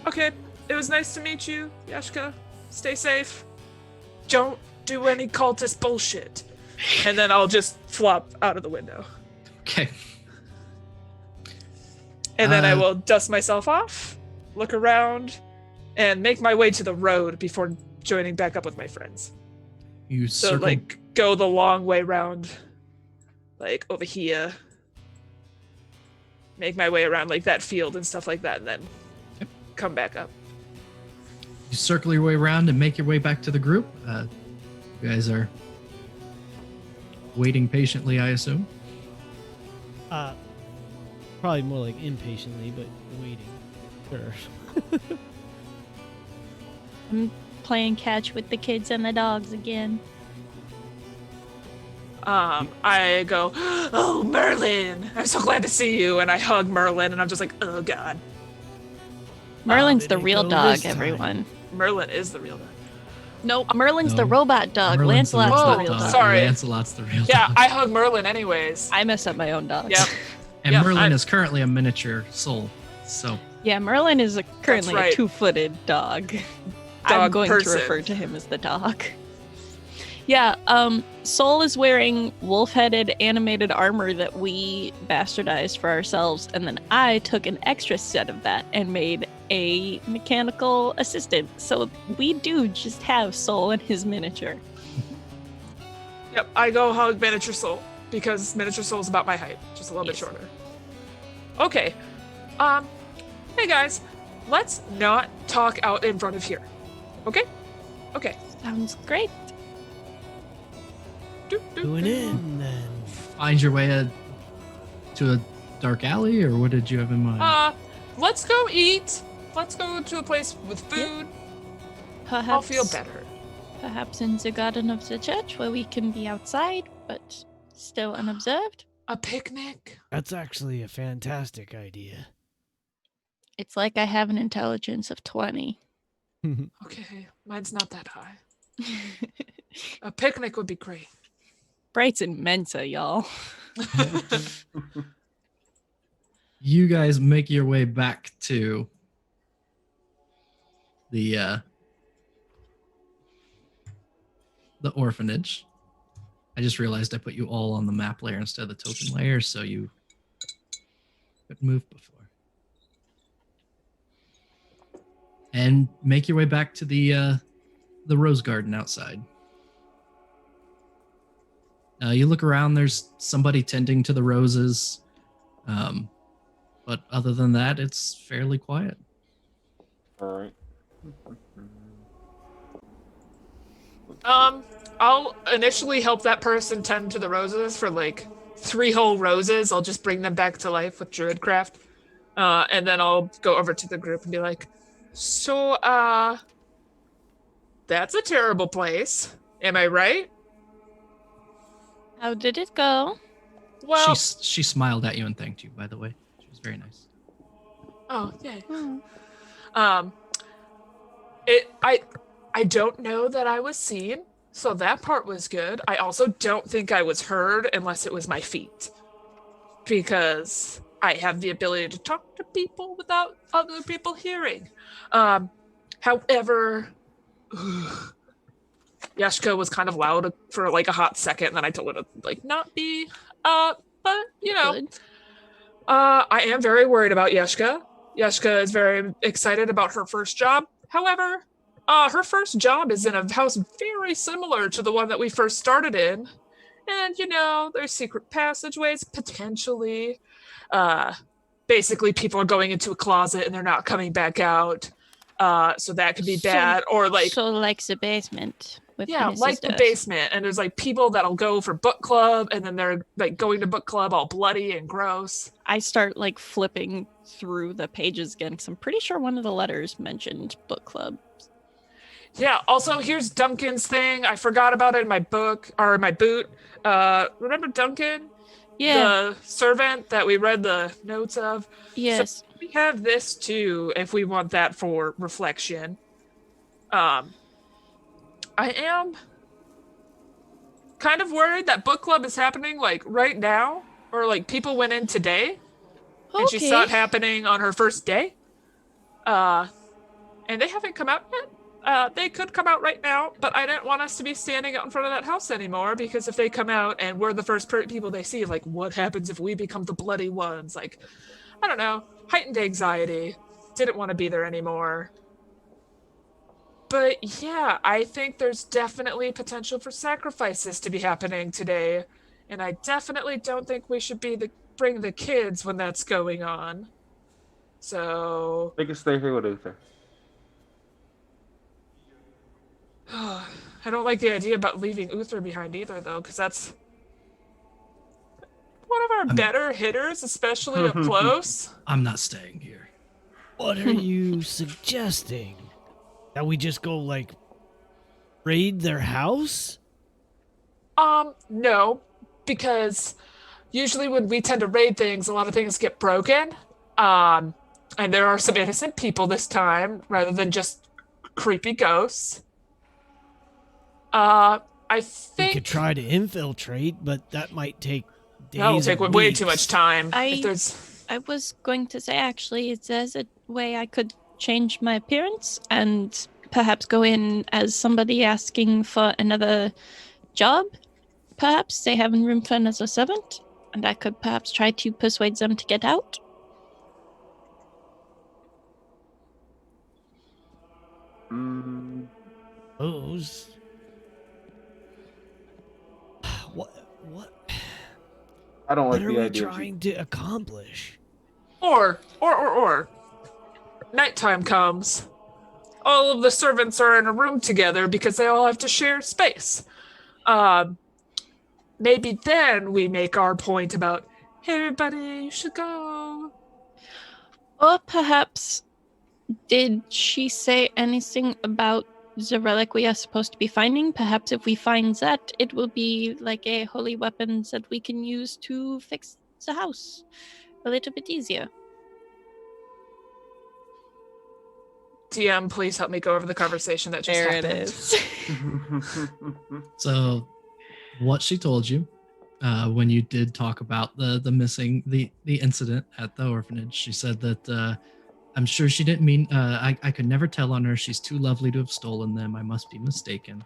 Okay. It was nice to meet you, Yashka. Stay safe. Don't do any cultist bullshit. And then I'll just flop out of the window. Okay. And then I will dust myself off look around, and make my way to the road before joining back up with my friends. You So, circle. like, go the long way round, like, over here. Make my way around, like, that field and stuff like that, and then come back up. You circle your way around and make your way back to the group. You guys are waiting patiently, I assume. Probably more like impatiently, but waiting. Sure. I'm playing catch with the kids and the dogs again. I go, "Oh, Merlin! I'm so glad to see you!" And I hug Merlin, and I'm just like, "Oh God." Merlin's did the it real go dog, this time? everyone. Merlin is the real dog. Nope, Merlin's the No. robot dog. Merlin's the Lancelot's the robot real dog. dog. Sorry. Lancelot's the real Yeah, dog. I hug Merlin anyways. I mess up my own dogs. Yep. And Yeah, Merlin I- is currently a miniature soul. So Yeah, Merlin is currently right. a two-footed dog. I'm Dog going person. to refer to him as the dog. Yeah, Soul is wearing wolf-headed animated armor that we bastardized for ourselves, and then I took an extra set of that and made a mechanical assistant. So we do just have Soul in his miniature. Yep, I go hug Miniature Soul because Miniature Soul is about my height, just a little bit Yes. shorter. Okay. Hey guys, let's not talk out in front of here. Okay? Okay. Sounds great. Going in then. find your way to a dark alley, or what did you have in mind? Let's go eat. Let's go to a place with food. Perhaps I'll feel better. Perhaps in the garden of the church where we can be outside, but still unobserved. A picnic? That's actually a fantastic idea. It's like I have an intelligence of 20. Okay, mine's not that high. A picnic would be great. Bright's in Mensa, y'all. You guys make your way back to the orphanage. I just realized I put you all on the map layer instead of the token layer, so you couldn't move before. And make your way back to the rose garden outside. You look around. There's somebody tending to the roses, but other than that, it's fairly quiet. All right. I'll initially help that person tend to the roses for like 3 whole roses. I'll just bring them back to life with Druidcraft. And then I'll go over to the group and be like, so, that's a terrible place. Am I right? How did it go? Well, She smiled at you and thanked you, by the way. She was very nice. oh, yay. Oh. I don't know that I was seen, so that part was good. I also don't think I was heard unless it was my feet, because I have the ability to talk to people without other people hearing. However, Yashka was kind of loud for like a hot second, and then I told her to like not be. But you know, Good. I am very worried about Yeshka. Yeshka is very excited about her first job. However, her first job is in a house very similar to the one that we first started in. And, you know, there's secret passageways, potentially. Basically, people are going into a closet and they're not coming back out. So that could be bad. Or like, So like the basement. With yeah, Mrs. like the Durst. basement. And there's like people that'll go for book club and then they're like going to book club all bloody and gross. I start like flipping through the pages again because I'm pretty sure one of the letters mentioned book club. Yeah, also here's Duncan's thing. I forgot about it in my book or in my boot. Remember Duncan? Yeah. The servant that we read the notes of? Yes. We have this too if we want that for reflection. I am kind of worried that book club is happening like right now, or like people went in today and she saw it happening on her first day. And they haven't come out yet. They could come out right now, but I didn't want us to be standing out in front of that house anymore, because if they come out and we're the first people they see, like, what happens if we become the bloody ones? Like, I don't know, heightened anxiety. didn't want to be there anymore. But yeah, I think there's definitely potential for sacrifices to be happening today. And I definitely don't think we should bring the kids when that's going on. So They can stay here with Uther. I don't like the idea about leaving Uther behind either, though, because that's one of our better hitters, especially up close. I'm not staying here. What are you suggesting? That we just go, like, raid their house? No, because usually when we tend to raid things, a lot of things get broken. And there are some innocent people this time, rather than just creepy ghosts. I We think could try to infiltrate, but that might take days. that will take or way too weeks. much time. I- If there's I was going to say, actually, there's a way I could change my appearance and perhaps go in as somebody asking for another job. Perhaps they have room for another servant, and I could perhaps try to persuade them to get out. Those. What I don't like are the we idea. trying to accomplish? or nighttime comes. All of the servants are in a room together because they all have to share space. Maybe then we make our point about, hey, everybody, you should go. Or perhaps, did she say anything about the relic we are supposed to be finding? Perhaps if we find that, it will be like a holy weapon that we can use to fix the house a little bit easier. DM, please help me go over the conversation that just happened. So, what she told you when you did talk about the missing the incident at the orphanage, she said that I'm sure she didn't mean. I could never tell on her. She's too lovely to have stolen them. I must be mistaken.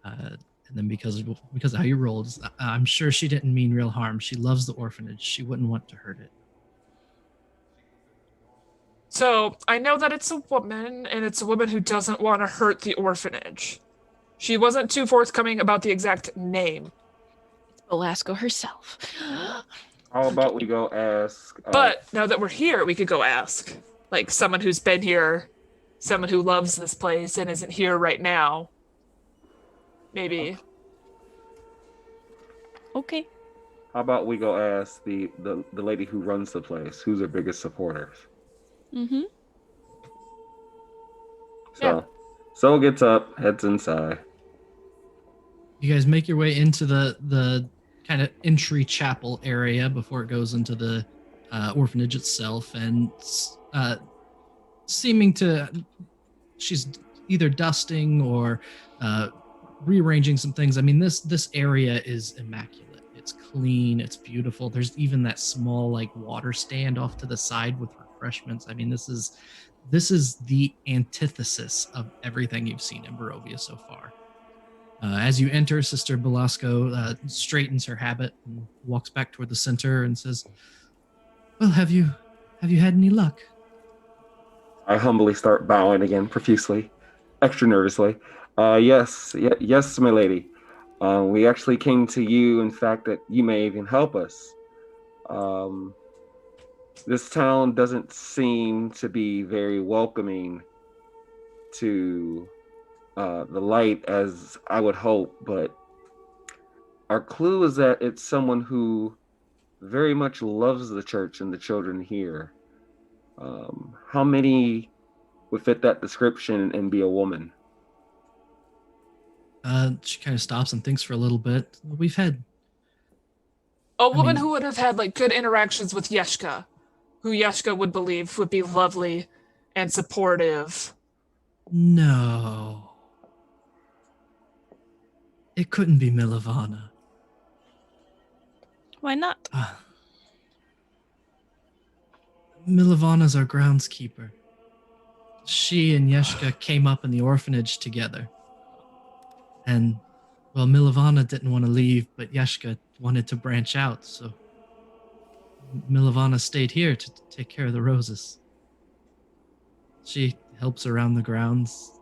And then because of how you rolled, I'm sure she didn't mean real harm. She loves the orphanage. She wouldn't want to hurt it. So I know that it's a woman, and it's a woman who doesn't want to hurt the orphanage. She wasn't too forthcoming about the exact name. It's Belasco herself. How about we go ask? But now that we're here, we could go ask. Like someone who's been here, someone who loves this place and isn't here right now. Maybe. Okay. How about we go ask the lady who runs the place? Who's her biggest supporters? Mm-hmm. So, Soul gets up, heads inside. You guys make your way into the kind of entry chapel area before it goes into the orphanage itself, and seeming to, she's either dusting or rearranging some things. I mean, this area is immaculate. It's clean. It's beautiful. There's even that small like water stand off to the side with refreshments. I mean, this is the antithesis of everything you've seen in Barovia so far. As you enter, Sister Belasco straightens her habit and walks back toward the center and says, "Well, have you had any luck?" I humbly start bowing again profusely, extra nervously. Yes, my lady. We actually came to you, in fact, that you may even help us. This town doesn't seem to be very welcoming to the light as I would hope, but our clue is that it's someone who very much loves the church and the children here. How many would fit that description and be a woman? She kind of stops and thinks for a little bit. We've had A woman who would have had like good interactions with Yeshka, who Yeshka would believe would be lovely and supportive. No. It couldn't be Milavana. Why not? Milavana's our groundskeeper. She and Yeshka came up in the orphanage together. And, well, Milavana didn't want to leave, but Yeshka wanted to branch out, so Milavana stayed here to take care of the roses. She helps around the grounds.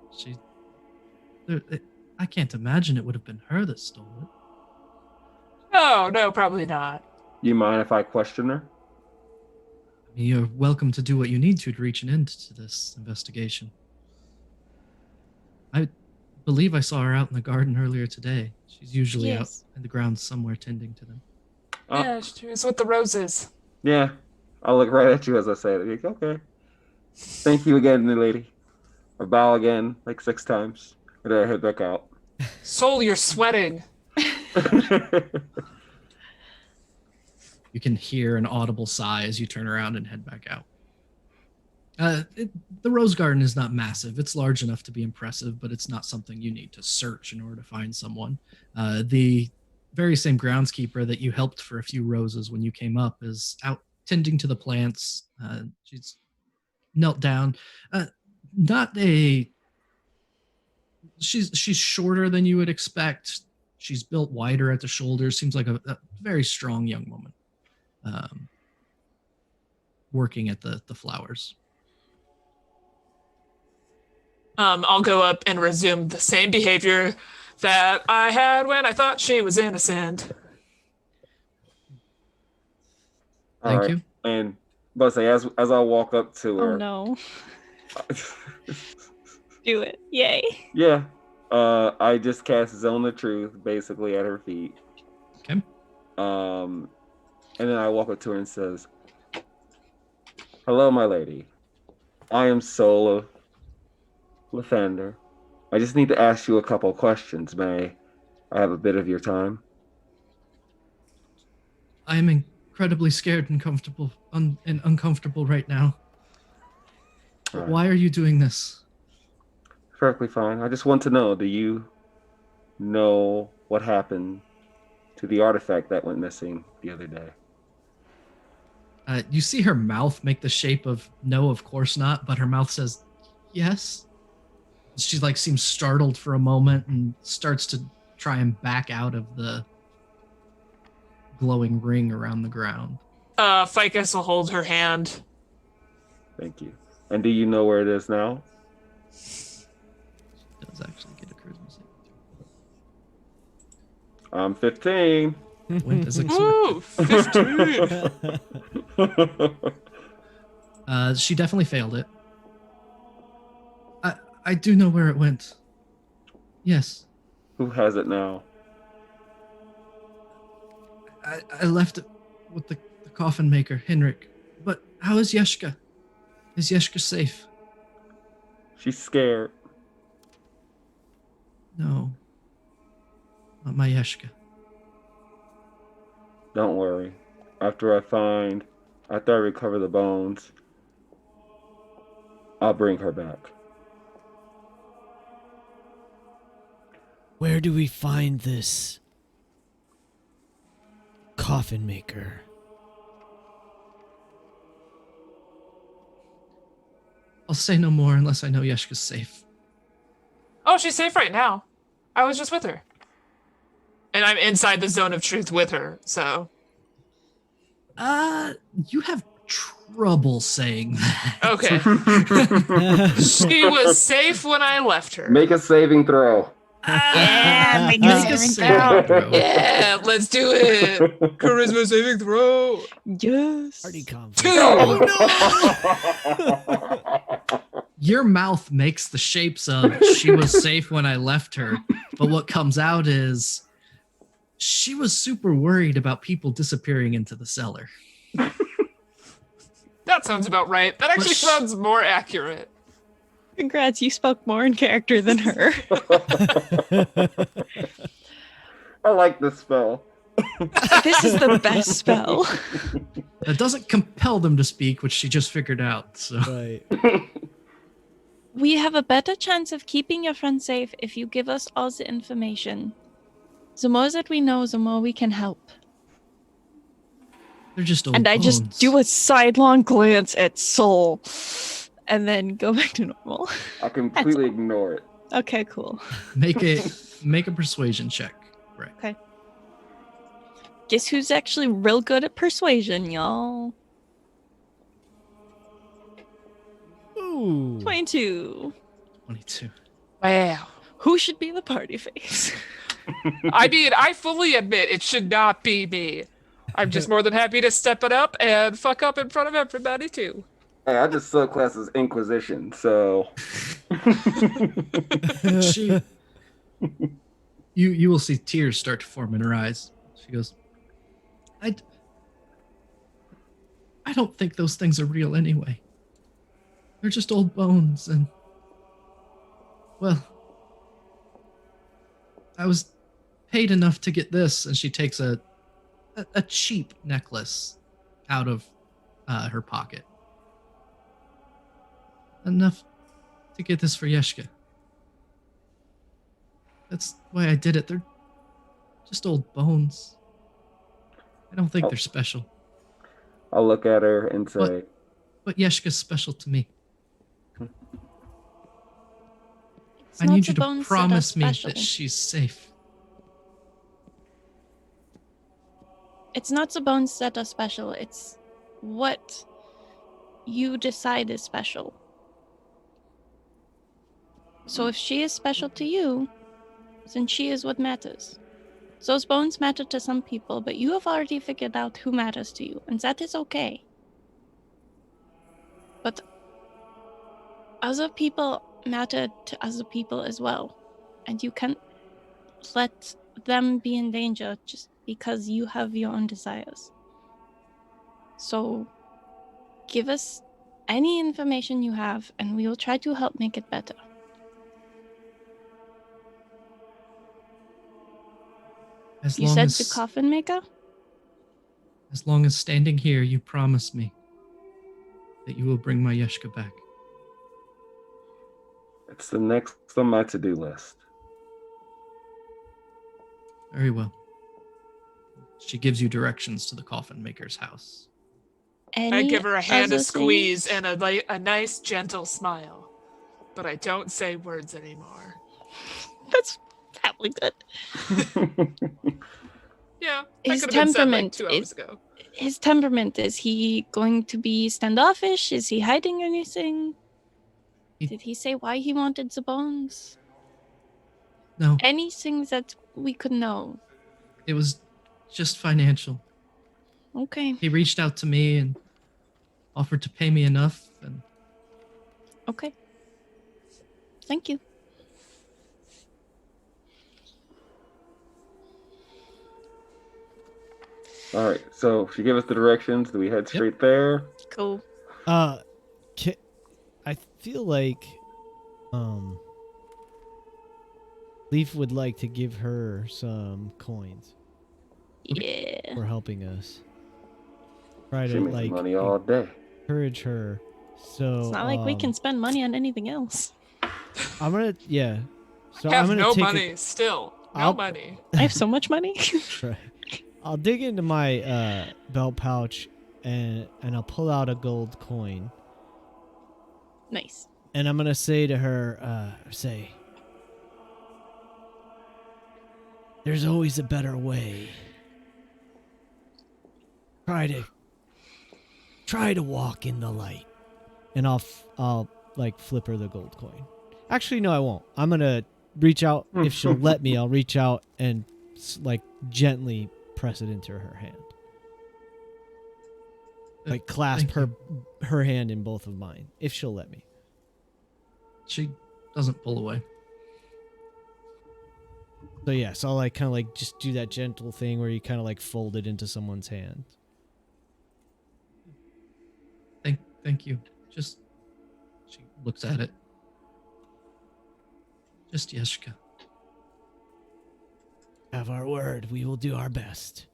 I can't imagine it would have been her that stole it. Oh, no, probably not. You mind if I question her? I mean, you're welcome to do what you need to reach an end to this investigation. I believe I saw her out in the garden earlier today. She's usually out Yes. in the grounds somewhere tending to them. Yeah, she was with the roses. Yeah. I'll look right at you as I say it. Like, okay. Thank you again, new lady. I bow again like 6 times. And then I head back out. Soul, you're sweating. You can hear an audible sigh as you turn around and head back out. The rose garden is not massive. It's large enough to be impressive, but it's not something you need to search in order to find someone. The very same groundskeeper that you helped for a few roses when you came up is out tending to the plants. She's knelt down. She's shorter than you would expect. She's built wider at the shoulders. Seems like a very strong young woman. Working at the flowers. I'll go up and resume the same behavior that I had when I thought she was innocent. All Thank you. And but say as I walk up to her. Oh no. Do it. Yay. Yeah. I just cast Zone of Truth basically at her feet. Okay. And then I walk up to her and says, "Hello, my lady. I am Soul of Lathander. I just need to ask you a couple questions. May I have a bit of your time?" I am incredibly scared and uncomfortable right now. All right. Why are you doing this? Perfectly fine. I just want to know, do you know what happened to the artifact that went missing the other day? You see her mouth make the shape of no, of course not, but her mouth says yes. She seems startled for a moment and starts to try and back out of the glowing ring around the ground. Ficus will hold her hand. Thank you. And do you know where it is now? Does actually get a charisma saving I'm 15. throw. Went as expected. Woo! 15! She definitely failed it. I do know where it went. Yes. Who has it now? I left it with the coffin maker, Henrik. But how is Yeshka? Is Yeshka safe? She's scared. No. Not my Yeshka. Don't worry. After I recover the bones, I'll bring her back. Where do we find this coffin maker? I'll say no more unless I know Yeshka's safe. Oh, she's safe right now. I was just with her. And I'm inside the zone of truth with her, so. You have trouble saying that. Okay. She was safe when I left her. Make a saving throw. Yeah, make Make a a saving saving throw. throw. Yeah, let's do it. Charisma saving throw. Yes. Party 2. Your mouth makes the shapes of she was safe when I left her, but what comes out is she was super worried about people disappearing into the cellar. That sounds about right. That actually But sounds more accurate. Congrats, you spoke more in character than her. I like this spell. This is the best spell. That doesn't compel them to speak, which she just figured out. So Right. We have a better chance of keeping your friend safe if you give us all the information. The more that we know, the more we can help. they're just old And I bones. just do a sidelong glance at Soul and then go back to normal. I completely ignore it. Okay, cool. make a persuasion check. Right. Guess who's actually real good at persuasion, y'all? Ooh, Ooh. 22. 22. Wow. Who should be the party face? I mean, I fully admit it should not be me. I'm just more than happy to step it up and fuck up in front of everybody too. Hey, I just subclass as Inquisition, so. She, you will see tears start to form in her eyes. She goes, I don't think those things are real anyway. They're just old bones and, well, I was paid enough to get this, and she takes a cheap necklace out of her pocket. Enough to get this for Yeshka. That's why I did it. They're just old bones. I don't think they're special. I'll look at her and say, But Yeshka's special to me. It's I not need the you to bones that are promise me special. that she's safe. It's not the bones that are special. It's what you decide is special. So if she is special to you, then she is what matters. Those bones matter to some people, but you have already figured out who matters to you, and that is okay. But other people matter to other people as well, and you can't let them be in danger just because you have your own desires. So give us any information you have, and we will try to help make it better. As You long said as the coffin maker? as long as standing here, you promise me that you will bring my Yeshka back. it's the next on my to-do list. Very well. She gives you directions to the coffin maker's house. Any I give her a hand other to squeeze things? and a nice, gentle smile. But I don't say words anymore. That's probably good. Yeah, that His could have been said like temperament 2 hours ago. His temperament, is he going to be standoffish? Is he hiding anything? Did he say why he wanted the bones? No, Anything that we could know. it was just financial. Okay. He reached out to me and offered to pay me enough, and Okay. Thank you. All right, so she gave us the directions. Do we head straight there? Cool. I feel like Leaf would like to give her some coins Yeah. for helping us. Try She to makes like money all day. encourage her. So It's not like we can spend money on anything else. I'm gonna So Have I'm gonna no take money still. No I'll- money. I have so much money. I'll dig into my belt pouch and I'll pull out a gold coin. Nice. And I'm gonna say to her, there's always a better way. Try to walk in the light. And I'll like flip her the gold coin. Actually, no, I won't. I'm gonna reach out if she'll let me. I'll reach out and like gently press it into her hand. Like clasp her hand in both of mine, if she'll let me. she doesn't pull away. So yeah, so I'll like kind of like just do that gentle thing where you kind of like fold it into someone's hand. Thank you. Just, she looks at it. Just Yeshka. Have our word. We will do our best.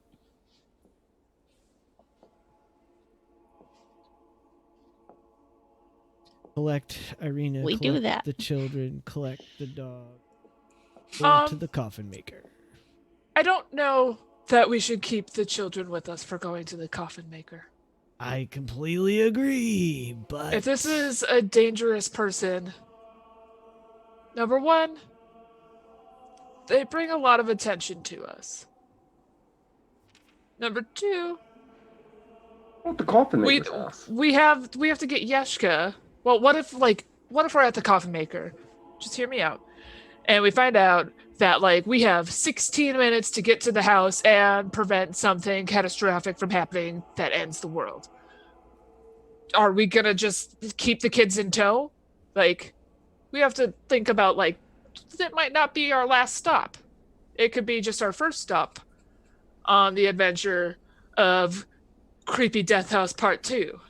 Collect Irina. We do collect that. The children. Collect the dog. Go to the coffin maker. I don't know that we should keep the children with us for going to the coffin maker. I completely agree, but If this is a dangerous person, number one, they bring a lot of attention to us. Number two, What the coffin maker's house? we have to get Yeshka Well, what if we're at the coffin maker? Just hear me out. And we find out that we have 16 minutes to get to the house and prevent something catastrophic from happening that ends the world. Are we gonna just keep the kids in tow? We have to think about that might not be our last stop. It could be just our first stop on the adventure of Creepy Death House Part 2.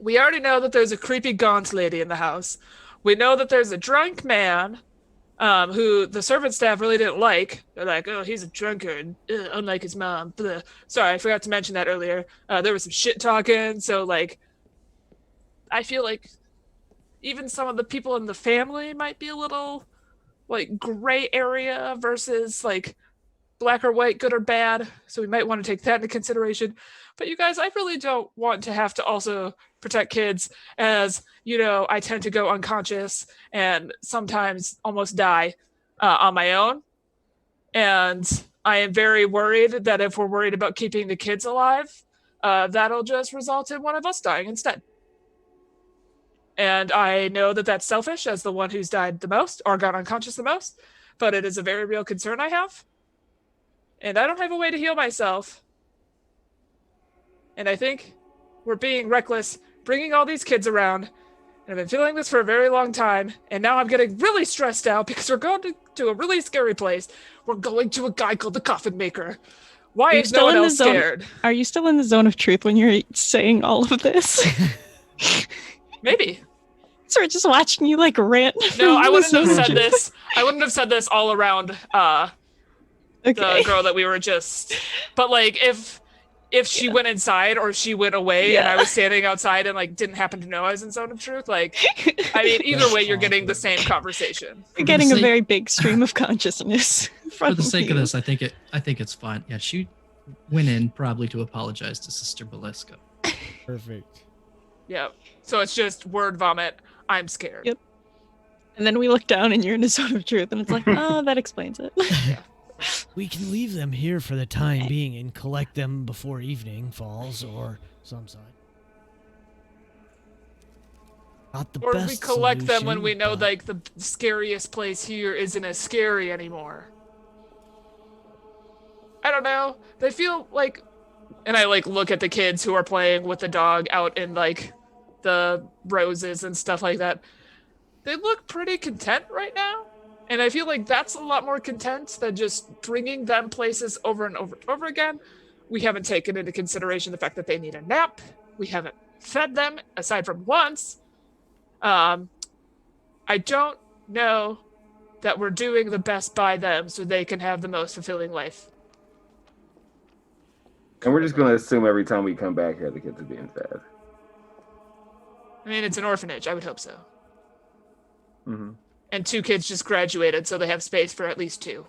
We already know that there's a creepy gaunt lady in the house. We know that there's a drunk man who the servant staff really didn't like. They're like, oh, he's a drunkard, unlike his mom. Blah. Sorry, I forgot to mention that earlier. There was some shit talking, so I feel like even some of the people in the family might be a little gray area versus black or white, good or bad. So we might want to take that into consideration. But you guys, I really don't want to have to also protect kids, as I tend to go unconscious and sometimes almost die on my own. And I am very worried that if we're worried about keeping the kids alive, that'll just result in one of us dying instead. And I know that that's selfish as the one who's died the most or gone unconscious the most, but it is a very real concern I have. And I don't have a way to heal myself. And I think we're being reckless, bringing all these kids around. And I've been feeling this for a very long time. And now I'm getting really stressed out because we're going to a really scary place. We're going to a guy called the Coffin Maker. Why is no one else scared? Are you still in the zone of truth when you're saying all of this? Maybe. So we're just watching you rant. No, I wouldn't have said this. I wouldn't have said this all around the girl that we were just. But if she went inside or she went away and I was standing outside and didn't happen to know I was in zone of truth, I mean, either way, you're getting the same conversation. You're getting a very big stream of consciousness. For the sake of this, I think it's fine. Yeah, she went in probably to apologize to Sister Belisco. Perfect. Yeah. So it's just word vomit. I'm scared. Yep. And then we look down and you're in a zone of truth, and it's oh, that explains it. Yeah. We can leave them here for the time being and collect them before evening falls or some sort. Not the or best we collect them when solution, we know but the scariest place here isn't as scary anymore. I don't know. They feel and I look at the kids who are playing with the dog out in the roses and stuff like that. They look pretty content right now. And I feel that's a lot more content than just bringing them places over and over and over again. We haven't taken into consideration the fact that they need a nap. We haven't fed them, aside from once. I don't know that we're doing the best by them so they can have the most fulfilling life. And we're just going to assume every time we come back here, the kids are being fed. I mean, it's an orphanage. I would hope so. Mm-hmm. And 2 kids just graduated, so they have space for at least 2.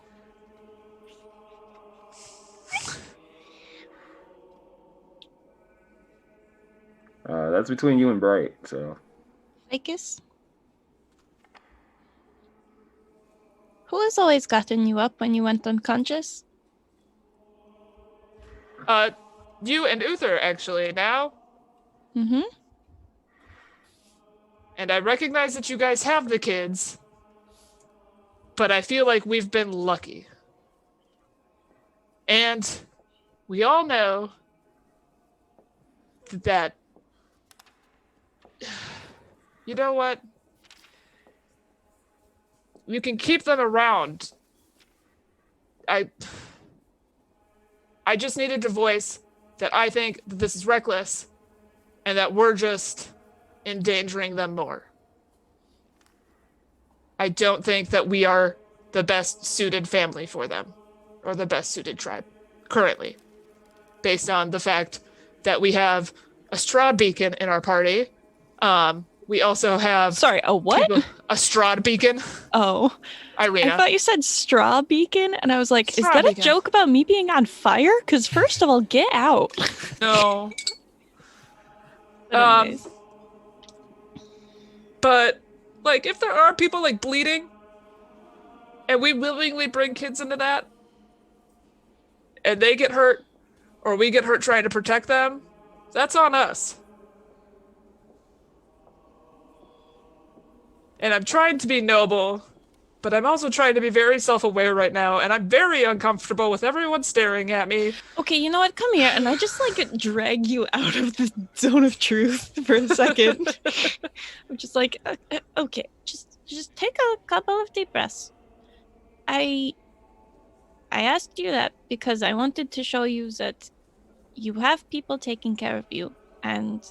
That's between you and Bright, so. Ficus? Who has always gotten you up when you went unconscious? You and Uther, actually, now. Mm-hmm. And I recognize that you guys have the kids, but I feel like we've been lucky. And we all know that, you know what? You can keep them around. I just needed to voice that I think that this is reckless and that we're just endangering them more. I don't think that we are the best suited family for them, or the best suited tribe currently, based on the fact that we have a Strahd beacon in our party. We also have a what? a Strahd beacon. Oh, Irina. I thought you said straw beacon, and I was like, Straw is that beacon. a joke about me being on fire? Because first of all, get out. No. But anyways. But if there are people bleeding, and we willingly bring kids into that, and they get hurt, or we get hurt trying to protect them, that's on us. And I'm trying to be noble, but I'm also trying to be very self-aware right now, and I'm very uncomfortable with everyone staring at me. Okay, you know what? Come here, and I just like drag you out of the zone of truth for a second. I'm just like, okay, just take a couple of deep breaths. I asked you that because I wanted to show you that you have people taking care of you, and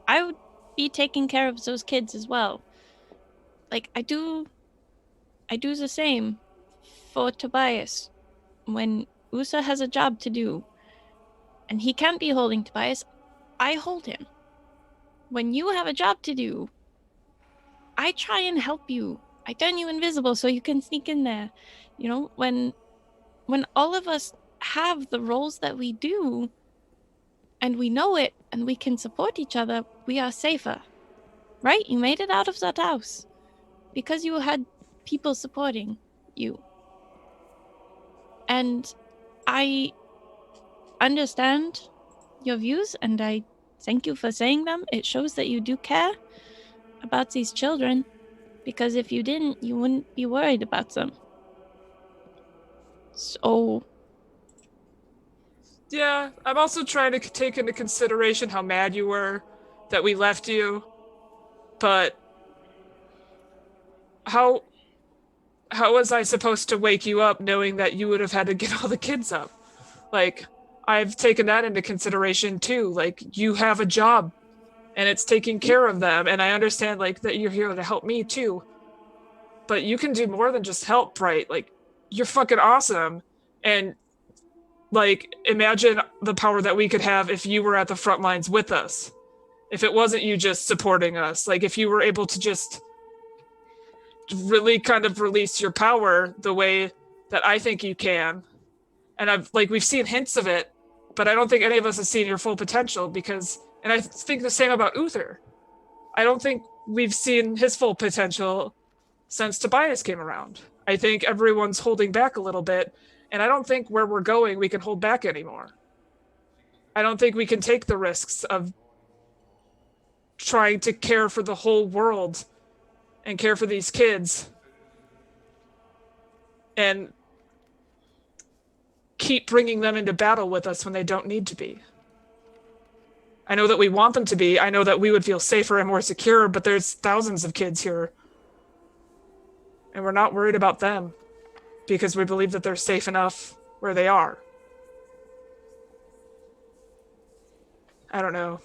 I would be taking care of those kids as well. Like, I do the same for Tobias. When Uther has a job to do, and he can't be holding Tobias, I hold him. When you have a job to do, I try and help you. I turn you invisible so you can sneak in there. You know, when all of us have the roles that we do, and we know it, and we can support each other, we are safer. Right? You made it out of that house because you had people supporting you. And I understand your views, and I thank you for saying them. It shows that you do care about these children, because if you didn't, you wouldn't be worried about them. So... Yeah, I'm also trying to take into consideration how mad you were that we left you, but how was I supposed to wake you up knowing that you would have had to get all the kids up? Like, I've taken that into consideration too. Like, you have a job and it's taking care of them, and I understand like that you're here to help me too. But you can do more than just help, right? Like, you're fucking awesome. And like, imagine the power that we could have if you were at the front lines with us. If it wasn't you just supporting us. Like, if you were able to just really kind of release your power the way that I think you can. And we've seen hints of it, but I don't think any of us have seen your full potential and I think the same about Uther. I don't think we've seen his full potential since Tobias came around. I think everyone's holding back a little bit, and I don't think where we're going we can hold back anymore. I don't think we can take the risks of trying to care for the whole world and care for these kids and keep bringing them into battle with us when they don't need to be. I know that we want them to be. I know that we would feel safer and more secure, but there's thousands of kids here. And we're not worried about them because we believe that they're safe enough where they are. I don't know.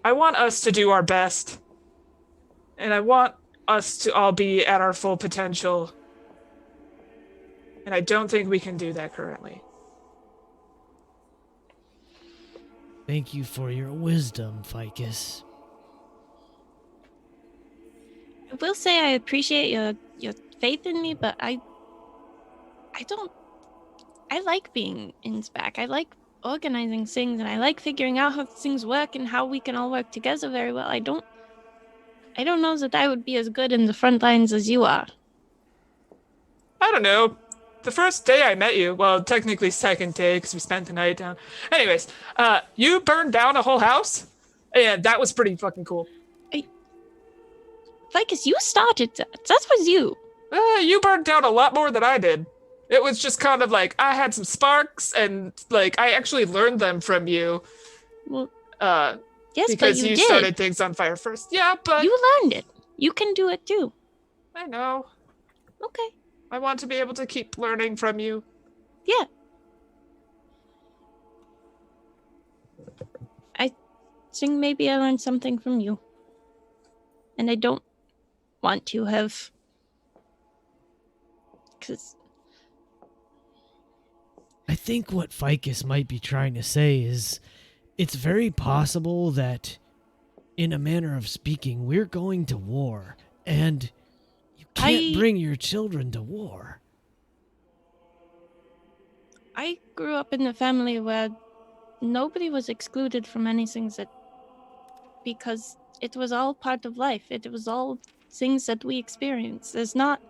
I want us to do our best. And I want us to all be at our full potential. And I don't think we can do that currently. Thank you for your wisdom, Ficus. I will say I appreciate your faith in me, but I like being in SPAC. I like organizing things, and I like figuring out how things work and how we can all work together very well. I don't know that I would be as good in the front lines as you are. I don't know. The first day I met you, well, technically second day because we spent the night down. Anyways, you burned down a whole house, and that was pretty fucking cool. Ficus, you started that. That was you. You burned down a lot more than I did. It was just kind of like I had some sparks, and like I actually learned them from you. Well, yes, because you started things on fire first. Yeah, but you learned it. You can do it too. I know. Okay. I want to be able to keep learning from you. Yeah. I think maybe I learned something from you. And I don't want to have... Because... I think what Ficus might be trying to say is it's very possible that, in a manner of speaking, we're going to war, and you can't bring your children to war. I grew up in a family where nobody was excluded from anything because it was all part of life. It was all things that we experienced. There's not...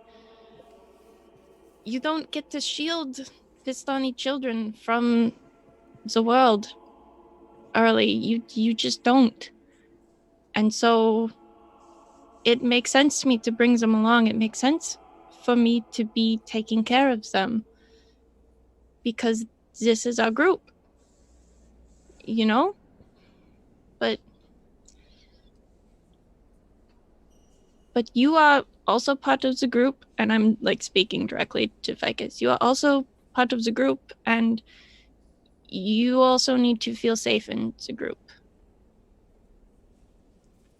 you don't get to shield Vistani children from the world early. You just don't. And so it makes sense to me to bring them along. It makes sense for me to be taking care of them because this is our group, you know? But you are also part of the group, and I'm like speaking directly to Ficus. You are also part of the group, and you also need to feel safe in the group.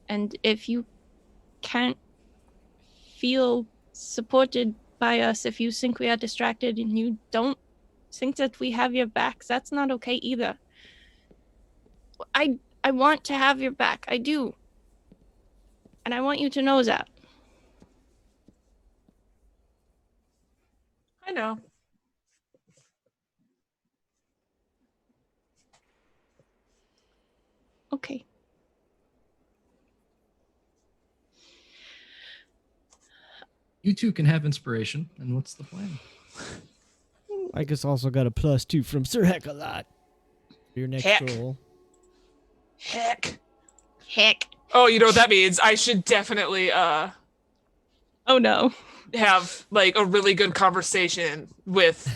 And if you can't feel supported by us, if you think we are distracted and you don't think that we have your backs, that's not okay either. I want to have your back. I do. And I want you to know that. I know. Okay. You two can have inspiration, and what's the plan? I guess also got a +2 from Sir Heckalot. Your next Heck. roll. Heck. Heck. Oh, you know what that means? I should definitely Oh no. have like a really good conversation with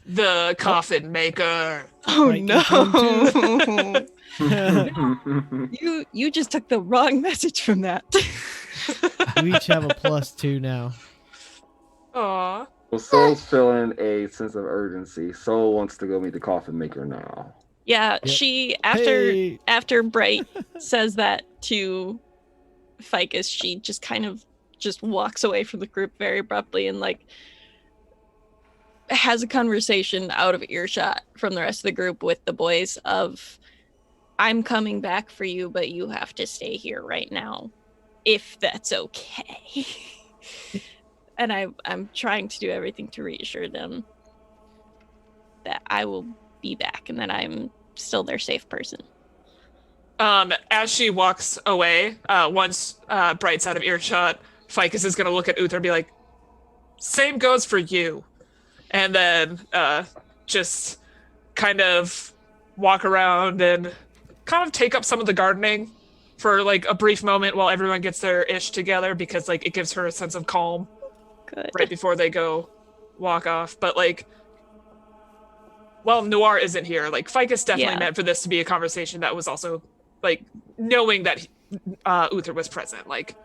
the coffin maker. Oh Right, no. You just took the wrong message from that. You each have a +2 now. Aw. Well, Soul's feeling a sense of urgency. Soul wants to go meet the coffin maker now. Yeah, Yep. she Hey. after Bright says that to Ficus, she just kind of just walks away from the group very abruptly and like has a conversation out of earshot from the rest of the group with the boys of, I'm coming back for you, but you have to stay here right now, if that's okay. And I'm trying to do everything to reassure them that I will be back and that I'm still their safe person. As she walks away, once Bright's out of earshot, Ficus is gonna look at Uther and be like, same goes for you. And then just kind of walk around and kind of take up some of the gardening for like a brief moment while everyone gets their ish together, because like it gives her a sense of calm Good. right before they go walk off. But like, well, Noir isn't here. Like Ficus definitely meant for this to be a conversation that was also like knowing that Uther was present. Like,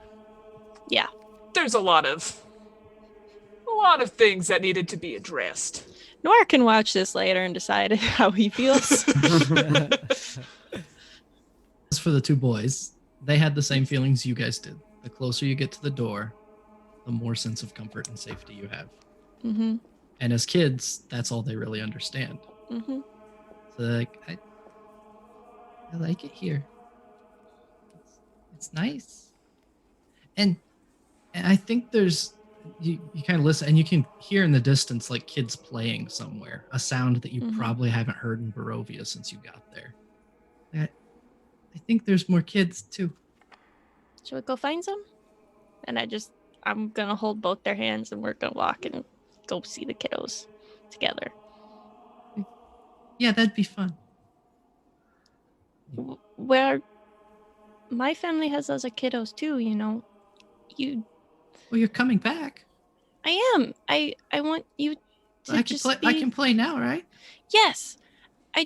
Yeah. there's a lot of things that needed to be addressed. Noir can watch this later and decide how he feels. As for the two boys, they had the same feelings you guys did. The closer you get to the door, the more sense of comfort and safety you have. Mm-hmm. And as kids, that's all they really understand. Mm-hmm. So they're like, I like it here. It's nice. And I think there's, you kind of listen and you can hear in the distance like kids playing somewhere, a sound that you probably haven't heard in Barovia since you got there. I think there's more kids too. Should we go find some? And I'm gonna hold both their hands and we're gonna walk and go see the kiddos together. Yeah, that'd be fun. Where my family has other kiddos too, you know. Well, you're coming back. I am. I want you to I can play now, right? Yes. I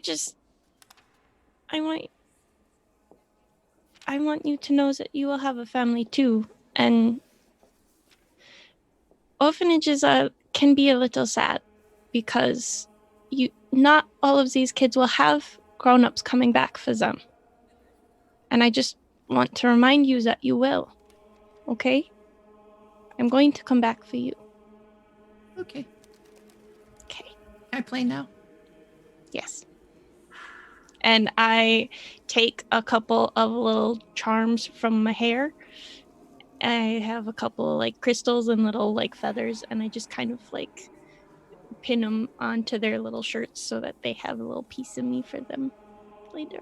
want you to know that you will have a family too. And orphanages can be a little sad because not all of these kids will have grown-ups coming back for them. And I just want to remind you that you will. Okay? I'm going to come back for you. Okay. Okay. Can I play now? Yes. And I take a couple of little charms from my hair. I have a couple of like crystals and little like feathers, and I just kind of like pin them onto their little shirts so that they have a little piece of me for them later.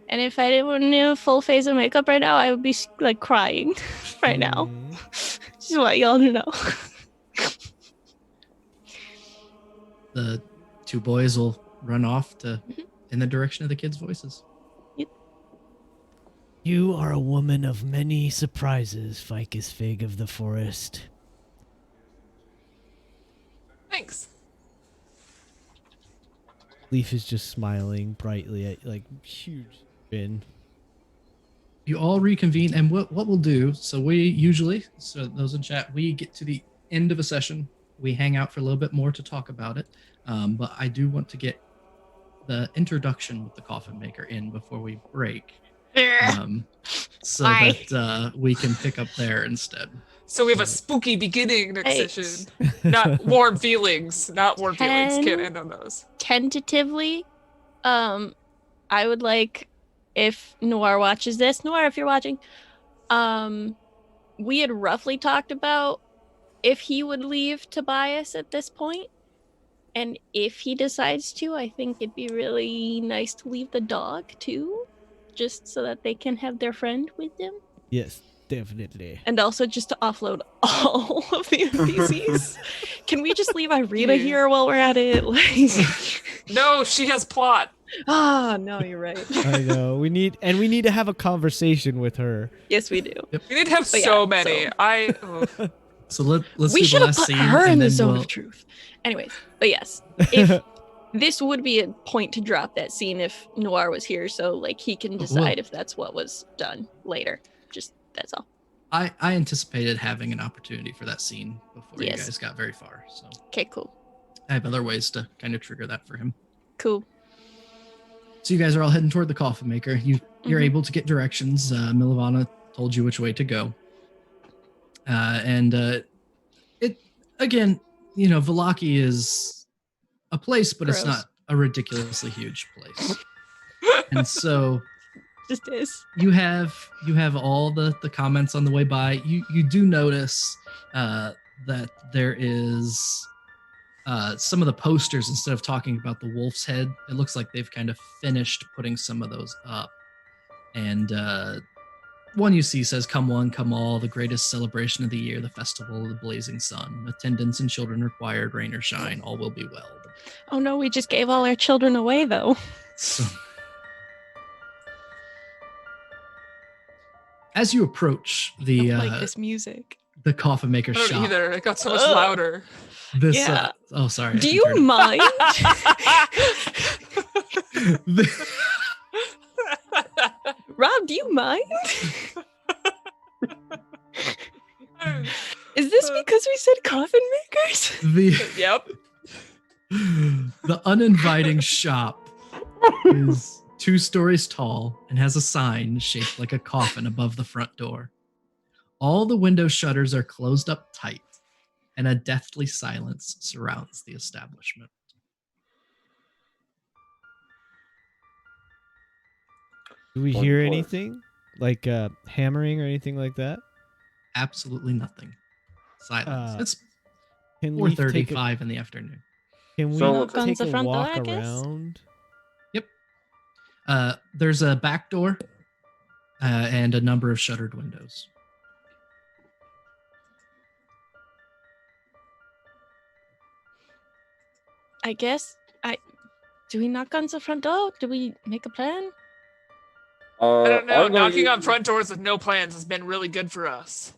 And if I didn't in a full phase of makeup right now, I would be like crying right now. Just want y'all to know. the two boys will run off to Mhm. in the direction of the kids' voices. You are a woman of many surprises, Ficus Fig of the Forest. Thanks. Leaf is just smiling brightly at like huge grin. You all reconvene, and what we'll do, so we usually, so those in chat, we get to the end of a session, we hang out for a little bit more to talk about it, but I do want to get the introduction with the coffin maker in before we break, so Why? that we can pick up there instead. So we have a spooky beginning next Thanks. session. Not warm feelings. Not warm feelings. Can't Ten- end on those. Tentatively, I would like, if Noir watches this, Noir, if you're watching, we had roughly talked about if he would leave Tobias at this point, and if he decides to, I think it'd be really nice to leave the dog too, just so that they can have their friend with them, Yes, definitely. and also just to offload all of the NPCs. Can we just leave Irina Yeah. here while we're at it? Like, No, she has plot. no, you're right. I know. We need to have a conversation with her. Yes, we do. We need to have But so yeah, many. so- So let's We do should the have last put scene, her and in the then zone we'll, of truth. Anyways, but yes, if this would be a point to drop that scene if Noir was here, so like he can decide if that's what was done later. Just that's all. I anticipated having an opportunity for that scene before Yes. you guys got very far, so Okay, cool, I have other ways to kind of trigger that for him. cool. So you guys are all heading toward the coffin maker. You're Mhm. able to get directions. Milavana told you which way to go. And it again, Vallaki is a place, but it's Gross. not a ridiculously huge place. And so Just is. you have all the comments on the way by. You do notice that there is some of the posters, instead of talking about the wolf's head, it looks like they've kind of finished putting some of those up. And one you see says, "Come one, come all, the greatest celebration of the year, the festival of the blazing sun. Attendance and children required, rain or shine, all will be well." Oh no, we just gave all our children away though. So, as you approach the I don't like this music. the coffin maker's I don't shop, either. It got so much Ugh. louder. this Yeah. oh sorry, I Do can you turn it- mind? Rob, do you mind? Is this because we said coffin makers? the Yep. the uninviting shop is 2 stories tall and has a sign shaped like a coffin above the front door. All the window shutters are closed up tight, and a deathly silence surrounds the establishment. Do we One hear place. anything? Like hammering or anything like that? Absolutely nothing. Silence. It's Can Leaf take a, 4:35 in the afternoon. can we So Knock on take the a front door, walk I guess? around? There's a back door and a number of shuttered windows. I guess. Do we knock on the front door? Do we make a plan? I don't know. I'm gonna Knocking on use- front doors with no plans has been really good for us.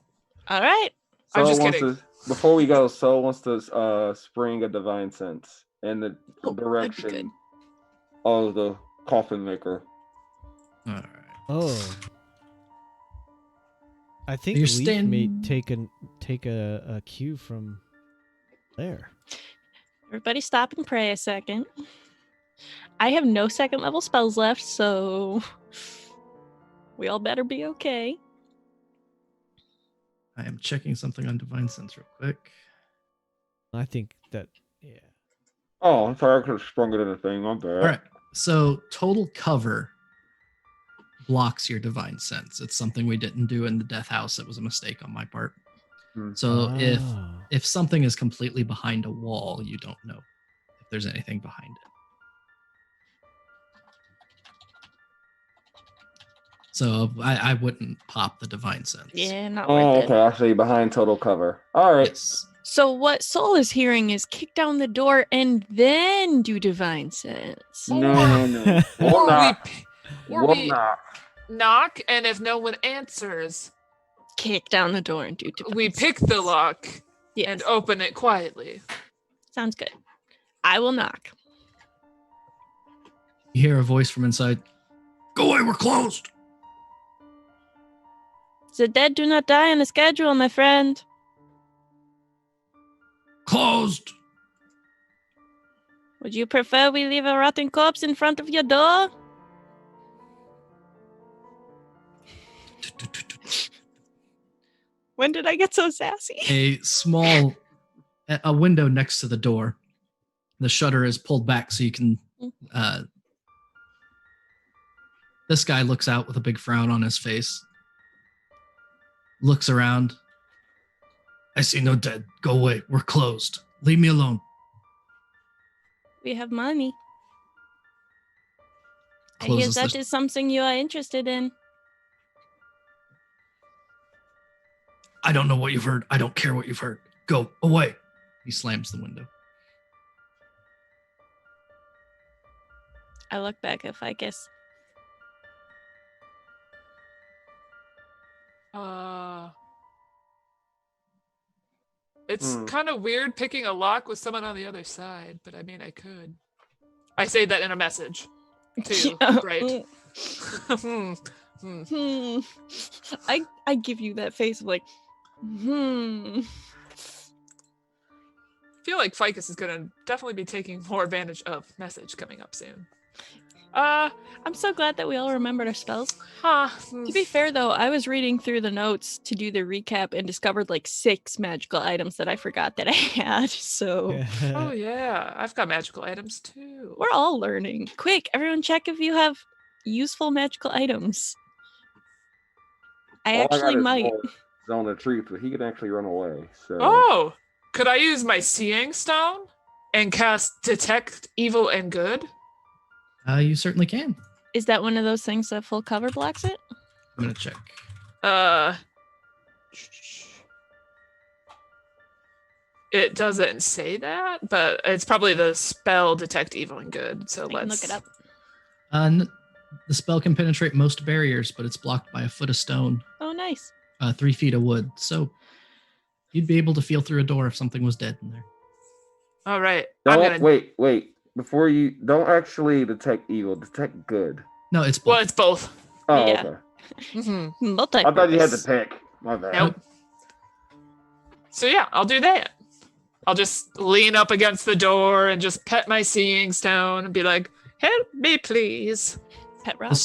All right. I'm Sol just wants kidding. before we go, Sol wants to spring a divine sense in the Oh, that'd be good. direction of the coffin maker. All right. Oh. I think You're Leaf may take a cue from there. Everybody stop and pray a second. I have no second level spells left, so we all better be okay. I am checking something on Divine Sense real quick. I think that, yeah. Oh, I'm sorry, I could have sprung it in the thing. My bad. All right. So total cover blocks your Divine Sense. It's something we didn't do in the Death House. It was a mistake on my part. Hmm. So Oh. if something is completely behind a wall, you don't know if there's anything behind it. So I wouldn't pop the Divine Sense. Yeah, not Oh, worth okay. it. Actually, behind total cover. All right. Yes. So what Soul is hearing is kick down the door and then do divine sense. No. We'll Or knock. or We'll we knock. knock, and if no one answers, Kick down the door and do divine we pick the sense. lock Yes. and open it quietly. Sounds good. I will knock. You hear a voice from inside. Go away, we're closed. The dead do not die on a schedule, my friend. Closed. Would you prefer we leave a rotting corpse in front of your door? When did I get so sassy? A window next to the door. The shutter is pulled back so you can. This guy looks out with a big frown on his face. Looks around. I see no dead. Go away. We're closed. Leave me alone. We have money. I Closes hear the- that is something you are interested in. I don't know what you've heard. I don't care what you've heard. Go away. He slams the window. I look back at Ficus. It's kind of weird picking a lock with someone on the other side, but I mean, I could. I say that in a message, too, right? I give you that face of like, I feel like Ficus is going to definitely be taking more advantage of message coming up soon. I'm so glad that we all remembered our spells. To be fair, though, I was reading through the notes to do the recap and discovered like 6 magical items that I forgot that I had. So Oh yeah, I've got magical items too. we're all learning. Quick, everyone check if you have useful magical items. I All actually got is might. Zone of truth, but he can actually run away. So. Oh, could I use my seeing stone and cast detect evil and good? You certainly can. Is that one of those things that full cover blocks it? I'm gonna check. It doesn't say that, but it's probably the spell detect evil and good. So I can let's look it up. The spell can penetrate most barriers, but it's blocked by a foot of stone, Oh, nice. 3 feet of wood. So you'd be able to feel through a door if something was dead in there. All right. Wait. Before you don't actually detect evil, detect good. No, it's Well, both. it's both. Oh, Yeah. okay. Multi-purpose. I thought you had to pick. My bad. Nope. So yeah, I'll do that. I'll just lean up against the door and just pet my seeing stone and be like, "Help me, please." Pet rock.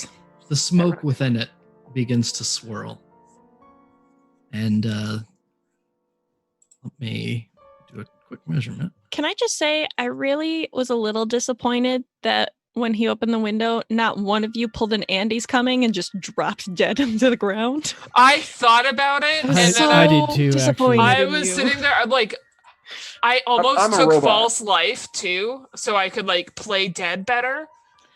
The smoke within it begins to swirl. And let me do a quick measurement. Can I just say, I really was a little disappointed that when he opened the window, not one of you pulled an Andy's coming and just dropped dead into the ground. I thought about it, I was and so then I did too, disappointed actually. I in was you. sitting there. I'm like, I almost I'm a took robot. false life too, so I could like play dead better.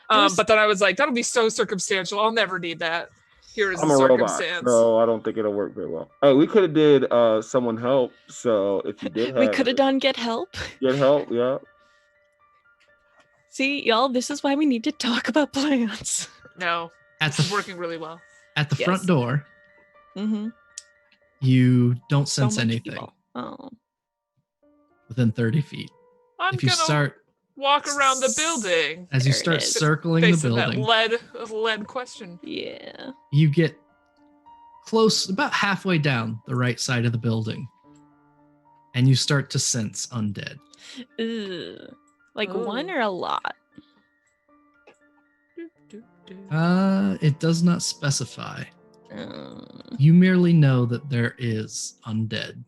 was- But then I was like, that'll be so circumstantial. I'll never need that. Here is I'm the a robot, circumstance. so I don't think it'll work very well. Hey, we could have did someone help. So if you did, We could have done get help. get help. Yeah. See, y'all, this is why we need to talk about plans. No, At it's the working really well. at the Yes. front door, Mm-hmm. you don't sense anything Oh. within 30 feet. I'm If you gonna start walk around the building. as you There it start is. circling the Facing that building, lead question. Yeah. you get close, about halfway down the right side of the building, and you start to sense undead. Ugh. Like Oh. one or a lot? It does not specify. Mm. You merely know that there is undead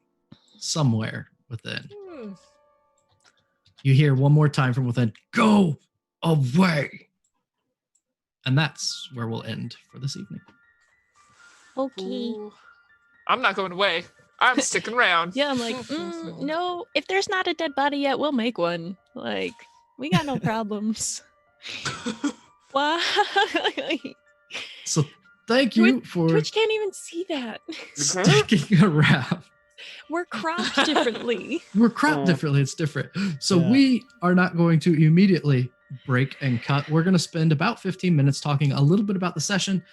somewhere within. You hear one more time from within, "Go away!" And that's where we'll end for this evening. Okay. Ooh. I'm not going away. I'm sticking around. Yeah, I'm like, no, if there's not a dead body yet, we'll make one. Like, we got no problems. Why? So thank you for Twitch can't even see that. sticking around. We're cropped differently. We're cropped differently. It's different. So Yeah. we are not going to immediately break and cut. We're going to spend about 15 minutes talking a little bit about the session,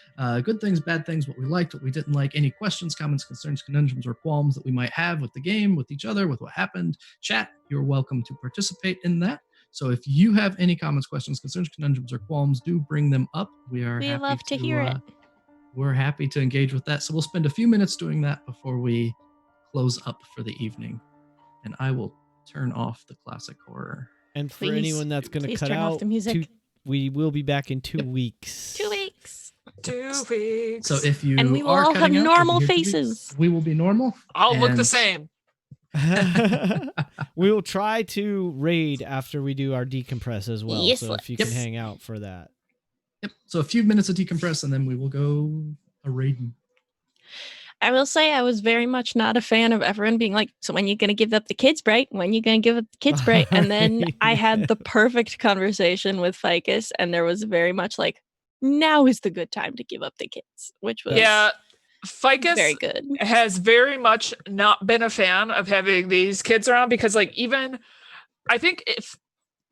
good things, bad things, what we liked, what we didn't like, any questions, comments, concerns, conundrums, or qualms that we might have with the game, with each other, with what happened. Chat, you're welcome to participate in that. So if you have any comments, questions, concerns, conundrums, or qualms, do bring them up. We We love to hear it. We're happy to engage with that. So we'll spend a few minutes doing that before we close up for the evening. And I will turn off the classic horror. And for Please- anyone that's going to please cut turn off out, the music. we will be back in 2 weeks. 2 weeks. 2 weeks. So if you And we will are all have cutting out, you'll be normal here 2 weeks. faces. We will be normal. I'll look the and- same. We will try to raid after we do our decompress as well. Yes, So if you Yep. can hang out for that. Yep. So a few minutes of decompress, and then we will go a raiding. I will say I was very much not a fan of everyone being like, so when you going to give up the kids bright? When you going to give up the kids bright? And then I had the perfect conversation with Ficus, and there was very much like, now is the good time to give up the kids, which was Yeah, Ficus very good. has very much not been a fan of having these kids around because, like, even I think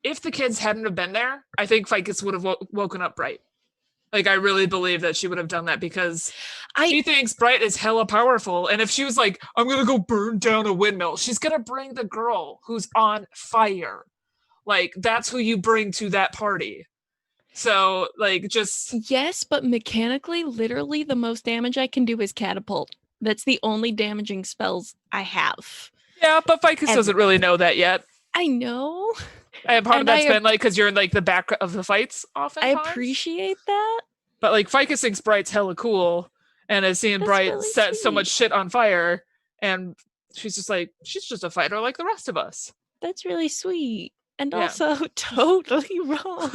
if the kids hadn't have been there, I think Ficus would have woken up Bright. Like, I really believe that she would have done that because she thinks Bright is hella powerful. And if she was like, I'm going to go burn down a windmill, she's going to bring the girl who's on fire. Like, that's who you bring to that party. So, like, just... Yes, but mechanically, literally, the most damage I can do is catapult. That's the only damaging spells I have. Yeah, but Ficus doesn't really know that yet. I know. And part of And that's I been, like, because you're in, like, the back of the fights often. I appreciate that. But, like, Ficus thinks Bright's hella cool and is seeing That's Bright really set so much sweet. shit on fire. And she's just like, she's just a fighter like the rest of us. That's really sweet. And Yeah. also totally wrong.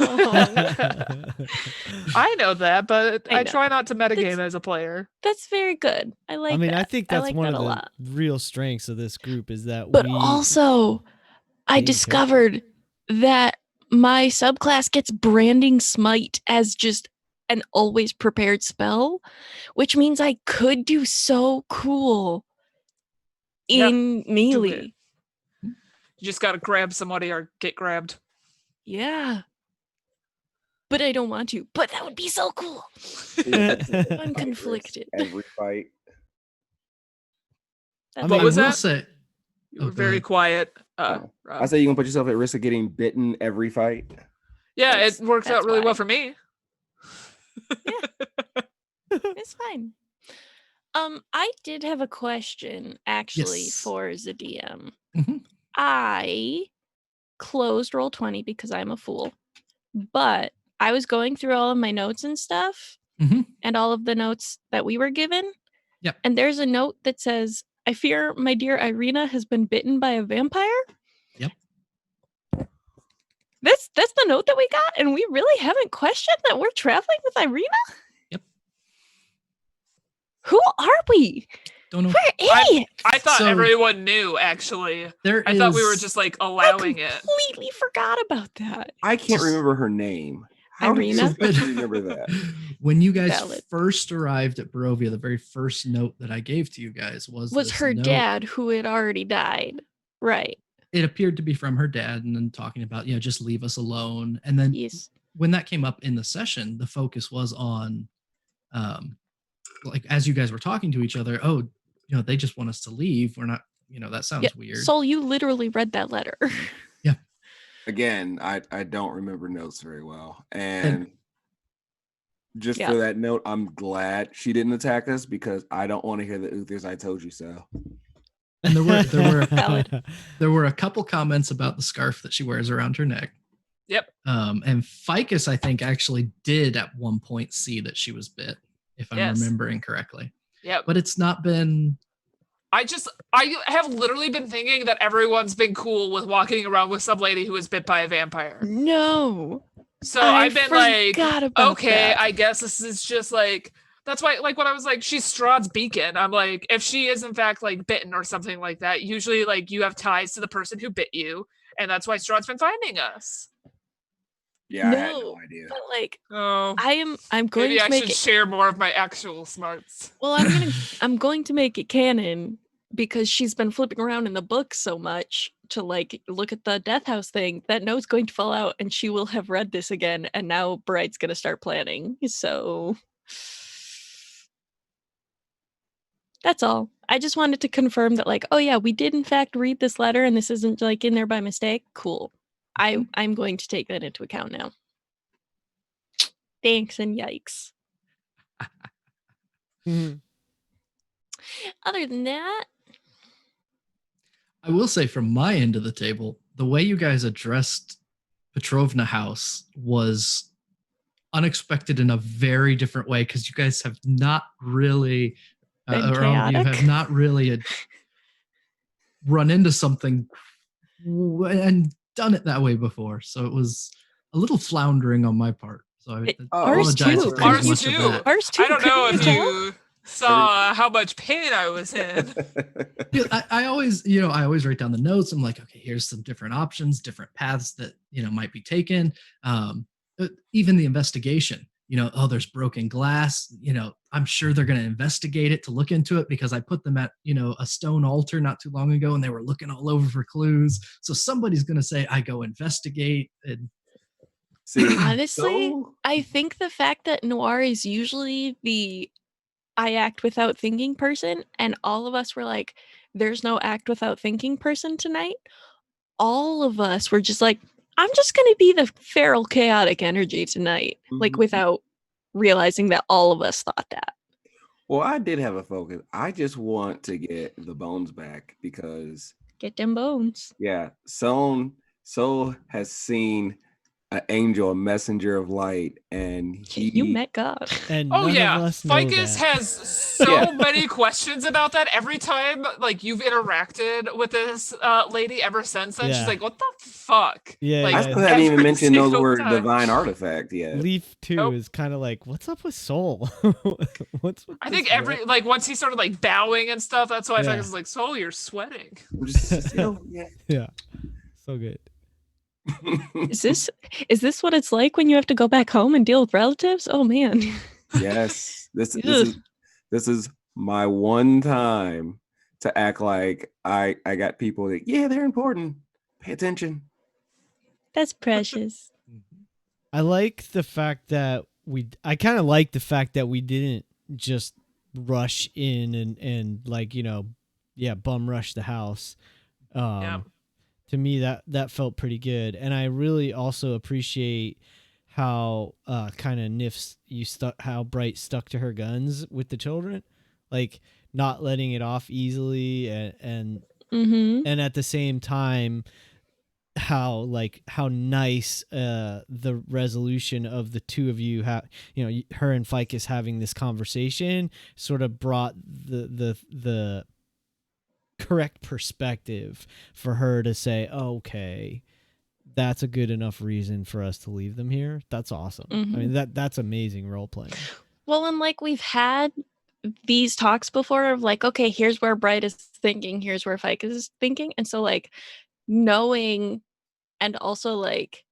I know that, but I I know. try not to metagame That's- as a player. That's very good. I like I mean, that. I think that's like one that of a the lot. real strengths of this group is that But we also, I Being discovered that my subclass gets branding smite as just an always prepared spell, which means I could do so cool Yep, in melee. You just gotta grab somebody or get grabbed. Yeah. But I don't want to. But that would be so cool. I'm conflicted. Every fight. That's What I was will that? say, You were go very ahead. quiet. Oh. Rob. I say you're gonna put yourself at risk of getting bitten every fight. Yeah, That's- it works out that's really well why. for me. It's fine. I did have a question actually Yes. for the DM. Mhm. I closed Roll20 because I'm a fool, but I was going through all of my notes and stuff, Mhm. and all of the notes that we were given. Yep. And there's a note that says, "I fear my dear Irina has been bitten by a vampire." Yep. That's the note that we got, and we really haven't questioned that we're traveling with Irina. Yep. Who are we? Don't know. We're idiots. I thought So- everyone knew, actually. There I thought we were is- just, like, I allowing it. completely forgot about that. I can't Just- remember her name. How did you Irina? expect me to remember that? When you guys Valid. first arrived at Barovia, the very first note that I gave to you guys was Was this her note. dad who had already died. Right. It appeared to be from her dad, and then talking about, just leave us alone. And then Yes. when that came up in the session, the focus was on, like, as you guys were talking to each other, they just want us to leave. We're not, that sounds Yeah, weird. Sol, you literally read that letter. Again, I don't remember notes very well. And just Yeah. for that note, I'm glad she didn't attack us because I don't want to hear the Uther's I told you so. And Valid. there were a couple comments about the scarf that she wears around her neck. Yep. And Ficus, I think, actually did at one point see that she was bit, if I'm Yes. remembering correctly. Yep. But it's not been. I have literally been thinking that everyone's been cool with walking around with some lady who was bit by a vampire. No. So I I've been like, forgot about okay, that. I guess this is just like, that's why, like, when I was like, she's Strahd's beacon, I'm like, if she is in fact like bitten or something like that, usually like you have ties to the person who bit you, and that's why Strahd's been finding us. Yeah, I had No, no idea. But like, Oh, I'm going maybe to I make should it. share more of my actual smarts. Well, I'm going to make it canon because she's been flipping around in the book so much to like look at the death house thing, that note's going to fall out and she will have read this again, and now Bright's gonna start planning. So that's all. I just wanted to confirm that, like, oh yeah, we did in fact read this letter and this isn't like in there by mistake. Cool. I'm going to take that into account now. Thanks and yikes. Mhm. Other than that, I will say from my end of the table, the way you guys addressed Petrovna House was unexpected in a very different way, because you guys have not really, Been or all of you chaotic? have not really run into something and done it that way before. So it was a little floundering on my part. So I Ours apologize too. for too Ours much too. of that. Ours too. I don't know couldn't if you tell? you saw how much pain I was in. Yeah, I always, I always write down the notes. I'm like, okay, here's some different options, different paths that, might be taken. Even the investigation, oh, there's broken glass. I'm sure they're going to investigate it to look into it, because I put them at, a stone altar not too long ago and they were looking all over for clues. So somebody's going to say, I go investigate. And See, Honestly, so- I think the fact that Noir is usually the I act without thinking person, and all of us were like, there's no act without thinking person tonight. All of us were just like, I'm just going to be the feral chaotic energy tonight, like Mhm. without realizing that all of us thought that. Well, I did have a focus. I just want to get the bones back because, Get them bones. yeah, Soul has seen an angel, a messenger of light, and You met God. And Oh none yeah, of us know Ficus that. has so many questions about that every time like you've interacted with this lady ever since then. Yeah. She's like, what the fuck? Yeah, Like, I yeah. still haven't even every mentioned those single word time. divine artifact yet. Leaf 2 Nope. is kind of like, what's up with Soul? What's with I this think every girl? like once he started like bowing and stuff, that's why Yeah. Ficus is like, Soul, you're sweating. I'm just, yeah. Yeah, so good. Is this what it's like when you have to go back home and deal with relatives? Oh man. Yes, this Ugh. is my one time to act like I got people that, yeah, they're important. Pay attention. That's precious. I like the fact that I kind of like the fact that we didn't just rush in and like, bum rush the house. Yeah. To me that felt pretty good, and I really also appreciate how kind of how Bright stuck to her guns with the children, like not letting it off easily, and Mm-hmm. at the same time how nice the resolution of the two of you have, her and Ficus having this conversation sort of brought the correct perspective for her to say, okay, that's a good enough reason for us to leave them here. That's awesome. I mean, that's amazing role playing. Well, and like we've had these talks before of like, okay, here's where Bright is thinking, here's where Ficus is thinking. And so like knowing, and also like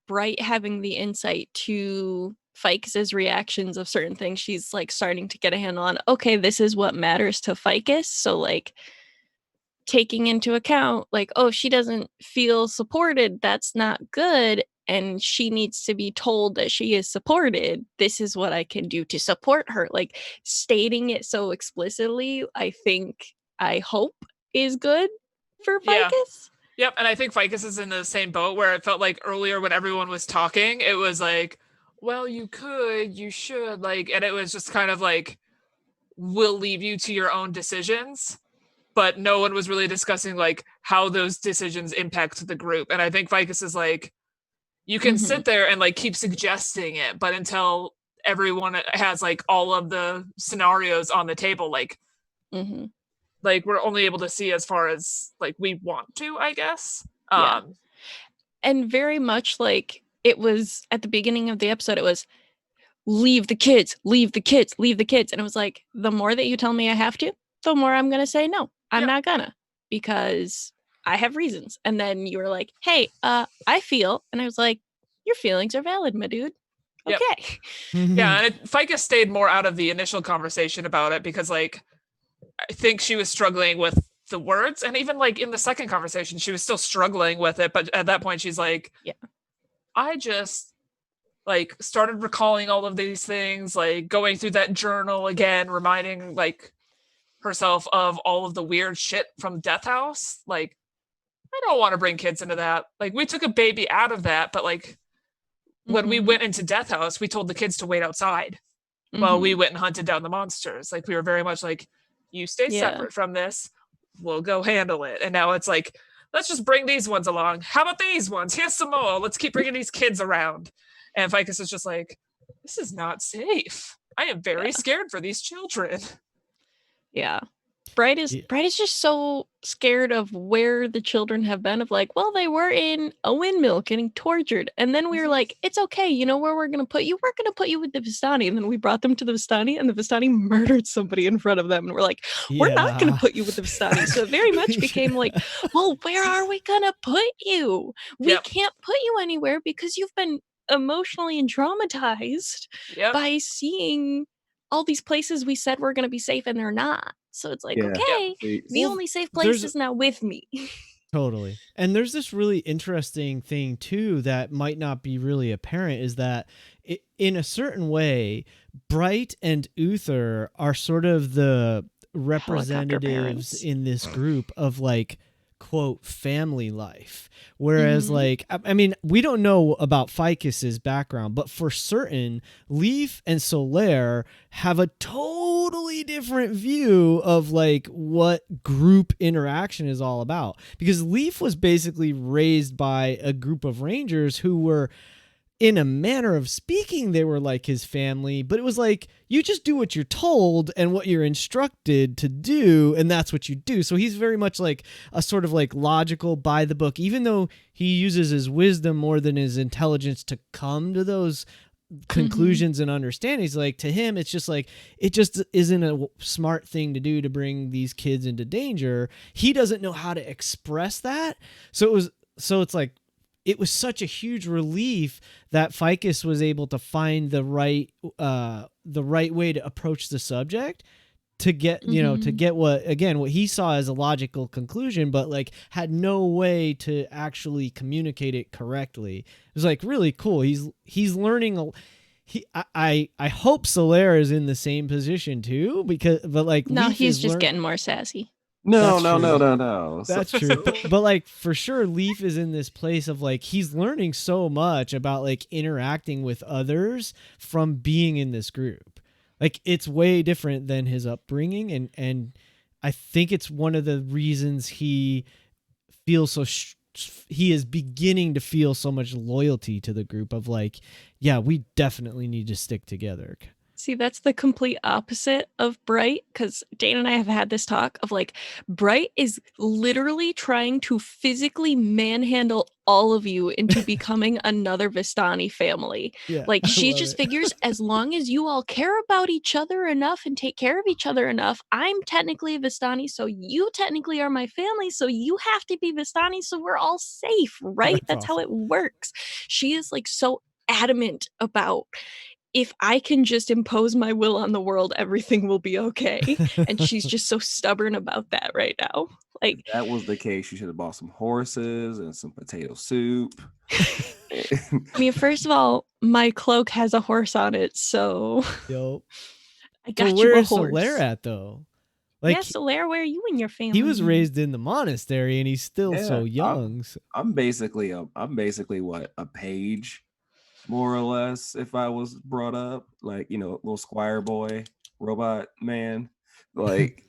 Bright having the insight to Ficus's reactions of certain things, she's like starting to get a handle on, okay, this is what matters to Ficus. So like taking into account like, oh, she doesn't feel supported, that's not good, and she needs to be told that she is supported. This is what I can do to support her. Like stating it so explicitly, I hope is good for Yeah. Ficus. Yep, and I think Ficus is in the same boat where it felt like earlier when everyone was talking, it was like, well, you could, you should, like, and it was just kind of like, we'll leave you to your own decisions, but no one was really discussing like how those decisions impact the group. And I think Ficus is like, you can sit there and like keep suggesting it, but until everyone has like all of the scenarios on the table, like like we're only able to see as far as like we want to, I guess. Yeah. And very much like it was at the beginning of the episode, it was leave the kids, leave the kids, leave the kids. And it was like, the more that you tell me I have to, the more I'm going to say, no, I'm not gonna, because I have reasons. And then you were like, hey, I feel, and I was like, your feelings are valid, my dude. Yep. Okay. Yeah, and Ficus stayed more out of the initial conversation about it because like I think she was struggling with the words, and even like in the second conversation, she was still struggling with it. But at that point, she's like, Yeah. I just like started recalling all of these things, like going through that journal again, reminding like herself of all of the weird shit from Death House. Like, I don't want to bring kids into that. Like, we took a baby out of that, but like when we went into Death House, we told the kids to wait outside while we went and hunted down the monsters. Like, we were very much like, you stay separate from this, we'll go handle it. And now it's like, let's just bring these ones along. How about these ones? Here's some more. Let's keep bringing these kids around. And Ficus is just like, this is not safe. I am very scared for these children. Yeah. Bright is just so scared of where the children have been, of like, well, they were in a windmill getting tortured. And then we were like, it's okay. You know where we're going to put you? We're going to put you with the Vistani. And then we brought them to the Vistani, and the Vistani murdered somebody in front of them. And we're like, we're not going to put you with the Vistani. So it very much became like, well, where are we going to put you? We can't put you anywhere because you've been emotionally and traumatized by seeing all these places we said were going to be safe and they're not. So it's like, okay, the only safe place is now with me. Totally. And there's this really interesting thing too that might not be really apparent, is that in a certain way, Bright and Uther are sort of the representatives in this group of like, quote, family life. Whereas like, I mean, we don't know about Ficus's background, but for certain, Leaf and Solaire have a totally different view of like what group interaction is all about. Because Leaf was basically raised by a group of rangers who were, in a manner of speaking, they were like his family, but it was like, you just do what you're told and what you're instructed to do, and that's what you do. So he's very much like a sort of like logical, by the book, even though he uses his wisdom more than his intelligence to come to those conclusions and understandings. Like, to him, it's just like, it just isn't a smart thing to do to bring these kids into danger. He doesn't know how to express that. So it's like, it was such a huge relief that Ficus was able to find the right way to approach the subject, to get, you know, to get what he saw as a logical conclusion, but like had no way to actually communicate it correctly. It was like really cool. He's learning. I hope Solaire is in the same position too, but no, he's just getting more sassy. No. That's true. But like, for sure, Leaf is in this place of like, he's learning so much about like interacting with others from being in this group. Like, it's way different than his upbringing. And I think it's one of the reasons he feels he is beginning to feel so much loyalty to the group of like, yeah, we definitely need to stick together. See, that's the complete opposite of Bright, because Dane and I have had this talk of like, Bright is literally trying to physically manhandle all of you into becoming another Vistani family. Yeah, like, she just figures as long as you all care about each other enough and take care of each other enough, I'm technically a Vistani, so you technically are my family, so you have to be Vistani, so we're all safe, right? That's awesome. How it works. She is like so adamant about, if I can just impose my will on the world, everything will be okay. And she's just so stubborn about that right now. Like, if that was the case, you should have bought some horses and some potato soup. I mean, first of all, my cloak has a horse on it, so I got you a horse. Where's Solaire at though? Like, yeah, Solaire, where are you and your family? He was raised in the monastery, and he's still so young. I'm basically what, a page, more or less, if I was brought up, like, you know, little squire boy, robot man. Like,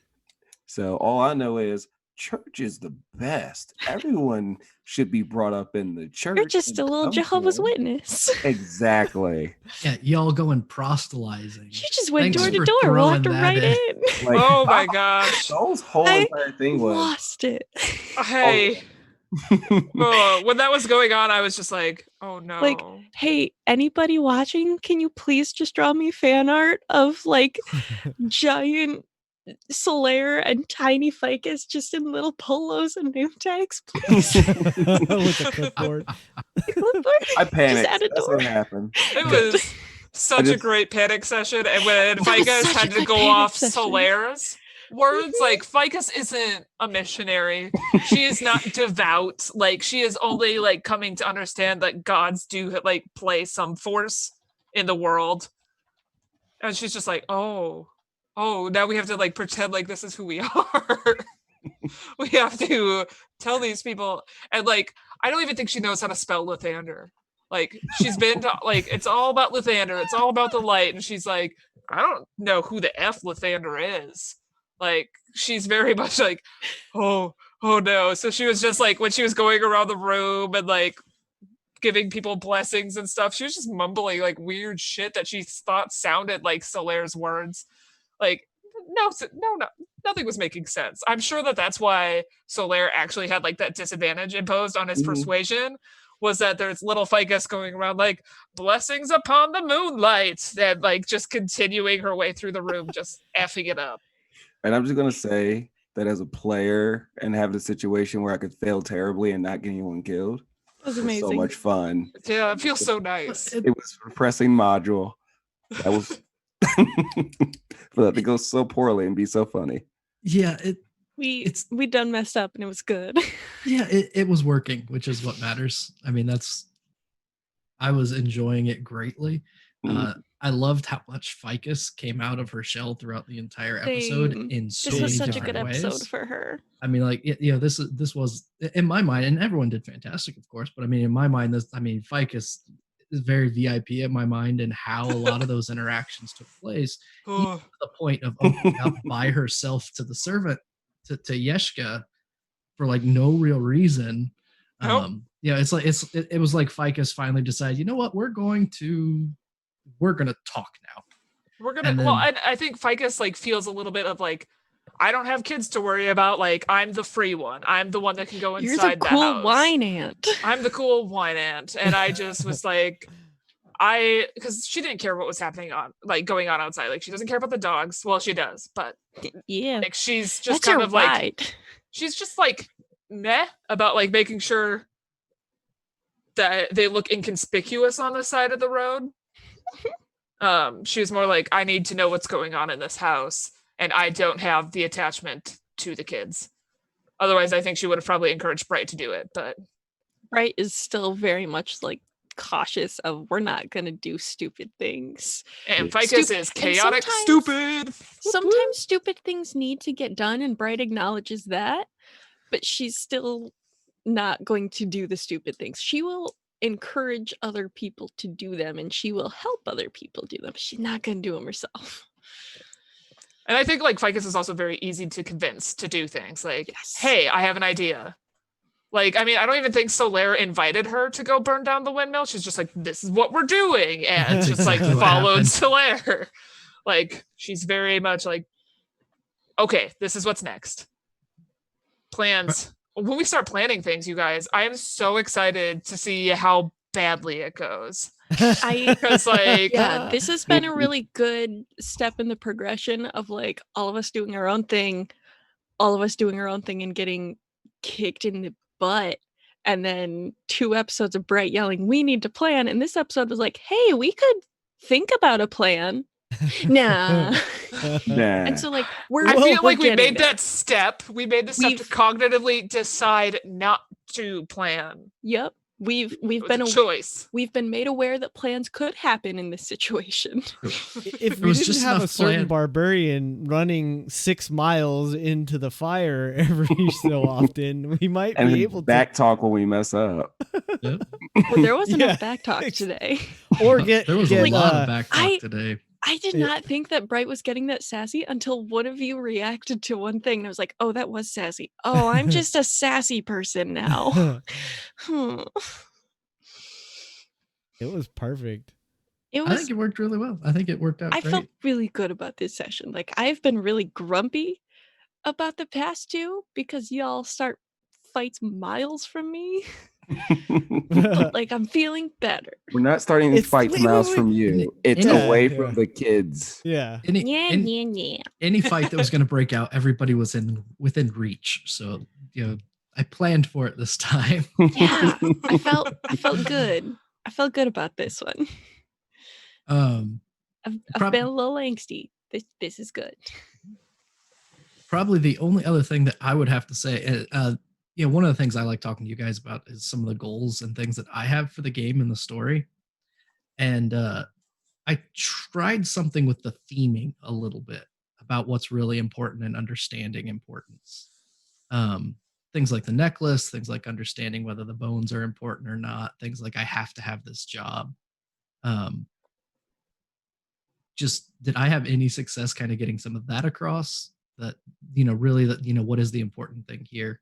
so all I know is church is the best. Everyone should be brought up in the church. You're just a little Jehovah's Witness. Exactly. Yeah, y'all going proselytizing. You just went door to door, walked right in. Like, oh my gosh. Those whole entire thing was lost it. Hey. When that was going on, I was just like, oh no. Like, hey, anybody watching, can you please just draw me fan art of like giant Solaire and tiny Ficus just in little polos and name tags, please? With a clipboard. I panicked. That's what happened. It was such a great panic session, and when Ficus had to go off Solaire's, words. Like Ficus isn't a missionary. She is not devout. Like she is only like coming to understand that gods do like play some force in the world. And she's just like, oh, now we have to like pretend like this is who we are. We have to tell these people. And like, I don't even think she knows how to spell Lathander. Like she's been to, like, it's all about Lathander. It's all about the light. And she's like, I don't know who the F Lathander is. Like she's very much like, oh no. So she was just like, when she was going around the room and like giving people blessings and stuff, she was just mumbling like weird shit that she thought sounded like Solaire's words. Like no, nothing was making sense. I'm sure that that's why Solaire actually had like that disadvantage imposed on his persuasion, was that there's little Ficus going around like blessings upon the moonlight and like just continuing her way through the room, just effing it up. And I'm just gonna say that as a player and have the situation where I could fail terribly and not get anyone killed. That was amazing. So much fun. Yeah, it feels so nice. It was a repressing module. That was for that to go so poorly and be so funny. Yeah, we done messed up and it was good. Yeah, it was working, which is what matters. I mean, I was enjoying it greatly. I loved how much Ficus came out of her shell throughout the entire episode in so many different ways. This was such a good episode for her. I mean, like, you know, this was in my mind, and everyone did fantastic, of course, but I mean, in my mind, Ficus is very VIP in my mind, and how a lot of those interactions took place, even to the point of opening up by herself to the servant, to Yeshka, for like no real reason. Yeah, it's like it was like Ficus finally decided, you know what, we're gonna talk now. I think Ficus like feels a little bit of like, I don't have kids to worry about. Like I'm the free one. I'm the one that can go inside the house. You're the cool wine aunt. I'm the cool wine aunt, and I just was like, because she didn't care what was happening going on outside. Like she doesn't care about the dogs. Well, she does, but yeah, like she's just kind of like, she's just like meh about like making sure that they look inconspicuous on the side of the road. She was more like, I need to know what's going on in this house, and I don't have the attachment to the kids. Otherwise, I think she would have probably encouraged Bright to do it, but Bright is still very much like cautious of, we're not gonna do stupid things. And Ficus is chaotic, stupid. Sometimes stupid things need to get done, and Bright acknowledges that, but she's still not going to do the stupid things. She will encourage other people to do them, and she will help other people do them. She's not going to do them herself. And I think like Ficus is also very easy to convince to do things. Like, hey, I have an idea. Like, I mean, I don't even think Solaire invited her to go burn down the windmill. She's just like, this is what we're doing, and just like followed Solaire. Like, she's very much like, okay, this is what's next. Plans. When we start planning things, you guys, I am so excited to see how badly it goes. Because like, yeah, this has been a really good step in the progression of like all of us doing our own thing and getting kicked in the butt, and then 2 episodes of Bright yelling, we need to plan, and this episode was like, hey, we could think about a plan. Nah. And so like I feel like we made that step. We made the step to cognitively decide not to plan. Yep. We've been a choice. We've been made aware that plans could happen in this situation. If we didn't have a certain barbarian running 6 miles into the fire every so often, we might be able to backtalk when we mess up. Well, there wasn't enough backtalk today. Or there was a lot of backtalk today. I did not think that Bright was getting that sassy until one of you reacted to one thing, and I was like, oh, that was sassy. Oh, I'm just a sassy person now. It was perfect. I think it worked really well. I think it worked out great. I felt really good about this session. Like, I've been really grumpy about the past 2 because y'all start fights miles from me. But, like, I'm feeling better. We're not starting these fights miles from you. It's away from the kids. Yeah. Any fight that was going to break out, everybody was within reach. So, you know, I planned for it this time. Yeah, I felt good. I felt good about this one. I've been a little angsty. This is good. Probably the only other thing that I would have to say, one of the things I like talking to you guys about is some of the goals and things that I have for the game and the story. And I tried something with the theming a little bit about what's really important and understanding importance. Things like the necklace, things like understanding whether the bones are important or not, things like I have to have this job. Just did I have any success kind of getting some of that across? That really that what is the important thing here?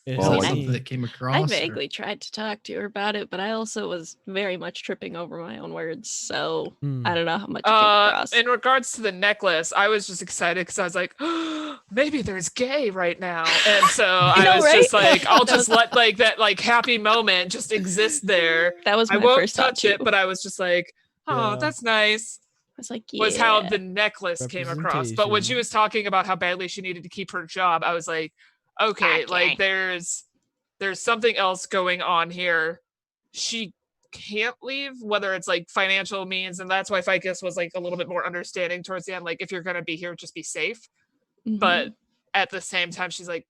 Is Well, that like- something that came I across? or- vaguely tried to talk to her about it, but I also was very much tripping over my own words, so I don't know how much it came across. In regards to the necklace, I was just excited because I was like, maybe there's gay right now, and so I know, was right? just like, I'll That just was- let like that like happy moment just exist there. That was I my won't first thought touch it, too. but I was just like, oh, Yeah. that's nice. I was like, Was how yeah. the necklace came across. But when she Representation. was talking about how badly she needed to keep her job, I was like, okay, like there's something else going on here. She can't leave, whether it's like financial means, and that's why Ficus was like a little bit more understanding towards the end. Like, if you're gonna be here, just be safe. Mhm. But at the same time, she's like,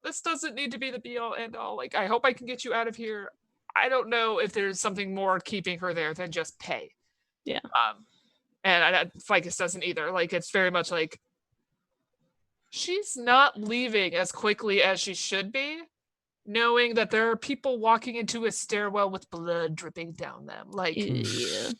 this doesn't need to be the be all end all. Like, I hope I can get you out of here. I don't know if there's something more keeping her there than just pay. Yeah. And Ficus doesn't either. Like, it's very much like she's not leaving as quickly as she should be, knowing that there are people walking into a stairwell with blood dripping down them. Like, yeah.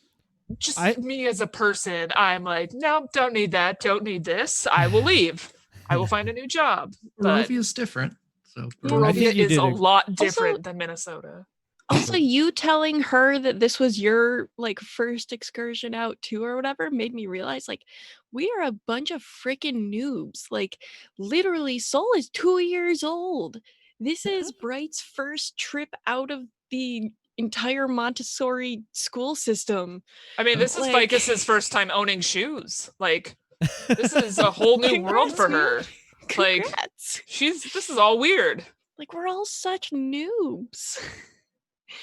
just I- me as a person, I'm like, no, don't need that. Don't need this. I will leave. I will find a new job. But Barovia's different. So I Barovia think you is did a a- lot different than Minnesota. Also, you telling her that this was your like first excursion out too, or whatever, made me realize like we are a bunch of freaking noobs. Like, literally, Soul is 2 years old. This is Bright's first trip out of the entire Montessori school system. I mean, this is Like- Ficus's first time owning shoes. Like, this is a whole new world for her. Like, Congrats! this is all weird. Like, we're all such noobs.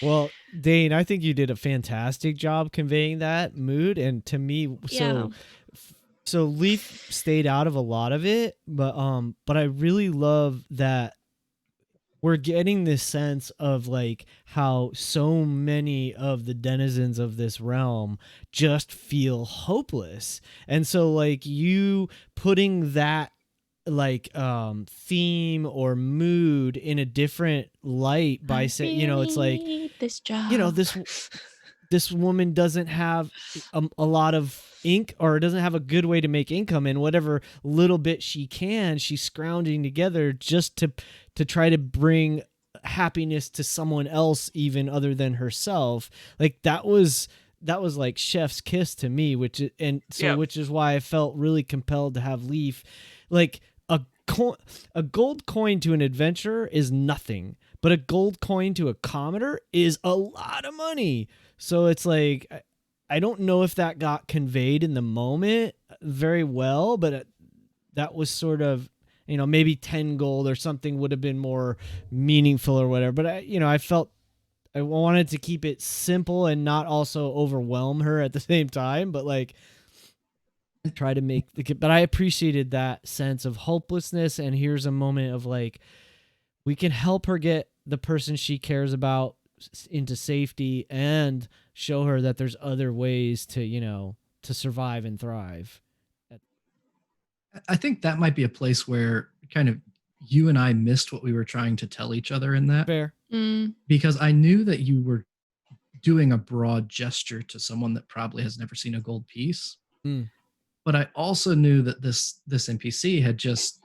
Well, Dane, I think you did a fantastic job conveying that mood, and to me, Yeah. so Leaf stayed out of a lot of it, but I really love that we're getting this sense of like how so many of the denizens of this realm just feel hopeless, and so like you putting that like theme or mood in a different light by saying, it's like, this job. this woman doesn't have a lot of ink, or doesn't have a good way to make income, and whatever little bit she can, she's scrounging together just to try to bring happiness to someone else even other than herself. Like that was like chef's kiss to me, which is why I felt really compelled to have Leaf. Like a gold coin to an adventurer is nothing, but a gold coin to a commoner is a lot of money. So it's like, I don't know if that got conveyed in the moment very well, but that was sort of, maybe 10 gold or something would have been more meaningful or whatever. But I felt I wanted to keep it simple and not also overwhelm her at the same time, but like try to make but I appreciated that sense of hopelessness. And here's a moment of like, we can help her get the person she cares about into safety and show her that there's other ways to survive and thrive. I think that might be a place where kind of you and I missed what we were trying to tell each other in that, Fair. because I knew that you were doing a broad gesture to someone that probably has never seen a gold piece. But I also knew that this NPC had just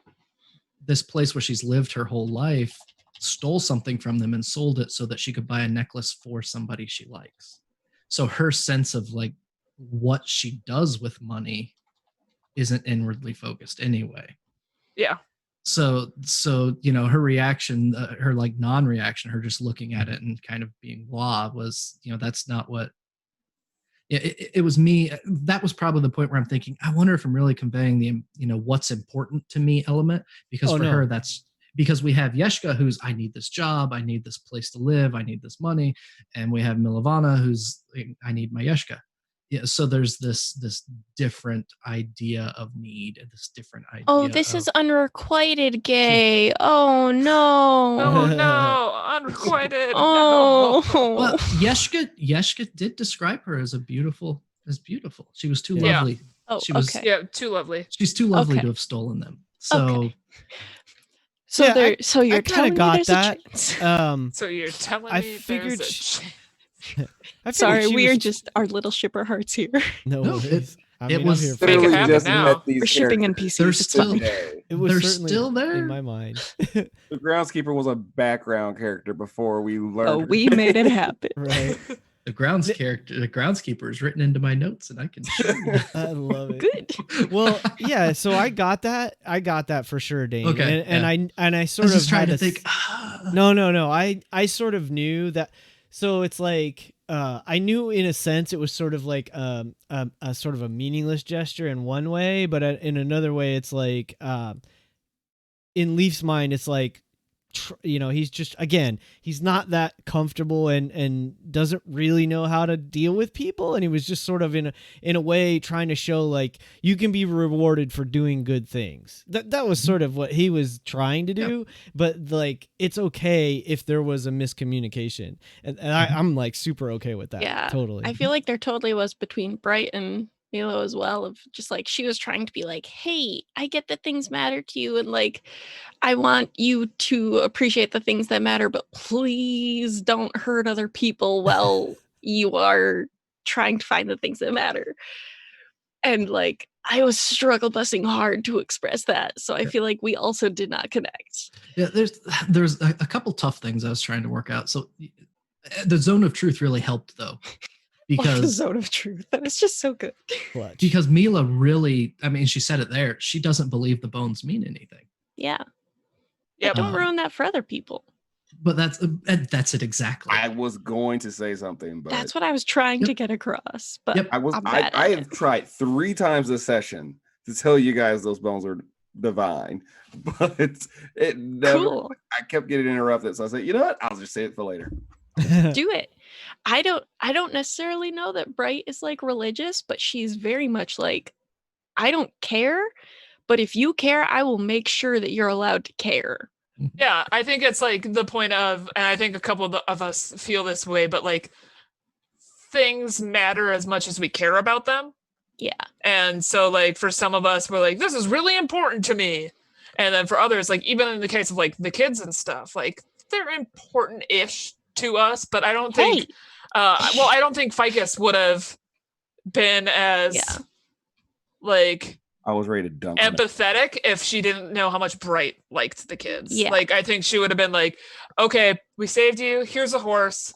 this place where she's lived her whole life, stole something from them and sold it so that she could buy a necklace for somebody she likes. So her sense of like what she does with money isn't inwardly focused anyway. Yeah. So her reaction, her like non-reaction, her just looking at it and kind of being blah was, that's not what. It was me. That was probably the point where I'm thinking, I wonder if I'm really conveying the, what's important to me element, because her, that's because we have Yeshka, who's, I need this job, I need this place to live, I need this money. And we have Milovana, who's, I need my Yeshka. Yeah, so there's this different idea of need and this different idea. Oh, this of, is unrequited gay. Oh no. Oh no, unrequited. Oh. Well, Yeshka did describe her as beautiful. She was too Yeah. lovely. Oh, She was- okay. Yeah, too lovely. She's too lovely Okay. to have stolen them. So Okay. So Yeah, there. So you're kinda telling me got there's that. a chance. So you're telling I me figured there's a sh- chance. I figured Sorry, she we are was- just our little shipper hearts here. no. No, worries. I it mean, was I'm here for Make it it. Literally happen just now. met these We're shipping characters NPCs. They're It's still- fine. today. It was They're certainly still there? in my mind. The groundskeeper was a background character before we learned. Oh, her we name. made it happen. Right. the groundskeeper is written into my notes, and I can show you. I love it. Good. Well, yeah, so I got that for sure, Dane. Okay, and I I sort was of just trying had to think. No. I sort of knew that. So it's like I knew in a sense it was sort of like a sort of a meaningless gesture in one way, but in another way it's like in Leaf's mind it's like he's just, again, he's not that comfortable and doesn't really know how to deal with people, and he was just sort of in a way trying to show like you can be rewarded for doing good things. That was sort of what he was trying to do. But like it's okay if there was a miscommunication, and I'm like super okay with that. Yeah, Totally. I feel like there totally was between Bright and Milo as well, of just like she was trying to be like, hey, I get that things matter to you, and like I want you to appreciate the things that matter, but please don't hurt other people while you are trying to find the things that matter. And like I was struggle busting hard to express that, so I feel like we also did not connect. Yeah, there's a couple tough things I was trying to work out. So the zone of truth really helped though, Like the because zone of truth, that is just so good. Clutch. because Mila really, I mean, she said it there. She doesn't believe the bones mean anything. Yeah, Yeah, don't but- ruin that for other people. But that's it exactly. I was going to say something, but That's what I was trying to get across. But Yep. I'm bad I at have it. tried 3 times this session to tell you guys those bones are divine, but it never. Cool. I kept getting interrupted, so I said, you know what? I'll just say it for later. Do it. I don't necessarily know that Bright is like religious, but she's very much like, I don't care, but if you care, I will make sure that you're allowed to care. Yeah, I think it's like the point of, and I think a couple of us feel this way, but like things matter as much as we care about them. Yeah. And so like for some of us, we're like, this is really important to me. And then for others, like even in the case of like the kids and stuff, like they're important-ish to us, but I don't think, Hey. well, I don't think Ficus would have been as Yeah. like I was ready to dunk. on it. empathetic if she didn't know how much Bright liked the kids. Yeah. Like I think she would have been like, okay, we saved you. Here's a horse.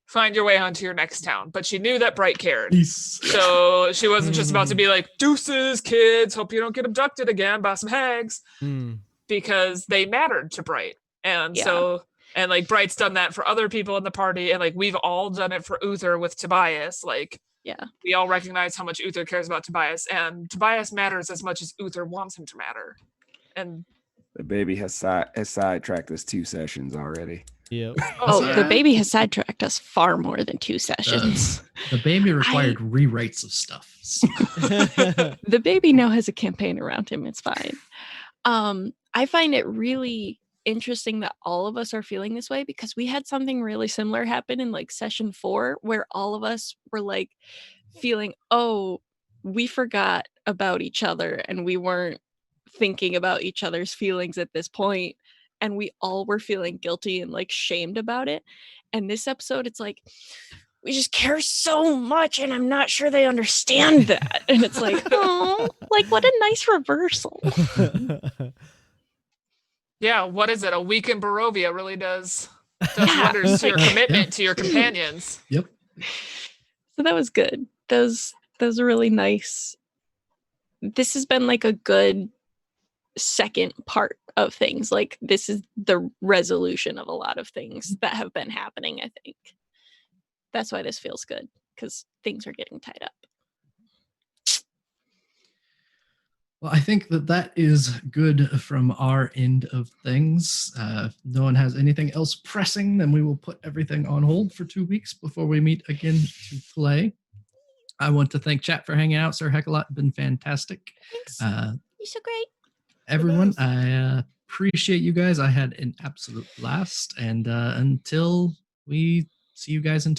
Find your way onto your next town. But she knew that Bright cared. Peace. So she wasn't just about to be like, deuces, kids. Hope you don't get abducted again by some hags, Hmm. because they mattered to Bright. And Yeah. so, and like Bright's done that for other people in the party. And like we've all done it for Uther with Tobias. Like, Yeah. we all recognize how much Uther cares about Tobias, and Tobias matters as much as Uther wants him to matter. And The baby has sidetracked us 2 sessions already. Yep. Oh, yeah. the baby has sidetracked us far more than 2 sessions. The baby required rewrites of stuff. So- The baby now has a campaign around him. It's fine. I find it really interesting that all of us are feeling this way, because we had something really similar happen in like session 4, where all of us were like feeling, oh, we forgot about each other and we weren't thinking about each other's feelings at this point, and we all were feeling guilty and like shamed about it. And this episode, it's like, we just care so much and I'm not sure they understand that. And it's like, oh, like what a nice reversal. yeah, what is it? A week in Barovia really does Yeah. wonders to your Yeah. commitment to your companions. Yep. So that was good. Those are really nice. This has been like a good second part of things. Like this is the resolution of a lot of things that have been happening, I think. That's why this feels good, because things are getting tied up. Well, I think that is good from our end of things. If no one has anything else pressing, then we will put everything on hold for 2 weeks before we meet again to play. I want to thank chat for hanging out. Sir Heckalot, been fantastic. Thanks. Uh, You're so great. everyone, best. I appreciate you guys. I had an absolute blast. And until we see you guys in